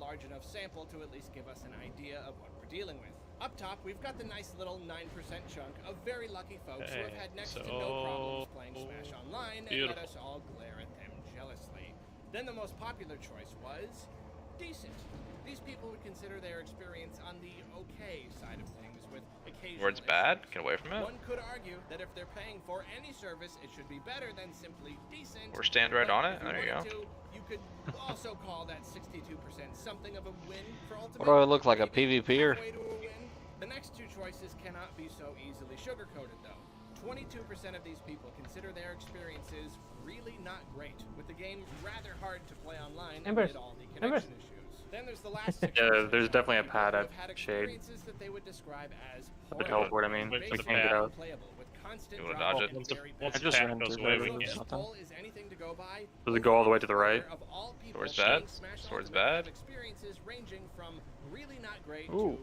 large enough sample to at least give us an idea of what we're dealing with. Up top, we've got the nice little 9% chunk of very lucky folks who have had next to no problems playing Smash Online and let us all glare at them jealously. Then the most popular choice was decent. These people would consider their experience on the okay side of things, with occasional Word's bad? Get away from it. One could argue that if they're paying for any service, it should be better than simply decent. Or stand right but on it. if you There you go. wanted to, you could also call that 62% something of a win for Ultimate. What do I look like, a PvPer? Halfway to a win. The next two choices cannot be so easily sugar-coated, though. 22% of these people consider their experiences really not great, with the game rather hard to play online amid all the connection issues. Then there's the last 6%. Yeah, there's definitely a pad at had Shade. experiences that they would describe as The teleport, I mean. We can't get out. You wanna dodge it? Once the path goes away, we can. Does it go all the way to the right? Sword's bad. Sword's bad. Experiences ranging from really not great Ooh.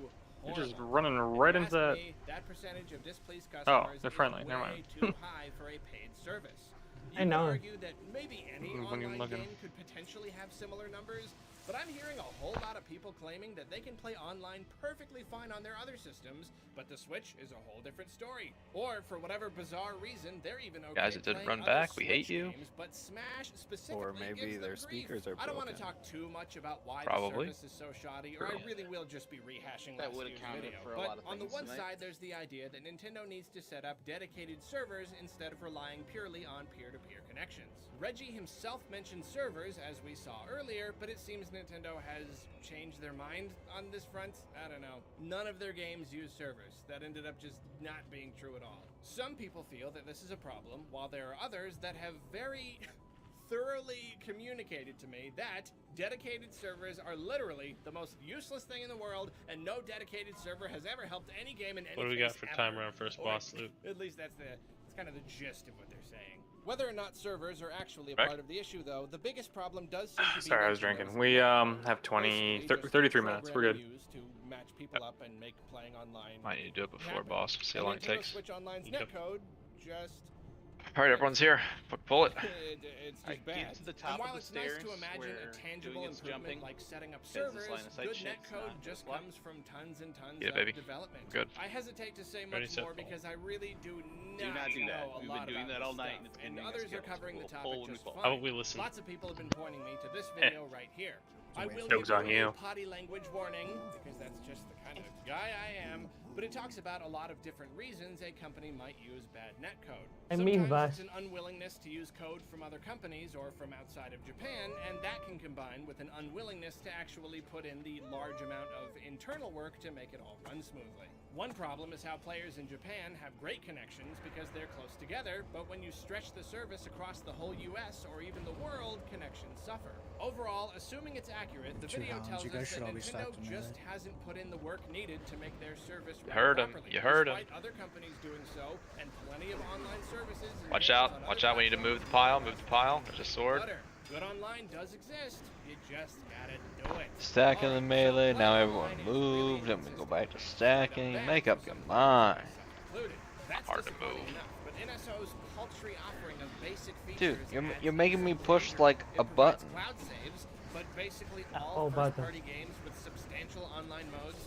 to You're just running right into that. that percentage of displeased customers Oh, they're friendly. is Never way mind. too high for a paid service. You I know. could argue that maybe any When you're online looking. game could potentially have similar numbers, but I'm hearing a whole lot of people claiming that they can play online perfectly fine on their other systems, but the Switch is a whole different story. Or for whatever bizarre reason, they're even okay Guys, it didn't playing run other back. We Switch hate you. games, but Smash specifically Or maybe gives them their grief. speakers are I don't want to broken. talk too much about why Probably. the service is so shoddy, or I really will just be rehashing That last would year's account video. for a But lot of on the things one tonight. side, there's the idea that Nintendo needs to set up dedicated servers instead of relying purely on peer-to-peer connections. Reggie himself mentioned servers, as we saw earlier, but it seems Nintendo has changed their mind on this front. I don't know. None of their games use servers. That ended up just not being true at all. Some people feel that this is a problem, while there are others that have very thoroughly communicated to me that dedicated servers are literally the most useless thing in the world, and no dedicated server has ever helped any game in any What do we got phase for ever. timer on first Or boss loop? At least that's kind of the gist of what they're saying. Whether or not servers are actually a Right. part of the issue, though, the biggest problem does seem to be Sorry, I was Nintendo's drinking. We have 20, 33 minutes. We're good. used to match people up and make playing online. Might need to do it before happen. boss. See how And long it Nintendo takes. Switch Online's Yep. netcode just Alright, everyone's here. Pull it. it's Alright, just bad. get to the top And while of the it's nice stairs to imagine where a tangible doing its improvement jumping like setting up is this servers, line of sight good shit, it's netcode not just just luck. comes from tons and tons Yeah, of baby. development. Good. I hesitate to say Ready, much set, more pull. because I really do Do not do that. know a We've lot been doing about that all this night, stuff, and it's and getting others us are skills. covering the We'll topic pull when we just fall. fine. How about we listen? Lots of people have been pointing me to this video right here. I will Joke's give on you you. a potty language warning because that's just the kind of guy I am. But it talks about a lot of different reasons a company might use bad netcode. I mean, Sometimes but- it's an unwillingness to use code from other companies or from outside of Japan, and that can combine with an unwillingness to actually put in the large amount of internal work to make it all run smoothly. One problem is how players in Japan have great connections because they're close together, but when you stretch the service across the whole US or even the world, connections suffer. Overall, assuming it's accurate, the Two video hounds. tells You guys us should that all be Nintendo stacked in there, just right? hasn't put in the work needed to make their service You run heard him. properly, You heard him. despite other companies doing so, and plenty of online services and Watch games out. on Watch other out. We need to move the pile. Move the pile. There's a sword. Butter. Good online does exist. You just gotta do it. Stacking the melee, now everyone moved, and we go back to stacking. Make up your mind. Hard to move. But NSO's paltry offering of basic Dude, features you're making me push like a button. cloud saves, but basically all Oh, button. first-party games with substantial online modes,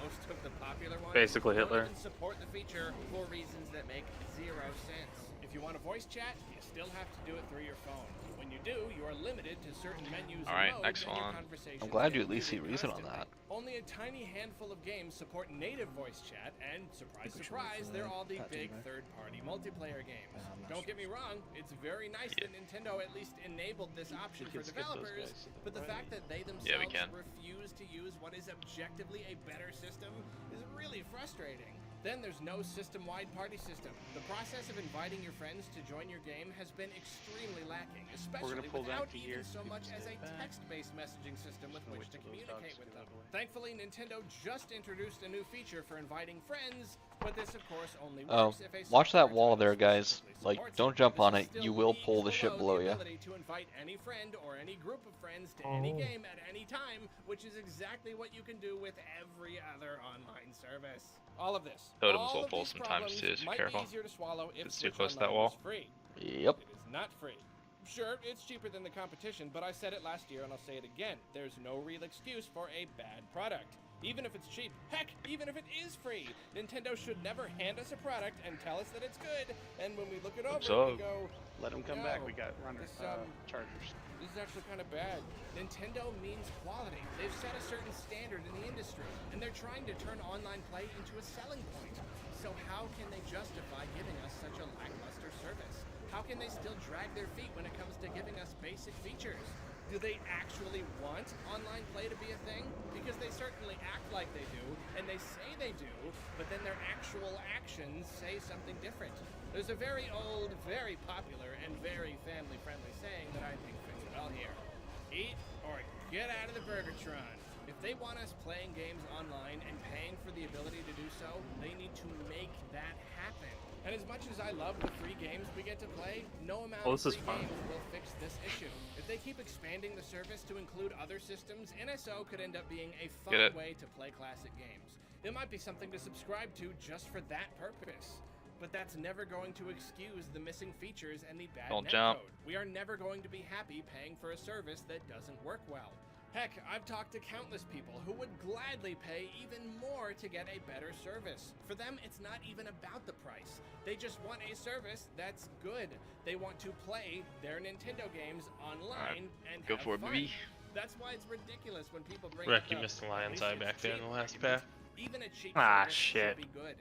most of the popular ones, Basically don't Hitler. even support the feature for reasons that make zero sense. If you want to voice chat, you still have to do it through your phone. When you do, you are limited to certain menus Alright, and modes, next and your one. conversations I'm glad you get at least see muted reason on constantly. that. Only a tiny handful of games support native voice chat, and surprise, we should surprise, wait for they're the all the Pat big team, right? third-party multiplayer games. I'm not Don't sure. get me wrong, it's very nice that Nintendo at least enabled this option for can skip those developers, guys to the but the right. fact that they themselves Yeah, we can. refuse to use what is objectively a better system is really frustrating. Then there's no system-wide party system. The process of inviting your friends to join your game has been extremely lacking, especially pull that without to even here. so much as a back. text-based messaging system with which to till those communicate dogs with go them. that way. Thankfully, Nintendo just introduced a new feature for inviting friends, but this of course only Oh, works if a watch that software wall title there, guys. specifically Like, supports don't it. jump This on is it. still You will leagues pull the shit below the you. ability to invite any friend or any group of friends to any Oh. game at any time, which is exactly what you can do with every other online service. All of this. Totems all will of pull these sometimes problems too, so might careful. be easier to swallow if It's too Switch close to that Online wall. was free. Yep. It is not free. Sure, it's cheaper than the competition, but I said it last year and I'll say it again. There's no real excuse for a bad product. Even if it's cheap, heck, even if it is free, Nintendo should never hand us a product and tell us that it's good, and when we look it over, we go, Let them come "No, back. We got runners, this, chargers. this is actually kind of bad. Nintendo means quality. They've set a certain standard in the industry, and they're trying to turn online play into a selling point. So how can they justify giving us such a lackluster service? How can they still drag their feet when it comes to giving us basic features? do they actually want online play to be a thing? Because they certainly act like they do, and they say they do, but then their actual actions say something different. There's a very old, very popular, and very family-friendly saying that I think fits well here. Eat or get out of the Burgertron. If they want us playing games online and paying for the ability to do so, they need to make that happen. And as much as I love the free games we get to play, no amount of free games will fix this issue. If they keep expanding the service to include other systems, NSO could end up being a fun way to play classic games. It might be something to subscribe to just for that purpose. But that's never going to excuse the missing features and the bad netcode. We are never going to be happy paying for a service that doesn't work well. Heck, I've talked to countless people who would gladly pay even more to get a better service. For them, it's not even about the price. They just want a service that's good. They want to play their Nintendo games online and have fun. That's why it's ridiculous when people bring Rick, you missed the lion's eye back there in the last pack. Even a cheap service should be good.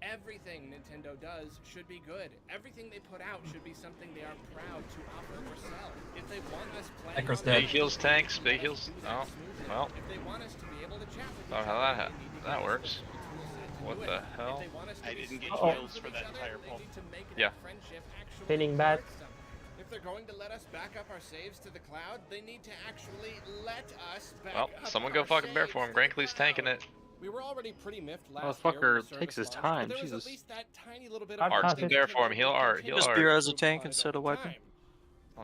Everything Nintendo does should be good. Everything they put out should be something they are proud to offer or sell. If they want us playing big heals tanks, big heals. Oh, well. If they want us to be able to chat with Not how that works. What the hell? I didn't get heals for that entire pull. Yeah. Feeling bad. If they're going to let us back up our saves to the cloud, they need to actually let us back Well, up someone our go fucking bear saves for him. to the Grankley's tanking it. We were already pretty miffed last year. Motherfucker takes his time. Jesus. Art's there for him. Heal Art. Heal Just Art. beer as a tank instead of weapon.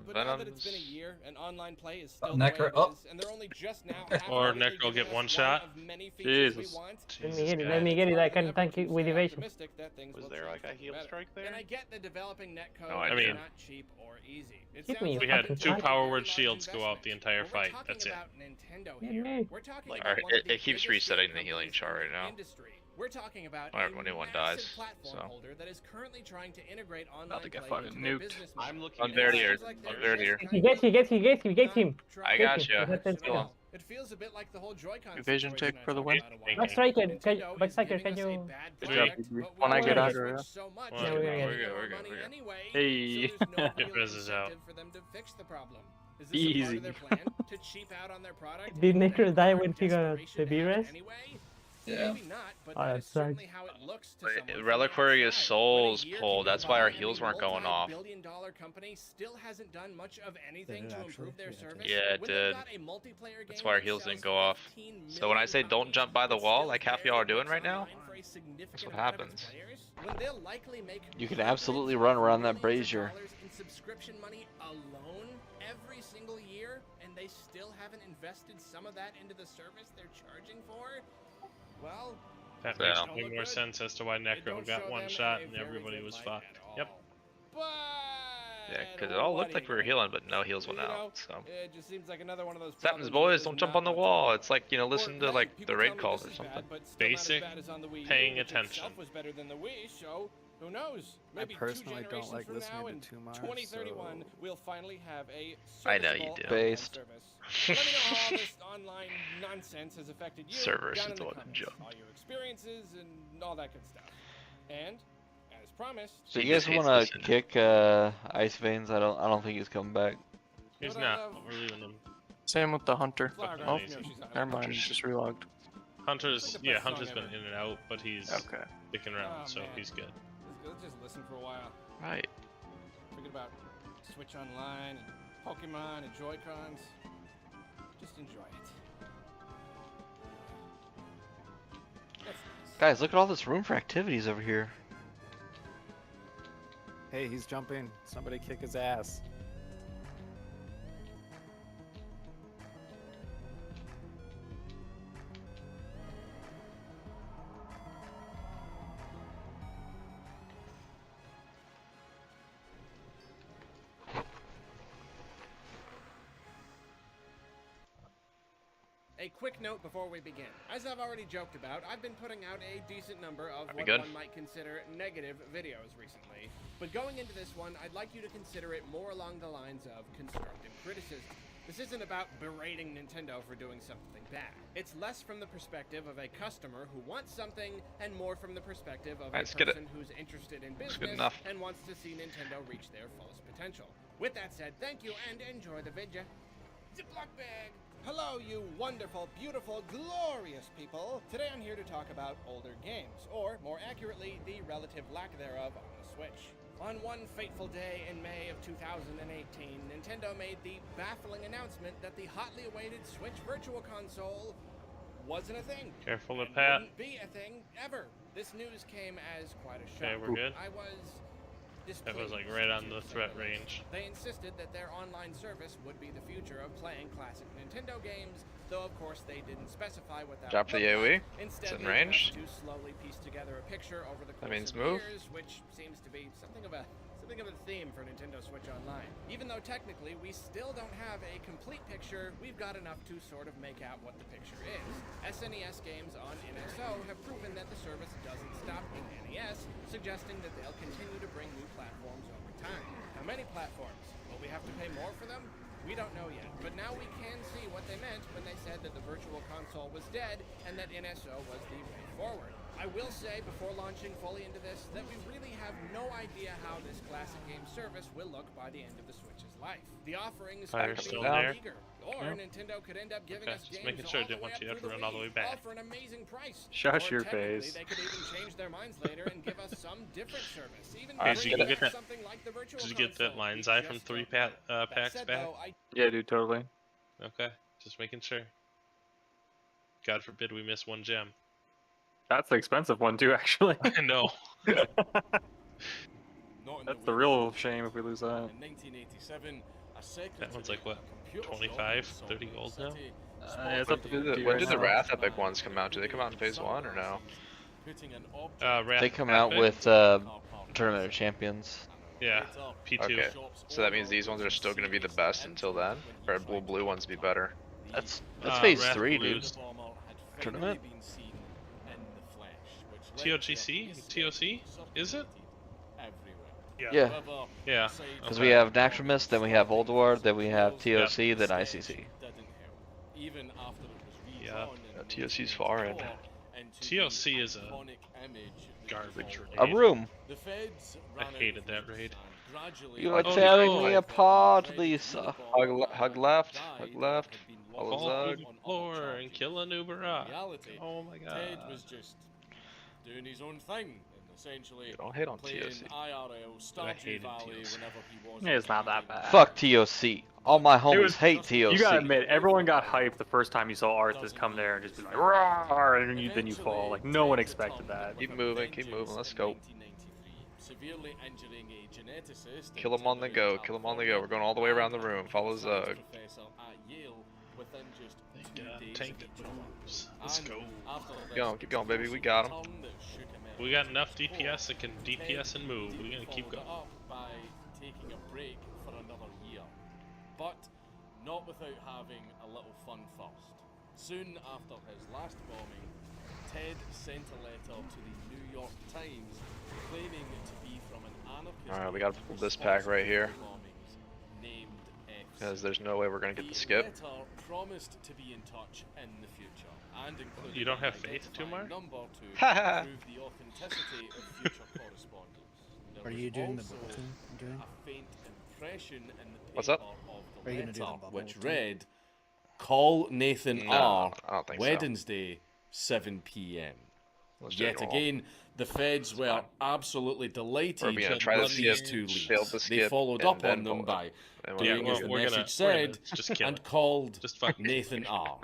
But now that it's been a year and online play is still Necro. the way it is, and they're only just now Or Necro get one shot. Jesus. Let me get it. I can tank it with evasion. Was there like a heal strike there? And I get the developing netcode I is mean, not cheap or easy. It Give me sounds a we had fucking 2 tank. power word shields go out the entire fight. That's it. Nintendo Yeah, here. man. We're talking Alright, about one of the it keeps biggest resetting the game healing companies chart right in the now. industry. We're talking about Alright, a when anyone massive dies, platform so. holder that is currently trying to integrate online About to get play fucking into their nuked. business model. I'm looking I'm at very it. here. Seems like I'm they're very here. just He gets him. I got you. Well, it feels a bit like the whole Joy-Con Evasion situation tick I for the talked win. about a while Back ago. striker, Nintendo back is striker, giving can us a you? bad Good product, job. but we When I want get to out switch here, so much Yeah, that we're we're good, gonna we're get good, more we're good, money we're good. anyway, Hey. so there's no It real fizzes out. incentive for them to fix the problem. Is this a part Easy. of their plan to cheap out on their product? Did and Necro then die our when he got desperation the to have it B-res? anyway? Yeah. Maybe not, but Oh, that that is certainly sucks. how it looks to someone from the Reliquary is outside. Souls When a year pull. can go That's why our by and heals a weren't going off. multi-billion-dollar company still hasn't done much of anything to improve their service. Yeah, it When they've did. got a multiplayer That's game why our that heals sells didn't go off. 15 So when I say million don't jump by the copies, wall still like half y'all are doing barely right now, makes online for a significant that's what amount of its happens. players, when they'll likely make You can hundreds absolutely of run around that millions of brazier. dollars in subscription money alone every single year, and they still haven't invested some of that into the service they're charging for. Well, That Yeah. makes don't way look more good. sense as to why They Necro don't got show one them shot a and very everybody good was light fucked. at Yep. all. Yeah, But because it all looked what like we are were you gonna healing, but no heals went You know, out. So it just seems like another one of those this happens, problems boys. that Don't is jump not on the much wall. of It's like listen to hey, like people the tell raid me calls this or is something. bad, but still not as Basic bad as on the Wii U, paying which attention. itself was better than the Wii, so who knows? Maybe personally two don't generations like from listening now to in too much, 2031, so- we'll finally have a I know you serviceable do. online Based. service. Let me know how all this online nonsense has affected you Servers down is in the the one comments. joke. All your experiences and all that good stuff. And as promised, So you He guys just hates want listening. to kick Ice Veins? I don't think he's coming back. He's What I not. love- But we're leaving him. Same with the hunter. Flower Oh, Garden, Yoshi's Island. never mind. Just relogged. Hunter's Like the yeah, best song Hunter's been ever. in and out, but he's Okay. sticking around, Oh, so man. he's good. Let's just listen for a while. Right. Thinking about Switch Online, and Pokemon, and Joy-Cons. Just enjoy it. That's nice. Guys, look at all this room for activities over here. Hey, he's jumping. Somebody kick his ass. A quick note before we begin. As I've already joked about, I've been putting out a decent number of That'd be what good. one might consider negative videos recently. But going into this one, I'd like you to consider it more along the lines of constructive criticism. This isn't about berating Nintendo for doing something bad. It's less from the perspective of a customer who wants something, and more from the perspective of a Let's get it. person who's interested in Looks business good enough. and wants to see Nintendo reach their fullest potential. With that said, thank you and enjoy the video. Ziploc bag. Hello, you wonderful, beautiful, glorious people. Today I'm here to talk about older games, or more accurately, the relative lack thereof on the Switch. On one fateful day in May of 2018, Nintendo made the baffling announcement that the hotly awaited Switch Virtual Console wasn't a thing. Careful of and Pat. wouldn't be a thing ever. This news came as quite a Okay, shock. we're good. I was That was like displeased, right on to the say threat the least. range. They insisted that their online service would be the future of playing classic Nintendo games, though of course they didn't specify what that Drop would the look AoE. like. Instead, It's in they range. to slowly piece together a picture over the That course means of move. years, which seems to be something of a theme for Nintendo Switch Online. Even though technically we still don't have a complete picture, we've got enough to sort of make out what the picture is. SNES games on NSO have proven that the service doesn't stop in NES, suggesting that they'll continue to bring new platforms over time. How many platforms? Will we have to pay more for them? We don't know yet, but now we can see what they meant when they said that the Virtual Console was dead and that NSO was the way forward. I will say, before launching fully into this, that we really have no idea how this classic game service will look by the end of the Switch's life. The offerings Fire's could be still there. meager, or Yeah. Nintendo could end up giving Okay, us just games making sure I all the didn't way want up you to have through to the run all the way Wii, back. all for an amazing price. Shush Or your technically, face. they could even change their minds later and give us some different service. Even Hey, so you bringing can get back that. something like the Virtual Did you get that Console. lion's We eye from just 3 don't know. That packs said, back? though, Yeah, dude, totally. Okay, just making sure. God forbid we miss one gem. That's the expensive one too, actually. I know. That's the real shame if we lose that. In 1987, a That one's like what, 25, 30 gold now? It's up to When 50 do right the now. Wrath Epic ones come out? Do they come out in phase 1 or no? They come out Epic? with Tournament of Champions. Yeah, P2. Okay, so that means these ones are still going to be the best until then? Or will blue ones be better? That's phase Wrath 3, Blues. dude. Tournament? TOGC? TOC? Is it? Yeah. Yeah. Because Okay. we have Naxxramas, then we have Old War, then we have TOC, then ICC. Yeah. TOC's far in. TOC is a garbage raid. A room. I hated that raid. You are tearing me apart, Lisa. Hug left, hug left. Follow Fall Zug. through the floor and kill a new Barak. Oh my god. Ted was just doing his own thing, and essentially Don't hate on playing TOC. IRL I Stardew hated Valley TOC. whenever he was. It's not that bad. Fuck TOC. All my homies Dude, hate TOC. You gotta admit, everyone got hyped the first time you saw Arthas come there and just be like, "Roar!" and then you fall. Like, no one expected that. Keep moving, let's go. Severely injuring a geneticist. Kill them on the go, kill them on the go. We're going all the way around the room. Follow Zug. Tank that moves. Let's go. Keep going, baby. We got him. We got enough DPS that can DPS and move. We're gonna keep going. By taking a break for another year, but not without having a little fun first. Soon after his last bombing, Ted sent a letter to the New York Times claiming to be from an anarchist. Alright, we gotta pull this pack right here. Named X. Because there's no way we're gonna get the skip. letter promised to be in touch in the future and included You don't have an faith, identifying Tumar? number to prove the authenticity of future correspondence. There Are was you doing the also bubble team again? a faint impression in the What's up? paper of the Are you gonna do the letter, bubble which team? read, "Call Nathan No, R. I don't think so. Wednesday, 7 p.m." Let's do it Yet normal. again, the feds were absolutely delighted We're gonna with try the these skip, two fail leads. the They skip, followed and up then on them pull by it. And Yeah, doing well, as the we're gonna- message we're gonna said just kill and it. called Just fuck it. Nathan R.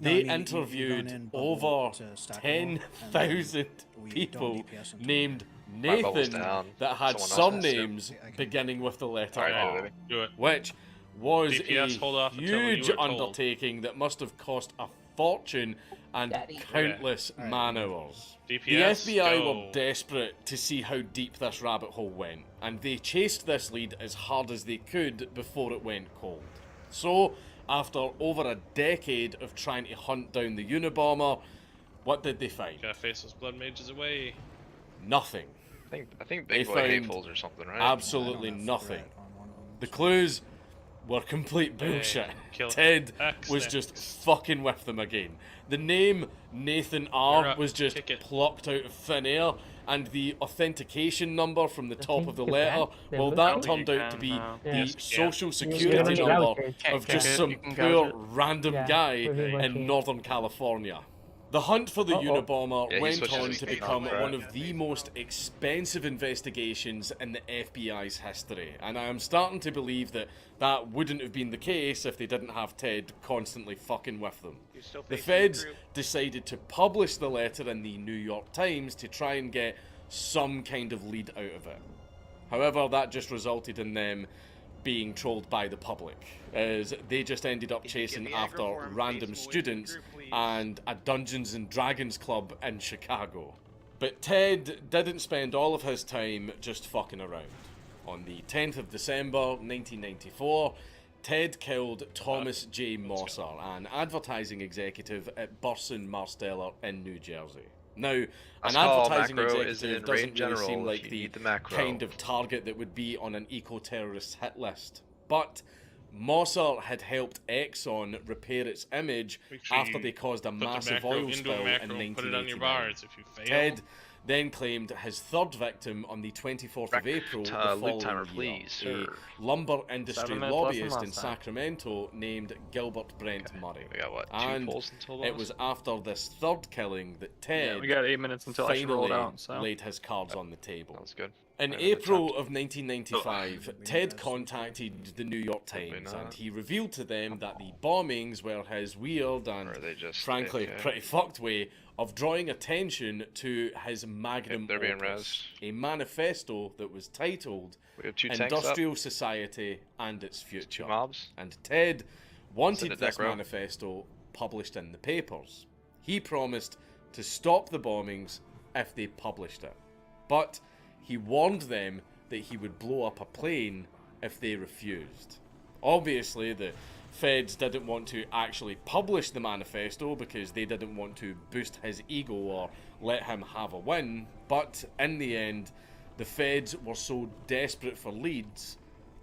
No, I They mean, you interviewed run in bubble over to stack 'em all, 10,000 we don't people DPS them. named My bubble's Nathan down. that had Someone else has to. surnames beginning with the letter Alright, R, baby. Do it. which was DPS, hold off a until you huge are told. undertaking that must have cost a fortune and countless Alright. man-hours. The DPS, FBI go. were desperate to see how deep this rabbit hole went, and they chased this lead as hard as they could before it went cold. So, after over a decade of trying to hunt down the Unabomber, what did they find? Gotta face those blood mages away. Nothing. I think They Big Boy found Hatefuls or something, right? absolutely nothing. The clues were complete bullshit. kill it. Ted X was next. just fucking with them again. The name Nathan You're R up. was just Kick it. plucked out of thin air, and the authentication number from the top of the you letter, can. well, They that look- turned out to be Yeah. the Yes, you can. social You security can number gouge it. of just Yeah. some You can poor gouge it. random Yeah, guy we've been in watching. Northern California. The hunt for the Unabomber Yeah, he went switches on his to speed become on, right? one of the most expensive investigations in the FBI's history, and I am starting to believe that that wouldn't have been the case if they didn't have Ted constantly fucking with them. The feds decided to publish the letter in the New York Times to try and get some kind of lead out of it. However, that just resulted in them being trolled by the public, as they just ended up chasing after random students and a Dungeons and Dragons club in Chicago. But Ted didn't spend all of his time just fucking around. On the 10th of December 1994, Ted killed Thomas J. Mosser, an advertising executive at Burson Marsteller in New Jersey. Now, an advertising executive doesn't really seem like the kind of target that would be on an eco-terrorist hit list. But Mosser had helped Exxon repair its image after they caused a massive oil spill in put it on your 1989. bars if you fail. Ted then claimed his third victim on the 24th of April the following timer, year, please, a sir. lumber industry 7 minutes less than lobbyist in last time. Sacramento named Gilbert Brent Murray. We got what, 2 And pulls until it boss? was after this third killing that Ted we got 8 minutes until I should roll it finally out, so. laid his cards on the table. That's good. In April of 1995, Ted contacted the New York Times and he revealed to them that the bombings were his weird and, frankly, pretty fucked way of drawing attention to his magnum opus, a manifesto that was titled We have 2 tanks Industrial up. Society and Its Future. Mobs. And Ted wanted Send it this back, bro. manifesto published in the papers. He promised to stop the bombings if they published it. But he warned them that he would blow up a plane if they refused. Obviously, the feds didn't want to actually publish the manifesto because they didn't want to boost his ego or let him have a win, but in the end, the feds were so desperate for leads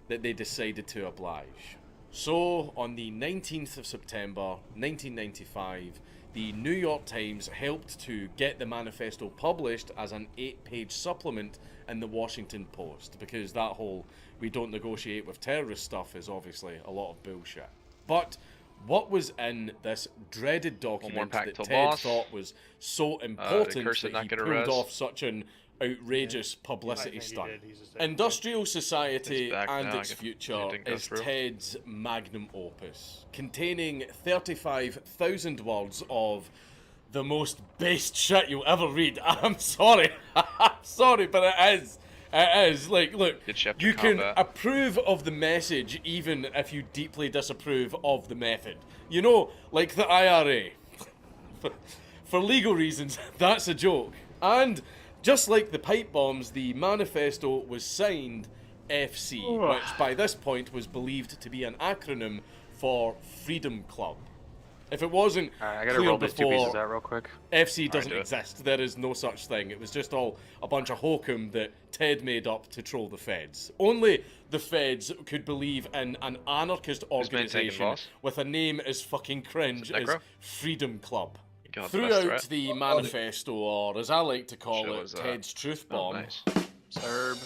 that they decided to oblige. So, on the 19th of September 1995, the New York Times helped to get the manifesto published as an 8-page supplement in the Washington Post, because that whole we don't negotiate with terrorist stuff is obviously a lot of bullshit. But what was in this dreaded document pack that till Ted boss. thought was so important curse did that not he get a pulled res. off such an outrageous publicity I think he stunt? did. He's a Industrial Society It's back and now, Its it Future didn't go is through. Ted's magnum opus, containing 35,000 words of the most based shit you'll ever read. I'm sorry. Sorry, but it is. It is. Like, look, you can approve of the message even if you deeply disapprove of the method. You know, like the IRA. For legal reasons, that's a joke. And just like the pipe bombs, the manifesto was signed FC, which by this point was believed to be an acronym for Freedom Club. If it wasn't I gotta clear roll these 2 pieces before, out real quick. FC doesn't exist. There is no such thing. It was just all a bunch of hokum that Ted made up to troll the feds. Only the feds could believe in an anarchist organization boss? with a name as fucking cringe as Necro? Freedom Club. God, that's Throughout right. the manifesto, or as I like to call Shit it, was, Ted's truth oh, bomb, nice. Serb.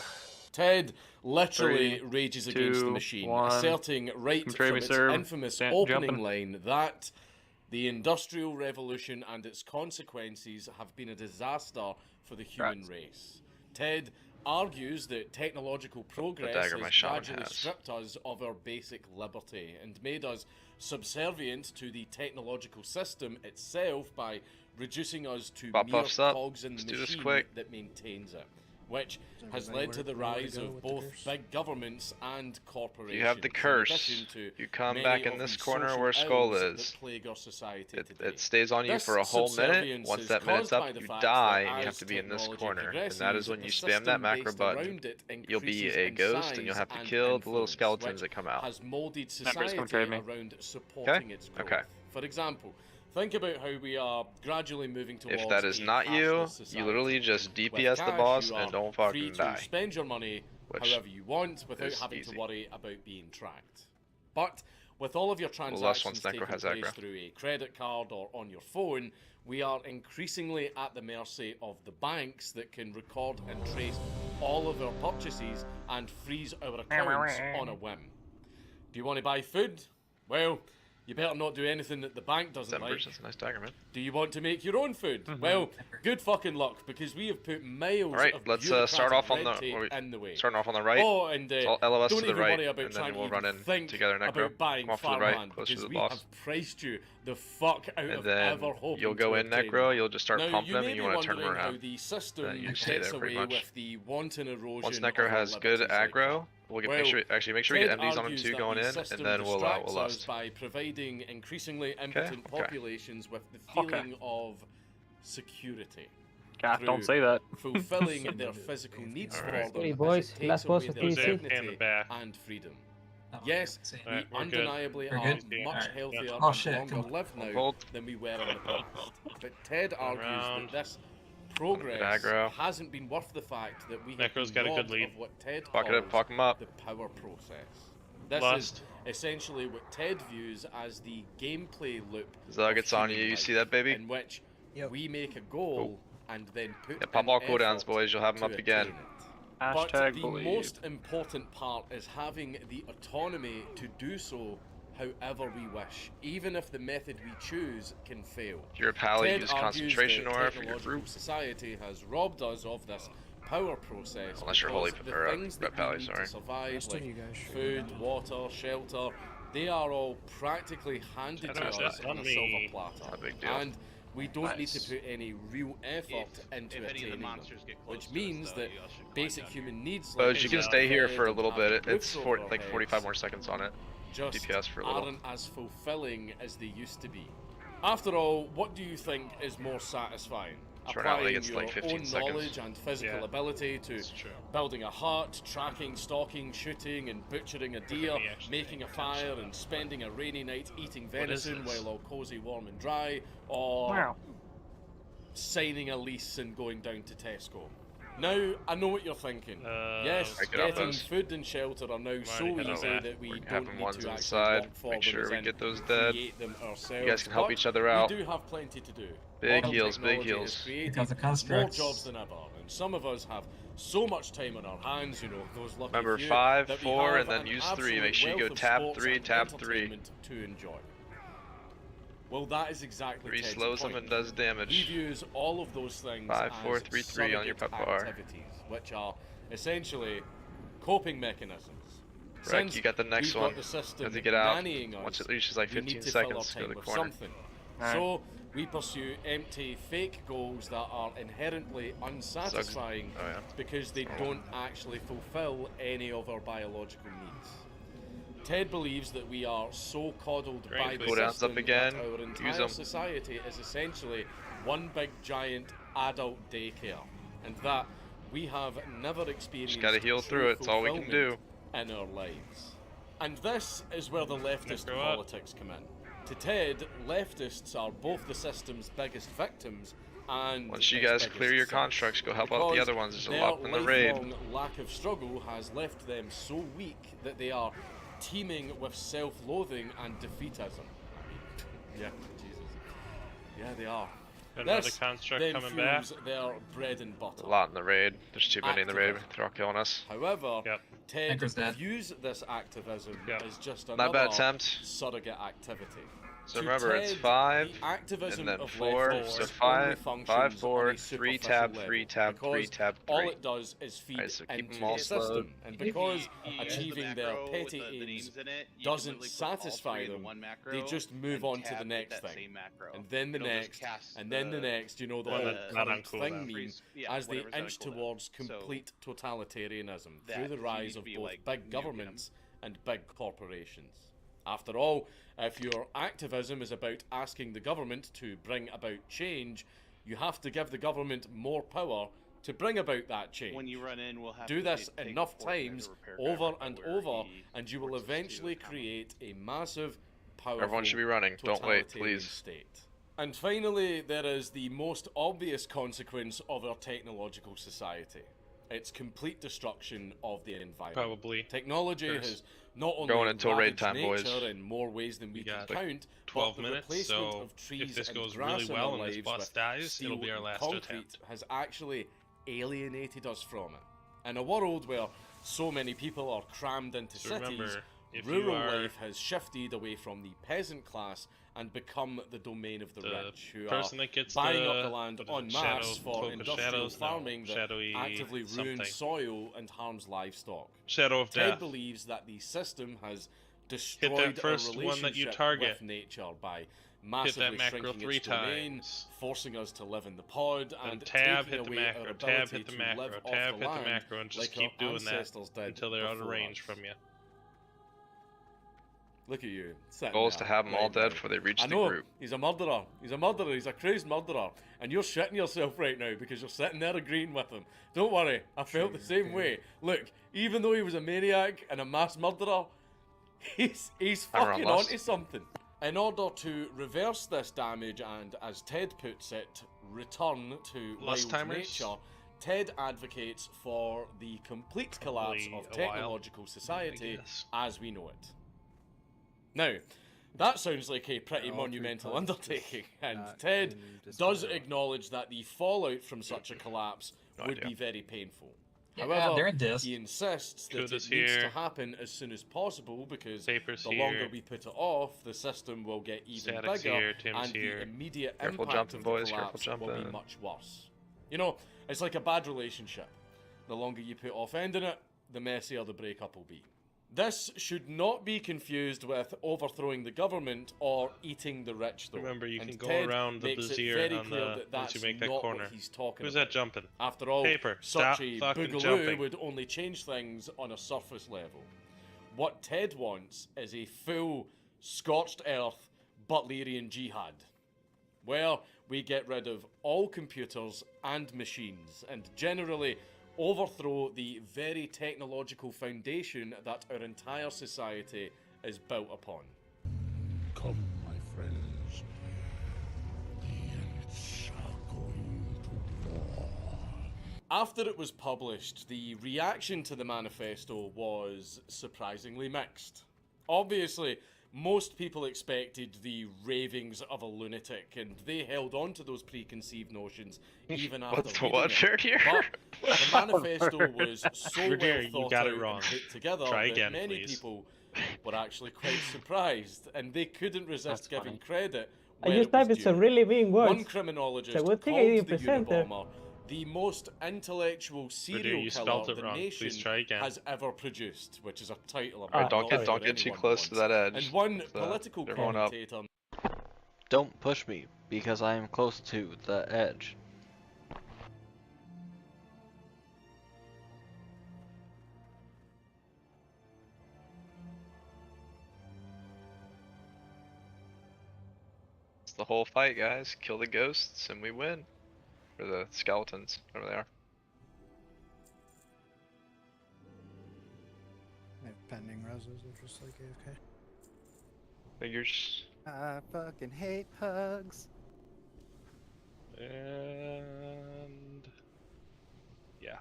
Ted literally 3, rages against the 2, machine, 1. asserting right Betray from me, its Serb. infamous Stand- opening jumping. line that the Industrial Revolution and its consequences have been a disaster for the human race. Ted argues that technological progress dagger my has shaman gradually has. stripped us of our basic liberty and made us subservient to the technological system itself by reducing us to Bot mere buffs up. cogs in the Let's do this machine quick. that maintains it, which has everybody led to the where to rise go of with the both curse? big governments and corporations. You have the in curse. addition to You come many back in of this the corner social where Skull ills is. that plague our society It, today. it stays on you This for a whole minute. subservience Once is that minute's caused by up, the you fact die, that and you have as to be in this technology corner. And that is progresses, when the you spam system that macro based button. around it You'll be increases a in ghost, and you'll size have to and kill the little influence, skeletons which that come out. has molded Members society come trade me. around supporting its growth. Okay. For example, think about how we are gradually moving towards If that is a not you, cashless society. you literally just With DPS the cash, boss you and are don't free fucking to die. spend your money Which however you want without is having easy. to worry about being tracked. But with all of your less once transactions taking Necro has place aggro. through a credit card or on your phone, we are increasingly at the mercy of the banks that can record and trace all of our purchases and freeze our accounts on a whim. Do you want to buy food? Well, you better not do anything that the bank doesn't like. That's a nice dagger, man. Do you want to make your own food? Well, good fucking luck, because we have put miles All right, of let's bureaucratic start off on red the tape in the way. starting off on the right. Oh, and So LOS don't to the even right, worry about and then trying we'll to run even in think together. Necro, about buying come off to the farmland, right, close to because the we boss. have priced you the fuck out And of then ever hoping you'll go to in obtain Necro. that. You'll just start Now, pumping you them, may and you be want to turn them wondering how around. the system You stay gets there pretty away much. with the wanton erosion Once of Necro our has good liberties like aggro, that. we'll get Well, make sure you Ted get MDs on him argues too that going the in, system and then we'll distracts lust. us by providing increasingly impotent okay. populations with the feeling of security. God, through don't say that. Fulfilling their physical needs for them, Hey, as boys, it takes last away boss of their PC. dignity and freedom. Oh, Yes, okay, we Alright, we're good. undeniably We're are good? much Alright. healthier Oh, and shit, longer come on. lived now Hold. than we were in the past. But Ted argues Around. that this progress aggro. hasn't been worth the fact that we have Necro's been got a good robbed lead. of what Ted Fuck it up, calls fuck him up. the power process. This Lust. is essentially what Ted views as the gameplay loop. Zug, it's on you. human You life, see that, baby? In which we make a goal and then put Yeah, pop in all cooldowns, effort boys. You'll have them to up again. attain it. But Hashtag the believe. most important part is having the autonomy to do so however we wish, even if the method we choose can fail. If you're a pally, Ted use argues concentration that aura for your technological group. society has robbed us of this power process. Unless you're holy because the or things that red pally, we need sorry. to survive, Rest of like you guys should food, know. water, shelter, they are all practically handed to Shadows, us that's on on a me. silver platter. Not a big deal. And we don't need to Nice. put any real effort into if any of the attaining them, monsters get close which to us, means though, that you all should climb basic down human needs Boj, like you can being stay here fed for a and little having bit. It's roofs over our like heads 45 more seconds on it. just DPS for a little. aren't as fulfilling as they used to be. After all, what do you think is more satisfying? Turn out like Applying it's your like 15 own seconds. knowledge and physical Yeah, ability to that's true. building a hut, tracking, stalking, shooting and butchering a deer, me actually making a paying fire attention. and spending a rainy night eating What is venison this? while all cozy, warm and dry, or Wow. signing a lease and going down to Tesco? Now, I know what you're thinking. Yes, Break it up, getting those. food and shelter are now so already easy headed that we We're don't having need ones to actually inside. work for Make them sure as we in get those dead. create them ourselves. You guys can help But each other out. We do have plenty to do. Big Modern heals, big technology has heals. created Because of more constructs. jobs than ever, and some of us have so much time on our hands, you know, those lucky Remember, few, 5, that we 4, have and then an use 3. absolute Make sure you go wealth of tap sports 3, and tap 3. entertainment to enjoy. Well, that is exactly 3 Ted's slows them point. and does He damage. views all of those things 5, 4, as 3, 3 on your surrogate pep bar. activities, which are essentially coping mechanisms. Right, Since you got the next we've one. got the system Have to get out. nannying us, Once it reaches like we need 15 to fill our seconds, go to time the with corner. something. Alright. So we pursue empty, fake goals that are inherently unsatisfying Oh, yeah. because they don't actually fulfill any of our biological needs. Ted believes that we are so coddled Drain by the cooldowns system up again. that our Use entire 'em. society is essentially one big giant adult daycare, and that we have never experienced gotta heal true through it, it's all we can do. fulfillment in our lives. And this is where the leftist Necro up. politics come in. To Ted, leftists are both the system's biggest victims and Once you its guys biggest clear your sins. constructs, go help out the Because other ones. There's a their lot in the raid. lifelong lack of struggle has left them so weak that they are teeming with self-loathing and defeatism. Yeah, Jesus. Yeah, they are. Got another This construct then coming back. fuels their bread and butter. A lot in the raid. There's too many in the raid. Activism. They're all killing us. However, Ted Anchor's dead. views this activism as just Not another bad attempt. surrogate activity. So To remember, it's Ted, 5, the activism and then of 4. leftists So only 5, functions 5, on 4, a 3 superficial tab, level, 3 tab, 3 because tab, 3. all it does is feed Alright, so keep into them all the slowed. system, and because you use the achieving their macro petty with the aims names in it, you can doesn't literally put all satisfy three in them, one macro they just move and on to tab the with next that thing, same macro. and then the It'll just next, cast and then the the- next. You know, the One whole that's not on current cooldown. thing meme Yeah, as they whatever's on inch cooldown. towards So complete totalitarianism that through the you rise need to of be, both like, big nuking 'em. governments and big corporations. After all, if your activism is about asking the government to bring about change, you have to give the government more power to bring about that change. When you run in, we'll have Do to this take enough Fortnite to times, repair over Fabric and where over, he and you will forces us to eventually count. create a massive, powerful, Everyone should be running. Don't wait, totalitarian please. state. And finally, there is the most obvious consequence of our technological society. It's complete destruction of the environment. Probably. Technology There's has not only going until raid ravaged time, boys. nature in more ways than we can got count, 12 but the minutes, replacement so of trees if this and goes grass really in well our and this lives boss with dies, steel it'll be our and last concrete attempt. has actually alienated us from it. In a world where so many people are crammed into So cities, remember, if you rural are life has shifted away from the peasant class and become the domain of the rich, who are person that gets buying the, up the land what en is it, masse Shadow, for Cloak of industrial Shadows? No, farming that shadowy actively ruins something. soil and harms livestock. Shadow of Ted Death. believes that the system has Hit destroyed that first our one that you relationship target. with nature by Hit massively that macro shrinking 3 its domain, times. forcing us to live in the pod, Then and tab, taking hit the away our macro, ability tab, hit the to macro, live tab, off hit the the land macro, and just like keep our doing that ancestors did until they're out of before range us. from you. Look at you. Sitting Goal is there, to have them all right dead now. before they reach I the know, group. he's a murderer. He's a murderer. He's a crazed murderer. And you're shitting yourself right now because you're sitting there agreeing with him. Don't worry, I felt the same way. Look, even though he was a maniac and a mass murderer, he's fucking onto something. In order to reverse this damage and, as Ted puts it, return to Lust wild timers? nature, Ted advocates for the complete collapse Probably of a while, technological I society guess. as we know it. Now, that sounds like a pretty All three monumental puns undertaking, just and not Ted in does display. acknowledge that the fallout from such a collapse No would idea. be very painful. Yeah, However, they're in dis. he insists that Kudos it needs to here. happen as soon as possible because Papers the longer here. we put it off, the system will get even Static's bigger, here, Tim's and here. the immediate Careful impact jumping, of the boys, careful collapse will be jumping. much worse. You know, it's like a bad relationship. The longer you put off ending it, the messier the breakup will be. This should not be confused with overthrowing the government or eating the rich, though. Remember, you And can go Ted around the makes it brazier very on clear the that once that's you make that not corner. what he's talking Who's about. that jumping? After all, Paper, such stop a fucking boogaloo jumping. would only change things on a surface level. What Ted wants is a full, scorched earth Butlerian jihad, where we get rid of all computers and machines, and generally overthrow the very technological foundation that our entire society is built upon. Come, my friends. The ants are going to war. After it was published, the reaction to the manifesto was surprisingly mixed. Obviously, most people expected the ravings of a lunatic, and they held on to those preconceived notions even after What's the reading what, it. Verdier? But the manifesto was so well Verdier, you thought got out it wrong. and put together Try that again, many please. people were actually quite surprised, and they couldn't resist That's giving funny. credit I where just it was typed some due. really big words. One criminologist It's a good thing I called didn't the present it. Unabomber the most intellectual serial you killer spelt it the wrong. nation Please try again. has ever produced, which is a title I'm Alright, not don't sure get too anyone close to wants. that edge. And one It's, political they're going up. commentator Don't push me, because I am close to the edge. It's the whole fight, guys. Kill the ghosts and we win. Or the skeletons, whatever they are. I have pending reses, they're just like AFK. Figures. I fucking hate hugs. And yeah.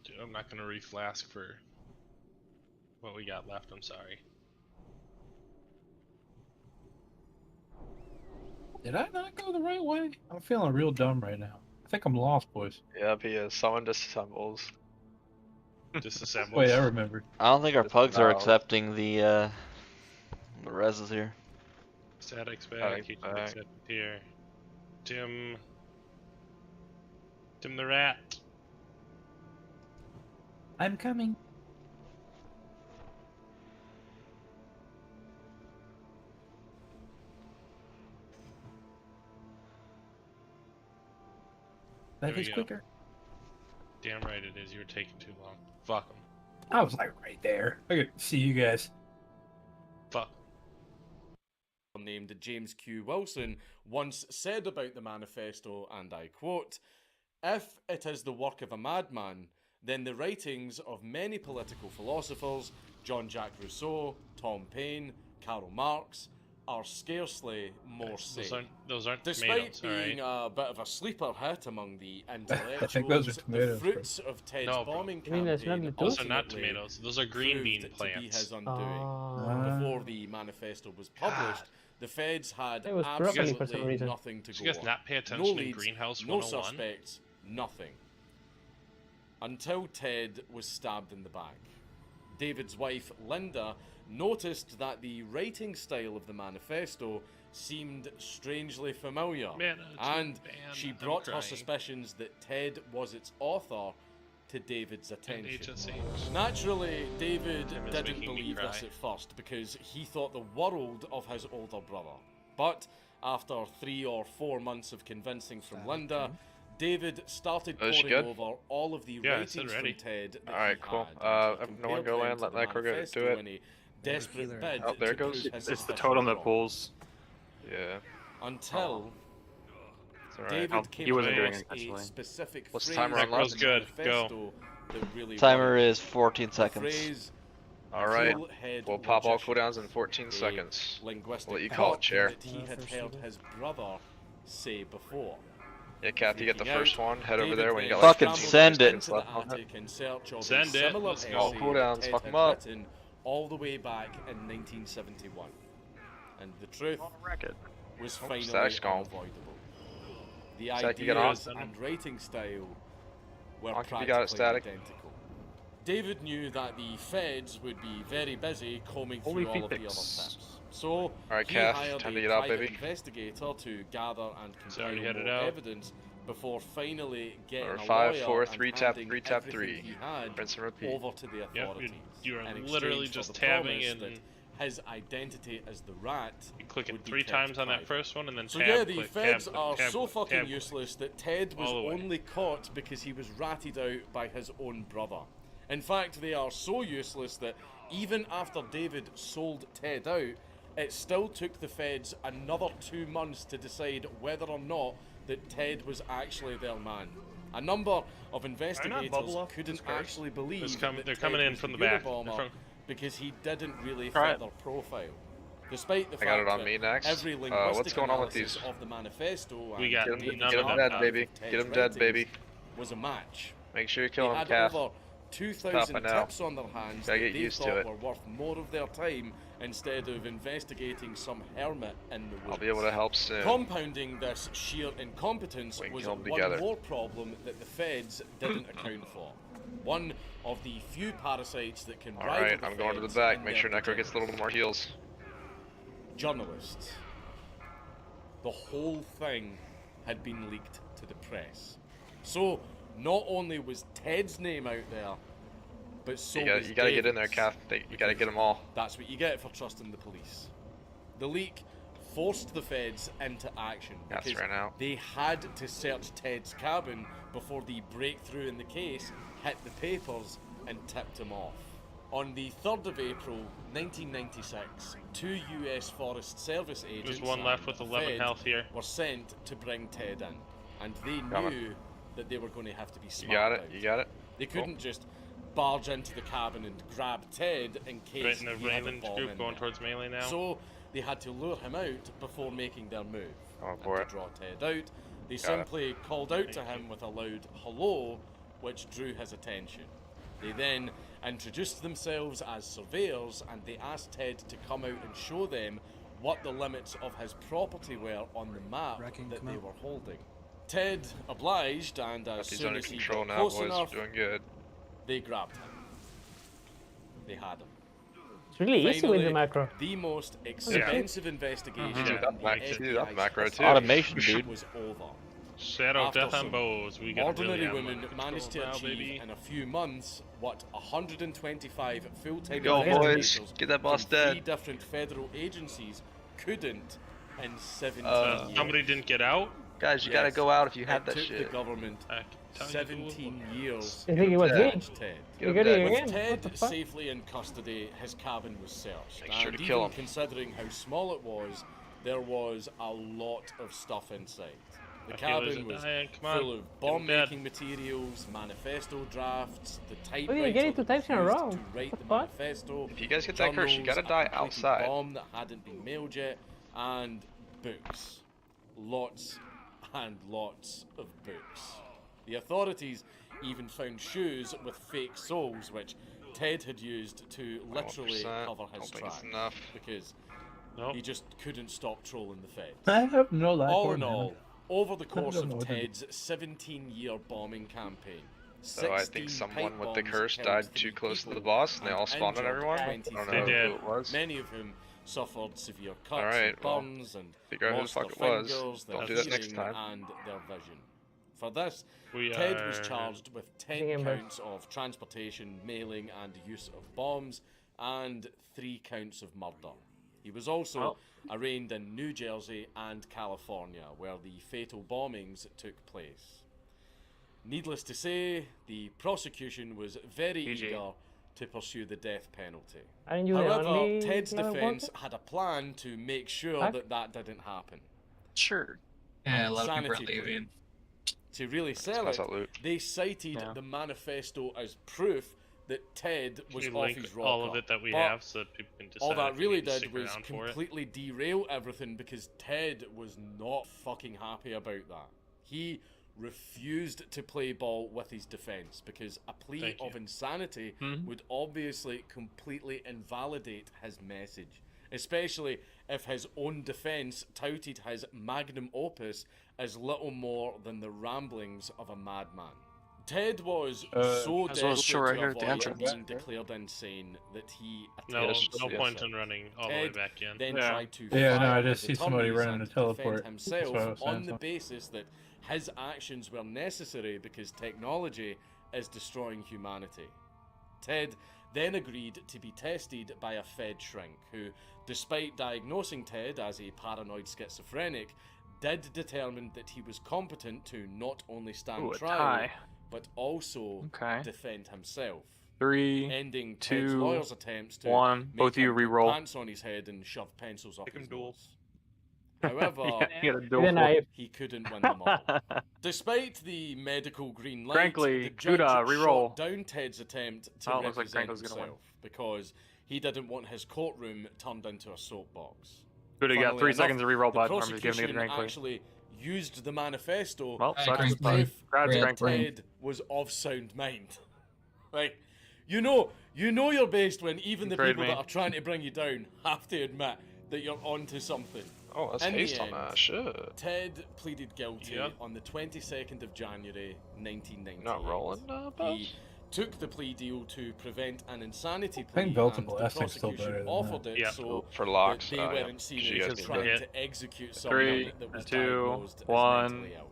Dude, I'm not gonna reflask for what we got left, I'm sorry. Did I not go the right way? I'm feeling real dumb right now. I think I'm lost, boys. Yep, he is. Someone disassembles. Disassembles. Wait, I remember. I don't think our pugs are Disavow. accepting the reses here. Static's back, Static's he back. accepted here. Tim the rat. I'm coming. There That we is go. quicker. Damn right it is, you were taking too long. Fuck 'em. I was like right there. I could see you guys. Fuck. named James Q. Wilson once said about the manifesto, and I quote, "If it is the work of a madman, then the writings of many political philosophers, Jean-Jacques Rousseau, Tom Paine, Karl Marx, are scarcely more safe. Those aren't Despite tomatoes, being a bit of a sleeper hit among the intellectuals, think those are the tomatoes, fruits of Ted's No, bro. bombing You mean that's not campaign the Those are not ultimately tomatoes. Those are green bean proved to be plants. his undoing. Oh. Before the manifesto was published, the feds had It was broccoli for some absolutely reason. nothing to Did go you guys on. not pay No attention in leads, Greenhouse no 101? suspects, nothing. Until Ted was stabbed in the back. David's wife, Linda, noticed that the writing style of the manifesto seemed strangely familiar, and she brought her suspicions that Ted was its author to David's attention. Naturally, David didn't believe this at first because he thought the world of his older brother. But after 3 or 4 months of convincing from Linda, David started poring over all of the writings from Ted that Alright, cool. No one go in, let Necro go do it. Desperate bid Oh, there to it goes. prove his It's the suspicions totem that wrong. pulls. Yeah. Until Alright. David came He wasn't doing across it intentionally. a specific What's the phrase timer on in left? the Good, manifesto go. that really Timer worried. is 14 The seconds. phrase, Alright. "Full-head We'll pop all logician," cooldowns in 14 a seconds. linguistic We'll let you call it, plot Chair. that he had heard his brother say before. Yeah, Kathy, you get the Freaking first out, one. Head over David there when you then got like Fucking 15 send it. seconds left on it. attic in search of Send a it, similar let's go. essay All that cooldowns, Ted fuck had 'em up. written all the way back in 1971. And the truth was finally Stack's gone. unavoidable. The Stack, you get on? ideas and writing style were Honk if you practically got it, Static. identical. David knew that the feds would be very busy combing Holy through all of the other Phoenix. tips. So Alright, he Kath, hired time a to get out, private baby. investigator to gather and It's already compile headed more out. evidence before finally getting Or a 5, lawyer 4, and 3, tap, handing 3, tap, everything 3. he had Rinse and repeat. over to the Yep, authorities. you're in literally exchange just for the tabbing promise and that his identity as the rat you click it would be 3 kept times on that private. first one and then So tab, yeah, the click, feds tab, are tab, so click, fucking tab, useless that Ted was all the way. only caught because he was ratted out by his own brother. In fact, they are so useless that even after David sold Ted out, it still took the feds another 2 months to decide whether or not that Ted was actually their man. A number of investigators couldn't actually believe that they're Ted coming in was from the the back. Unabomber They're from- because he didn't really Right. fit their profile. Despite the I fact got it on that me next. every What's linguistic going on with analysis these? of the manifesto We and got David's none Get of him that. dead, baby. Ted's Get him dead, writings baby. was a match. Make sure you They kill him, had Kath. over 2,000 Tough, I know. tips on their hands Gotta that get they used to thought it. were worth more of their time instead of investigating some hermit in the woods. I'll be able to help soon. Compounding this sheer incompetence We can was kill 'em one together. more problem that the feds didn't account for. One of the few parasites that can rival Alright, the I'm going to the feds back. in Make their sure Necro gets a little more heals. Journalists. The whole thing had been leaked to the press. So, not only was Ted's name out there, but so was You gotta get in there, David's. Kath. You gotta get them all. That's what you get for trusting the police. The leak forced the feds into action That's because right now. they had to search Ted's cabin before the breakthrough in the case hit the papers and tipped him off. On the 3rd of April 1996, 2 US Forest Service agents There's one left with and 11 Fed health here. were sent to bring Ted in, and they Coming. knew that they were going to have to be You smart got it. about You got it. They Cool. couldn't just barge into the cabin and grab Ted in case Right in the he had a Raymond bomb group in going there. towards melee now. So they had to lure him out before making their move. Oh, for and it. to draw Ted out, they Got simply called out to him with a loud hello, which drew his attention. They then introduced themselves as surveyors and they asked Ted to come out and show them what the limits of his property were on the map that they were holding. Ted obliged, and as He's soon under as he control got now, close boys. enough, Doing good. they grabbed him. They had him. It's really easy with the Finally, macro. the most expensive investigation Dude, in that the mac- dude, that FBI's macro history too. Automation, dude. was over. Shadow After Death on some Bows. We get ordinary really women managed to now, achieve baby. in a few months what 125 full-time Go, boys. investigators Get that boss from dead. 3 different federal agencies couldn't in 17 years. Somebody didn't get out? Guys, you gotta go out if you It have that took shit. the government I can tell you 17 years I think it was Yeah. me. to catch Ted. You got it With again. What the Ted fuck? safely in custody, his cabin was searched. Make sure and to kill even him. considering how small it was, there was a lot of stuff inside. The My healers cabin are was dying, come on, full of get 'em bomb-making materials, manifesto drafts, the Oh, typewriter you're getting 2 that types in a was row. used to write What the the fuck? manifesto. If you guys get that curse, you journals, gotta die a completed outside. bomb that hadn't been mailed yet. and books. Lots and lots of books. The authorities even found shoes with fake soles, which Ted had used to literally 1%. cover his Don't think tracks it's enough. because Nope. he just couldn't stop trolling the feds. I have no life All or in all, mana. over the I course don't know of what to do. Ted's 17-year bombing campaign, So I 16 think someone pipe with the bombs curse killed died 3 too close to the people boss, and they all and spawned on injured everyone. I 23 don't They know did. who it was. many of whom suffered severe cuts Alright, and well, burns and figure out who the lost fuck their it was. fingers, their Don't do that next hearing, time. and their vision. For this, We Ted was are- charged with 10 Remember. counts of transportation, mailing, and use of bombs, and 3 counts of murder. He was also arraigned in New Jersey and California, where the fatal bombings took place. Needless to say, the prosecution was very eager to pursue the death penalty. Aren't you the However, only Ted's Florida defense worker? had a plan to make sure Huh? that that didn't happen. Sure. Yeah, a lot of people are Sanity plea. leaving. To really sell Pass it, that loot. they cited Yeah. the manifesto as proof that Ted was We off link his all rocker. of it that we But have so that people can decide all that if we really need to did stick was around for it. completely derail everything because Ted was not fucking happy about that. He refused to play ball with his defense because a plea Thank you. of insanity would obviously completely invalidate his message, especially if his own defense touted his magnum opus as little more than the ramblings of a madman. Ted was so as well as show desperate right to here at the avoid entrance. being declared insane that he No, attempted no suicide. point in running all the way Ted back in. then Yeah. tried to Yeah, no, fire I just his see somebody attorneys running and a teleport. defend That's what I himself was saying, on the so. basis that his actions were necessary because technology is destroying humanity. Ted then agreed to be tested by a Fed shrink who, despite diagnosing Ted as a paranoid schizophrenic, did determine that he was competent to not only stand Ooh, a trial, tie. but also Okay. defend himself. 3, Ending Ted's 2, lawyer's attempts to 1. make Both of you him put re-roll. pants on his head and shove pencils up Make him his duel. nose. However, You gotta duel Then for it. he couldn't win them all. Despite the medical green light, Crankly, the judge Kuda, re-roll. shot down Ted's attempt to Oh, it looks like represent Crankle's gonna win. himself because he didn't want his courtroom turned into a soapbox. Good, you got Funnily 3 enough, seconds to re-roll, the bud. I'm just giving it to prosecution Crankly. actually used the manifesto Well, as sucks. proof Congrats, that Crankly. Ted was of sound mind. Like, you know you're based when even the Betrayed people me. that are trying to bring you down have to admit that you're onto something. Oh, that's In the haste on end, that. Shit. Ted pleaded guilty Yep. on the 22nd of January, 1998. Not rolling, He took the plea deal to prevent an insanity I think plea, and Beltable the Essence still prosecution better than offered that. it Yeah. so For locks, that they yeah. weren't seen She as has to trying hit. to execute someone 3, that was 2, diagnosed as 1. mentally ill.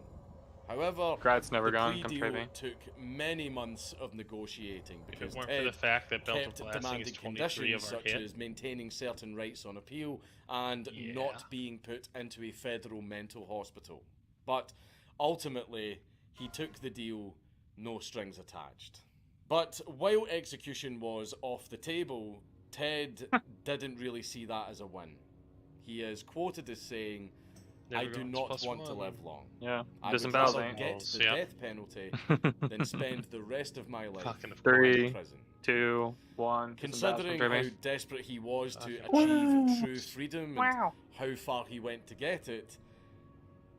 However, Grad's never the gone. plea Come deal trade me. took many months of negotiating If because it weren't for Ted the fact that Belt of kept Blasting demanding is 23 conditions of our such hit, as maintaining certain rights on appeal and Yeah. not being put into a federal mental hospital. But ultimately, he took the deal, no strings attached. But while execution was off the table, Ted didn't really see that as a win. He is quoted as saying, Never I do goes not plus want to one. live long. Yeah, I would disembowels, rather eh? get the Yeah. death penalty than spend the rest of my life Fucking of in 3, prison. 2, 1. Considering Disembowels, come how trade me. desperate he was to Wow. achieve true freedom and how far he went to get it,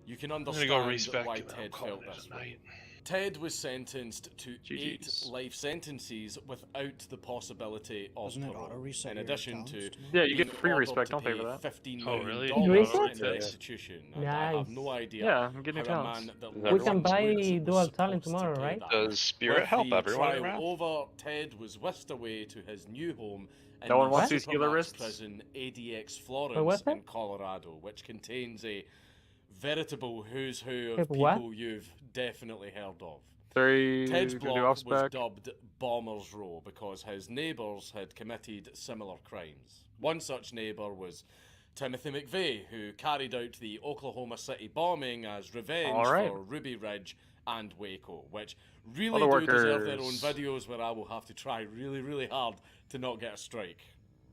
you can I'm gonna understand go respec why and I'm Ted calling felt it this a way. night. Ted was sentenced to GG's. 8 life sentences without the possibility of Doesn't it parole, auto-reset in your addition accounts to too? Yeah, you being get free ordered respect. to Don't pay for that. $15 Oh, million really? You in reset? restitution. And I have no idea Yeah, I'm getting how a talents. man that We lives can in buy Wales was dual talent supposed to tomorrow, pay right? that. Does Spirit With help the everyone trial around? over, Ted was whisked away to his new home in No one the wants these healer Supermax wrists? prison ADX Wait, Florence what's that? in Colorado, which contains a veritable who's who of Wait, what? people you've definitely heard of. 3, Ted's gonna do block off was spec. dubbed Bomber's Row because his neighbours had committed similar crimes. One such neighbour was Timothy McVeigh, who carried out the Oklahoma City bombing as revenge Alright. for Ruby Ridge and Waco, which really Other do deserve their own workers. videos where I will have to try really, really hard to not get a strike.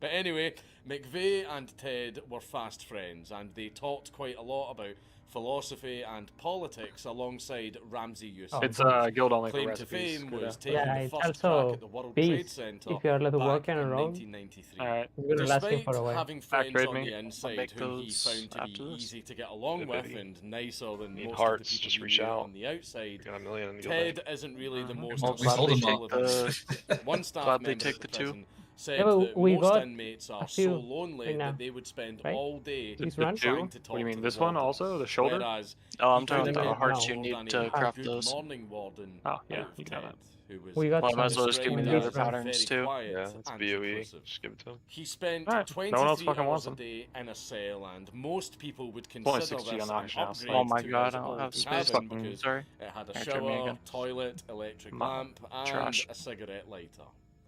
But anyway, McVeigh and Ted were fast friends, and they talked quite a lot about philosophy, and politics alongside Ramsey Youssef. It's guild only for Claim to recipes. fame Good was to- taking Yeah, the it's first crack also at the World peace. Trade Center If you are allowed to work back on in your own, 1993. Alright. it's gonna last you Despite for a while. having Back friends trade on me. the I'll inside make whom he those found to after be this. easy to get along Good, with baby. and nicer than Need most hearts, of the just people reach he knew out. on the outside, We got $1 million in the guild Ted bank. isn't really the most Well, we sold them approachable all. of inmates. One staff Glad they member take at the the two. prison said Yeah, but that we most got inmates a are so few lonely right now, that they would spend right? all day This The run? trying two? to talk What do you mean? to This the one warden. also? The shoulder? Whereas Oh, I'm he talking couldn't about get hearts much you more need than to a craft good those. morning warden Oh, yeah, out of you can have Ted, that. who was We got Well, I might as some well just give you described the as other this run. patterns very too. quiet Yeah, it's and BOE. reclusive. Just give it to him. He spent Alright, no one else 23 fucking hours wants a them. day in a cell, and most people would only consider 60 this on an Osh now, so- upgrade Oh my to god, his I don't old have space. cabin because Sorry. it had a Alright, try me shower, again. toilet, electric Ma- lamp, and Trash. a cigarette lighter.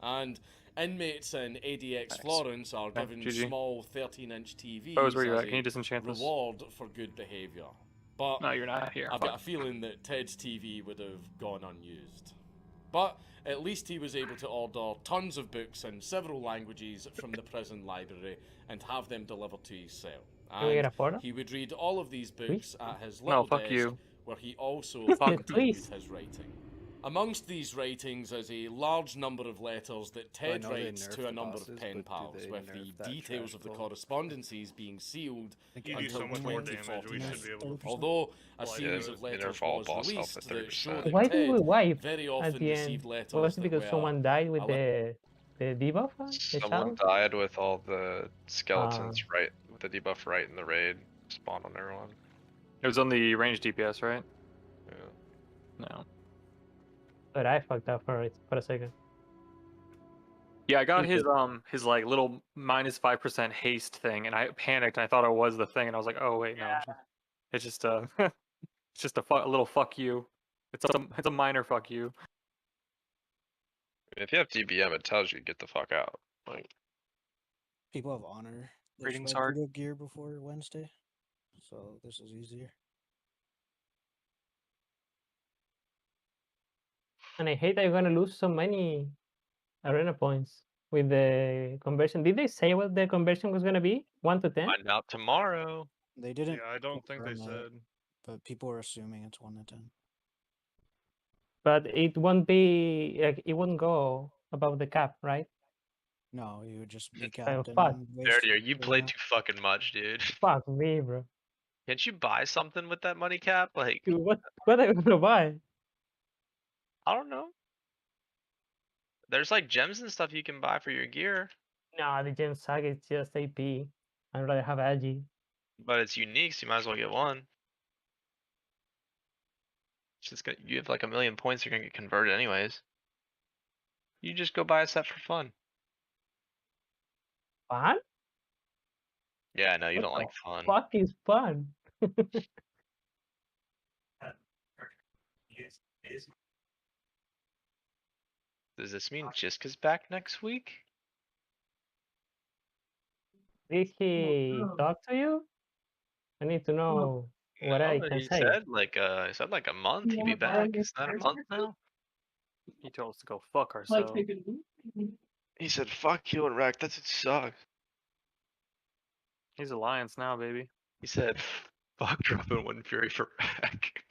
And inmates in ADX Nice. Florence are Okay, given GG. small 13-inch TVs Bose, where you as at? Can you a disenchant this? reward for good behaviour. But No, you're not here. I've Fuck. got a feeling that Ted's TV would have gone unused. But at least he was able to order tons of books in several languages from the prison library and have them delivered to his cell. Can we get a And photo? he would read all of these books at his No, little fuck desk, you. where he also Please, reviewed please. his writing. Amongst these writings is a large number of letters that Ted know they writes nerfed to a the number bosses, of pen but do pals, they with nerf the that details trash of the cult? correspondences being sealed You do until so much more damage, we 2049. should be able to- Although a Well, series yeah, of they letters nerf all was boss health released at that 30%. show that Why did we Ted wipe very at often the received end? letters Was it that because were someone died with a the debuff on the Someone child? died with all the skeletons right with the debuff right in the raid. Spawned on everyone. It was on the range DPS, right? Yeah. No. But I fucked up for a second. Yeah, I got Thank his like little -5% haste thing, and I panicked. And I thought it was the thing, and I was like, oh wait, no, it's just it's just a little fuck you. It's a minor fuck you. If you have DBM, it tells you get the fuck out. Like, People have honor. They Greetings, tried Hard. judo gear before Wednesday, so this is easier. And I hate that you're gonna lose so many arena points with the conversion. Did they say what the conversion was gonna be? 1 to 10? find out tomorrow. They didn't. Yeah, I don't think they confirm it, said. but people are assuming it's 1 to 10. But it won't be like it won't go above the cap, right? No, you would just be Oh, capped fuck. and waste Dirty, you it play out. too fucking much, dude. Fuck me, bro. Can't you buy something with that money cap? Like, Dude, what are you gonna buy? I don't know. There's like gems and stuff you can buy for your gear, No, the gem saga is just AP. I'd rather have Agi. but it's unique, so you might as well get one. It's just gonna, you have like 1,000,000 points, you're gonna get converted anyways. You just go buy a set for fun. Fun? Yeah, I know you What don't the like fun. fuck is fun? Does this mean Jiska's back next week? Did he talk to you? I need to know what I No, can he say. said like a month he'd be back. Is that a month now? He told us to go fuck ourselves. He said, "Fuck you and Wreck. That sucks." He's Alliance now, baby. He said, "Fuck dropping Wind Fury for Wreck."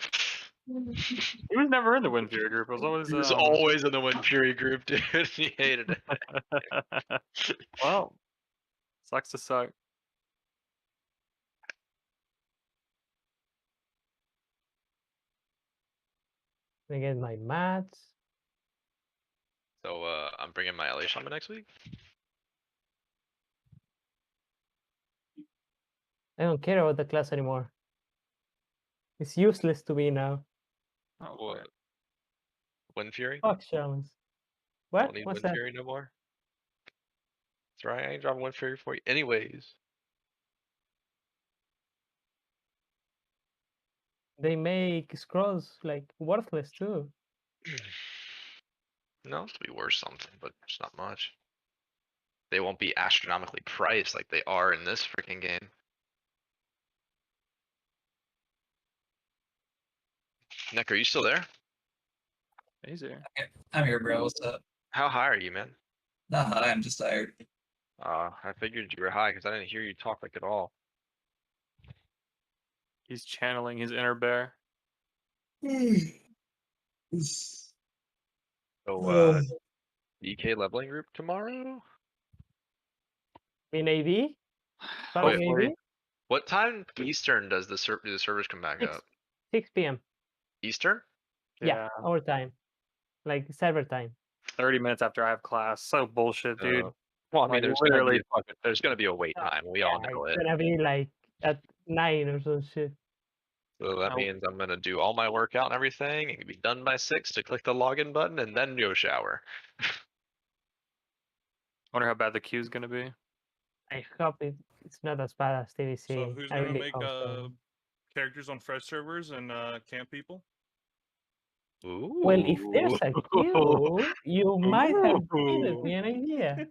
He was never in the Wind Fury group. It was always He was always in the Wind Fury group, dude. He hated it. Well, sucks to suck. I get my mats. So I'm bringing my LA Shaman next week. I don't care about the class anymore. It's useless to me now. What? Wind Fury? Fuck shamans. What? Don't need What's Wind that? Fury no more. That's right. I ain't dropping Wind Fury for you, anyways. They make scrolls like worthless too. No, it'll be worth something, but it's not much. They won't be astronomically priced like they are in this freaking game. Nick, are you still there? Easier. I'm here, bro. What's up? How high are you, man? Not high. I'm just tired. I figured you were high because I didn't hear you talk like at all. He's channeling his inner bear. So, DK leveling group tomorrow? In AD? Starting Hopefully. AD? What time Eastern does the servers come back 6, up? 6 p.m. Eastern? Yeah, our time. Like server time. 30 minutes after I have class. So bullshit, dude. Well, I mean, Like, there's literally. gonna be a wait time. We all know It's it. gonna be like at 9 or some shit. So that means I'm gonna do all my workout and everything, and be done by 6 to click the login button, and then go shower. Wonder how bad the queue's gonna be. I hope it's not as bad as TVC. So who's I gonna really make hope so. characters on fresh servers and camp people? Ooh. Well, if there's a queue, you might have given me an idea.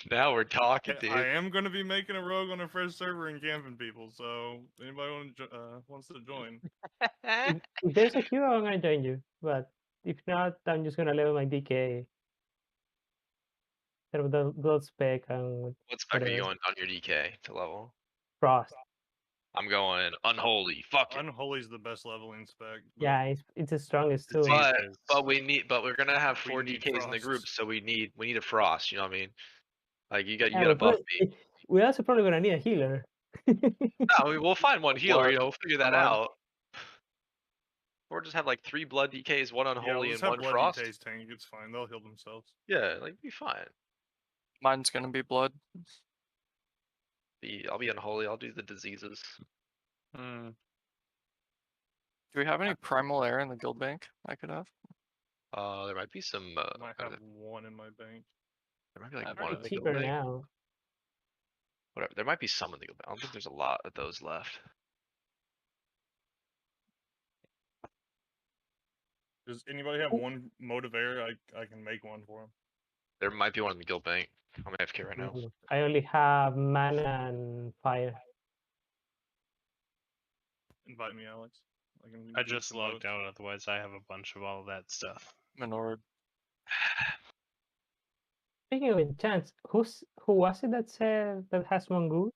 Now we're talking, dude. I am gonna be making a rogue on a fresh server and camping people. So anybody wants to join? If there's a queue, I'm gonna join you. But if not, I'm just gonna level my DK. Instead of the blood spec and What spec are you whatever. going on your DK to level? Frost. I'm going unholy. Fuck it. Unholy's the best leveling spec. Yeah, it's the strongest too. But we're gonna have 4 need DKs in the group, so we need a frost. You know what I mean? Like you Yeah, gotta buff me. we're also probably gonna need a healer. No, we'll find one healer. Blood. You know, we'll figure that Blood. out. Or just have like 3 blood DKs, 1 Yeah, unholy, let's and have 1 blood frost. DKs tank. It's fine. They'll heal themselves. Yeah, like be fine. Mine's gonna be blood. I'll be unholy. I'll do the diseases. Do we have any primal air in the guild bank I could have? There might be some. I might have one in my bank. There might be like They're one in the guild cheaper bank. now. Whatever. There might be some in the guild bank. I don't think there's a lot of those left. Does anybody have one mode of air? I can make one for them. There might be one in the guild bank. I'm AFK right now. I only have mana and fire. Invite me, Alex. I just logged out. Otherwise, I have a bunch of all that stuff. Menord. Speaking of enchants, who was it that said that has mongoose?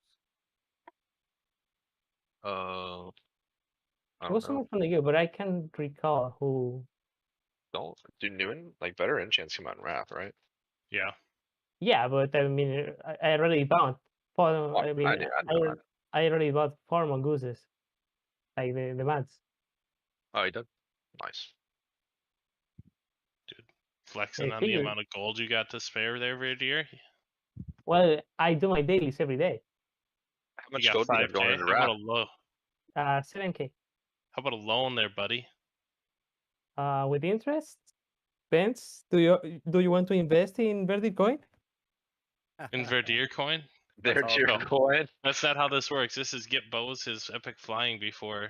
I It don't was know. someone from the guild, but I can't recall who. Don't do new like better enchants come out in Wrath, right? Yeah. Yeah, but I mean, I already bought. I mean, I know that. I already bought 4 mongooses, like the mats. Oh, you did? Nice. Flexing I on the figured- amount of gold you got to spare there, Verdier. Well, I do my dailies every day. How much You got gold do you have 5K? going into How about Wrath? a low? 7K. How about a loan there, buddy? With interest. Spence, do you want to invest in Verdit coin? In Verdier coin? Verdier coin? That's not how this works. This is get Bose his epic flying before.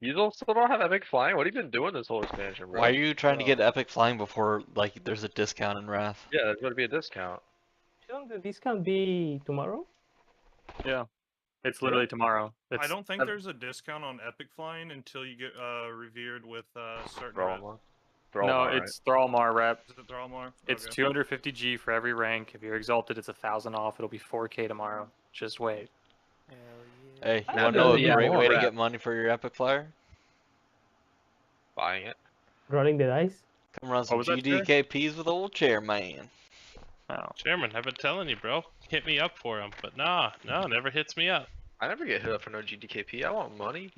You still don't have epic flying? What have you been doing this whole expansion, bro? Why are you trying to get epic flying before like there's a discount in Wrath? Yeah, there's gonna be a discount. Shouldn't the discount be tomorrow? Yeah. It's literally tomorrow. I don't think there's a discount on epic flying until you get revered with certain rep. No, it's Thrallmar rep. Is it Thrallmar? It's Okay. 250G for every rank. If you're exalted, it's 1,000 off. It'll be 4K tomorrow. Just wait. Hey, you Now want to know a yeah, great way to rep. get money for your epic flyer? Buying it. Rolling the dice. Come run some was that, Chair? GDKPs with old chairman. Chairman, I've been telling you, bro. Hit me up for him. But no, never hits me up. I never get hit up for no GDKP. I want money.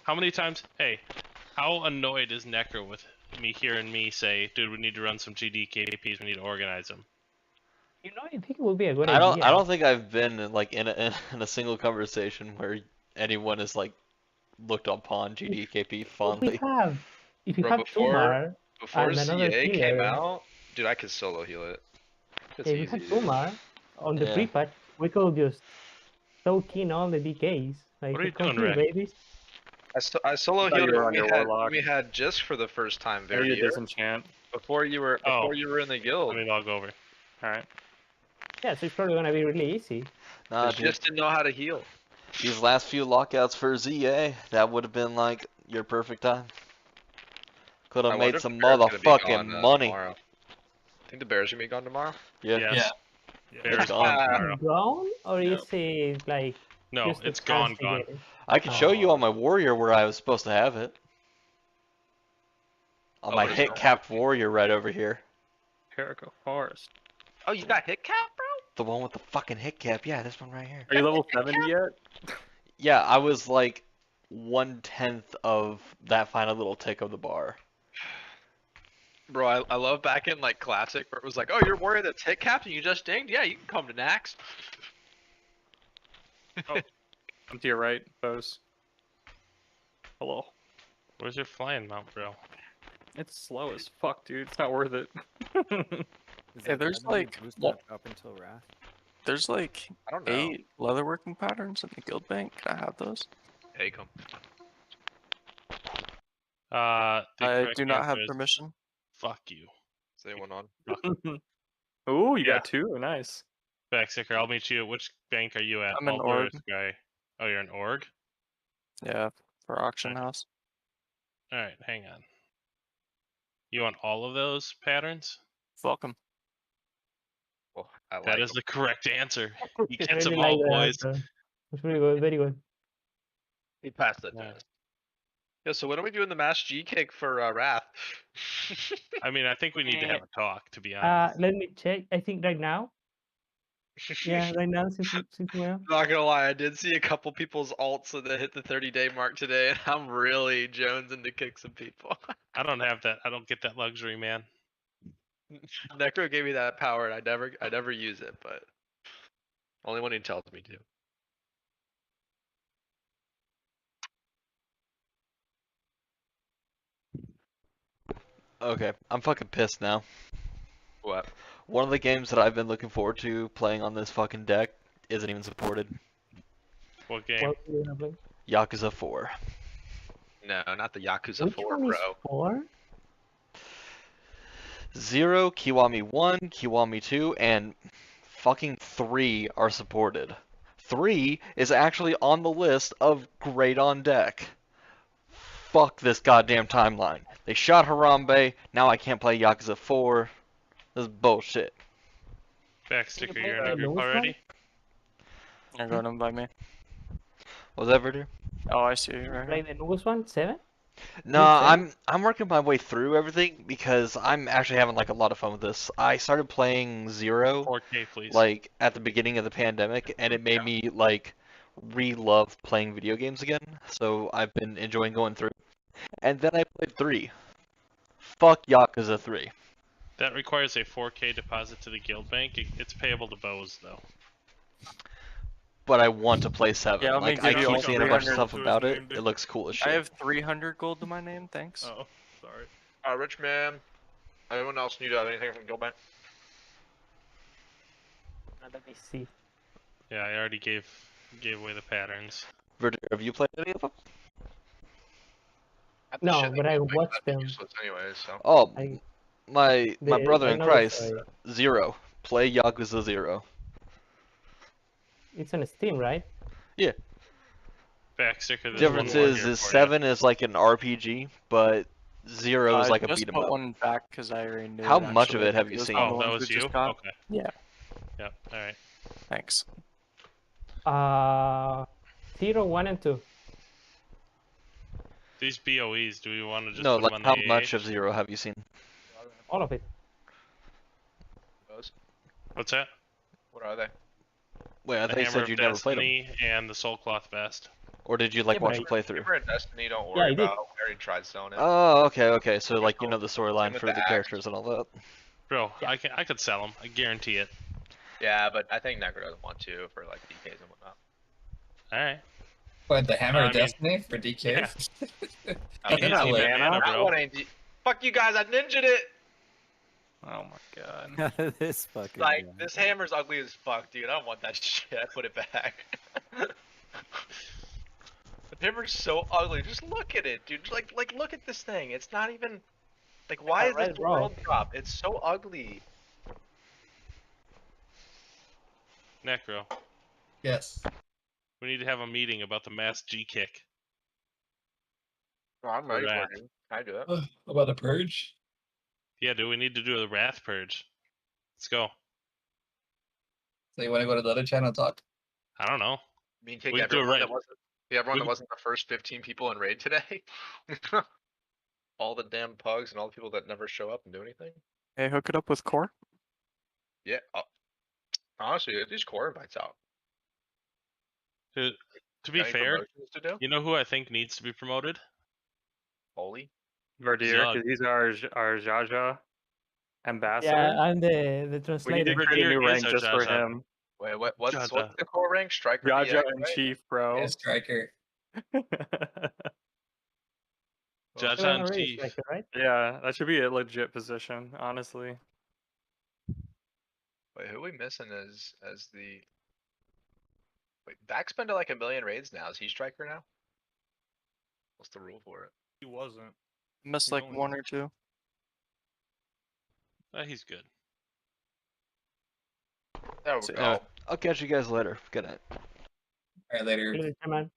How many times? Hey, how annoyed is Necro with me hearing me say, dude, we need to run some GDKPs, we need to organize them? You know, I think it would be a good I idea. don't think I've been in a single conversation where anyone has like looked upon GDKP fondly. If you Bro, have before Tumar before and another CA came healer, out, dude, I could solo heal it. It's if you easy, had dude. Tumar on the Yeah. pre-patch, we could just soak in all the DKs. Like, What are you come doing, here, Ray? babies. I solo thought healed you were it on your when Warlock. we had just for the first time I need to Verdier. disenchant. Before you were in the guild. Let me log over. Alright. Yeah, so it's probably gonna be really easy. Nah, I dude. just didn't know how to heal. These last few lockouts for ZA, that would have been like your perfect time. Could I have wonder made if some the Bears gonna be motherfucking gone, money. tomorrow. Think the Bears gonna be gone tomorrow? Yeah. Yes. Yeah. Bears It's gone. tomorrow. Gone, or is it like No, Just to it's gone. castigate it. I could show you on my warrior where I was supposed to have it. On my but it's hit not capped warrior right over here. Jericho Forest. Oh, you got hit cap, bro? The one with the fucking hit cap. Yeah, this one right here. Are you level 70 yet? Yeah, I was like 1/10 of that final little tick of the bar. Bro, I love back in like classic where it was like, oh, you're warrior that's hit capped and you just dinged. Yeah, you can come to Nax. I'm to your right, Bose. Hello. Where's your flying mount, bro? It's slow as fuck, dude. It's not worth it. Yeah, there's like up until Wrath. there's like I don't know. 8 leatherworking patterns in the guild bank. Can I have those? Take them. The I correct do not have answer is permission. Fuck you. Is anyone on? Ooh, you Yeah. got 2? Nice. Backsticker, I'll meet you. Which bank are you at? I'm in Alder or org. Sky? Oh, you're an org? Yeah, for auction house. Alright, hang on. You want all of those patterns? Welcome. Well, I like That is the correct answer. He I gets really them all, like that boys. answer. It's really good, very good. He passed that test. Yeah, so when are we doing the mass G kick for Wrath? I mean, I think we need to have a talk, to be honest. Let me check. I think right now. Yeah, right now since we're Not gonna lie, I did see a couple people's alts that hit the 30-day mark today, and I'm really jonesing to kick some people. I don't have that. I don't get that luxury, man. Necro gave me that power, and I never use it, but only when he tells me to. Okay, I'm fucking pissed now. What? One of the games that I've been looking forward to playing on this fucking deck isn't even supported. What game? Yakuza 4. No, not the Yakuza Which 4, one is bro. 4? 0, Kiwami 1, Kiwami 2, and fucking 3 are supported. 3 is actually on the list of great on deck. Fuck this goddamn timeline. They shot Harambe, now I can't play Yakuza 4. This is bullshit. Backsticker, you're in a group already? You're going to invite me. Was that Verdu? Oh, I see you right Like the newest one, 7? No, I'm working my way through everything because I'm actually having like a lot of fun with this. I started playing 0 4K, please. like at the beginning of the pandemic, and it made me like re-love playing video games again. So I've been enjoying going through. And then I played 3. Fuck Yakuza 3. That requires a 4K deposit to the guild bank. It's payable to Bose, though. But I want to play 7. Yeah, let me like I give you all keep seeing a bunch of 300 stuff about it. It looks cool as shit. I have 300 gold to my name, thanks. Oh, sorry. Rich man. Anyone else need anything from Guildbank? Let me see. Yeah, I already gave away the patterns. Verdu, have you played any of them? No, but I watched them. Anyways, so. Oh, my brother I in know the Christ, story. 0. Play Yakuza 0. It's on Steam, right? Yeah. Backsticker. The difference is 7 is like an RPG, but 0 is like a just beat 'em put up. one back because I already knew How it, much of actually. it have you was seen? one of Oh, the that ones was we you? just got. Okay. Yeah. Yep, alright. Thanks. 0, 1, and 2. These BOEs, do we want to just No, put like them on how the much AH? of 0 have you seen? All of it. What's that? What are they? Wait, I The thought you Hammer said of you never played them. Destiny and the Soul Cloth Vest. Or did you like Yeah, watch but a playthrough? Hammer of Destiny, don't Yeah, worry I did. about. We already tried selling it. Oh, okay. So like you know the storyline with for the the axe. characters and all that. Bro, I could sell them. I guarantee it. Yeah, but I think Necro doesn't want to for like DKs and whatnot. Alright. What, the Hammer I of mean, Destiny for DK? yeah. I mean, Easy that mana, bro. one ain't fuck you guys, I ninja'd it! Oh my god. This fucking Like, guy. this hammer's ugly as fuck, dude. I don't want that shit. I put it back. The hammer's so ugly. Just look at it, dude. Like, look at this thing. It's not even... Like, why is this red the world rock. drop? It's so ugly. Necro, Yes. we need to have a meeting about the mass G-kick. Oh, I'm ready Right. for it, dude. Can I do it? About the Purge? Yeah, dude, we need to do the Wrath Purge. Let's go. So you want to go to the other channel and talk? I don't know. mean, take We can do it everyone that right. wasn't. Everyone that wasn't the first 15 people in raid today. All the damn pugs and all the people that never show up and do anything. Hey, hook it up with core. Yeah. Honestly, these core invites out. To be Got any fair, promotions to do? you know who I think needs to be promoted? Holy. Verdier, Zug. because he's our Jaja ambassador. Yeah, I'm the We need translator. to create a new Verdier is rank our just for Jaja. him. Wait, what's Jaja. the core rank? Striker Jaja DX, in right? chief, bro. Yeah, striker. Jaja and Chief. Right? Yeah, that should be a legit position, honestly. Wait, who are we missing as the? Wait, Dak's been to like 1 million raids now. Is he striker now? What's the rule for it? He wasn't. Missed like one or two. He's good. There we So, go. I'll catch you guys later. Good night. All right, later. Come on.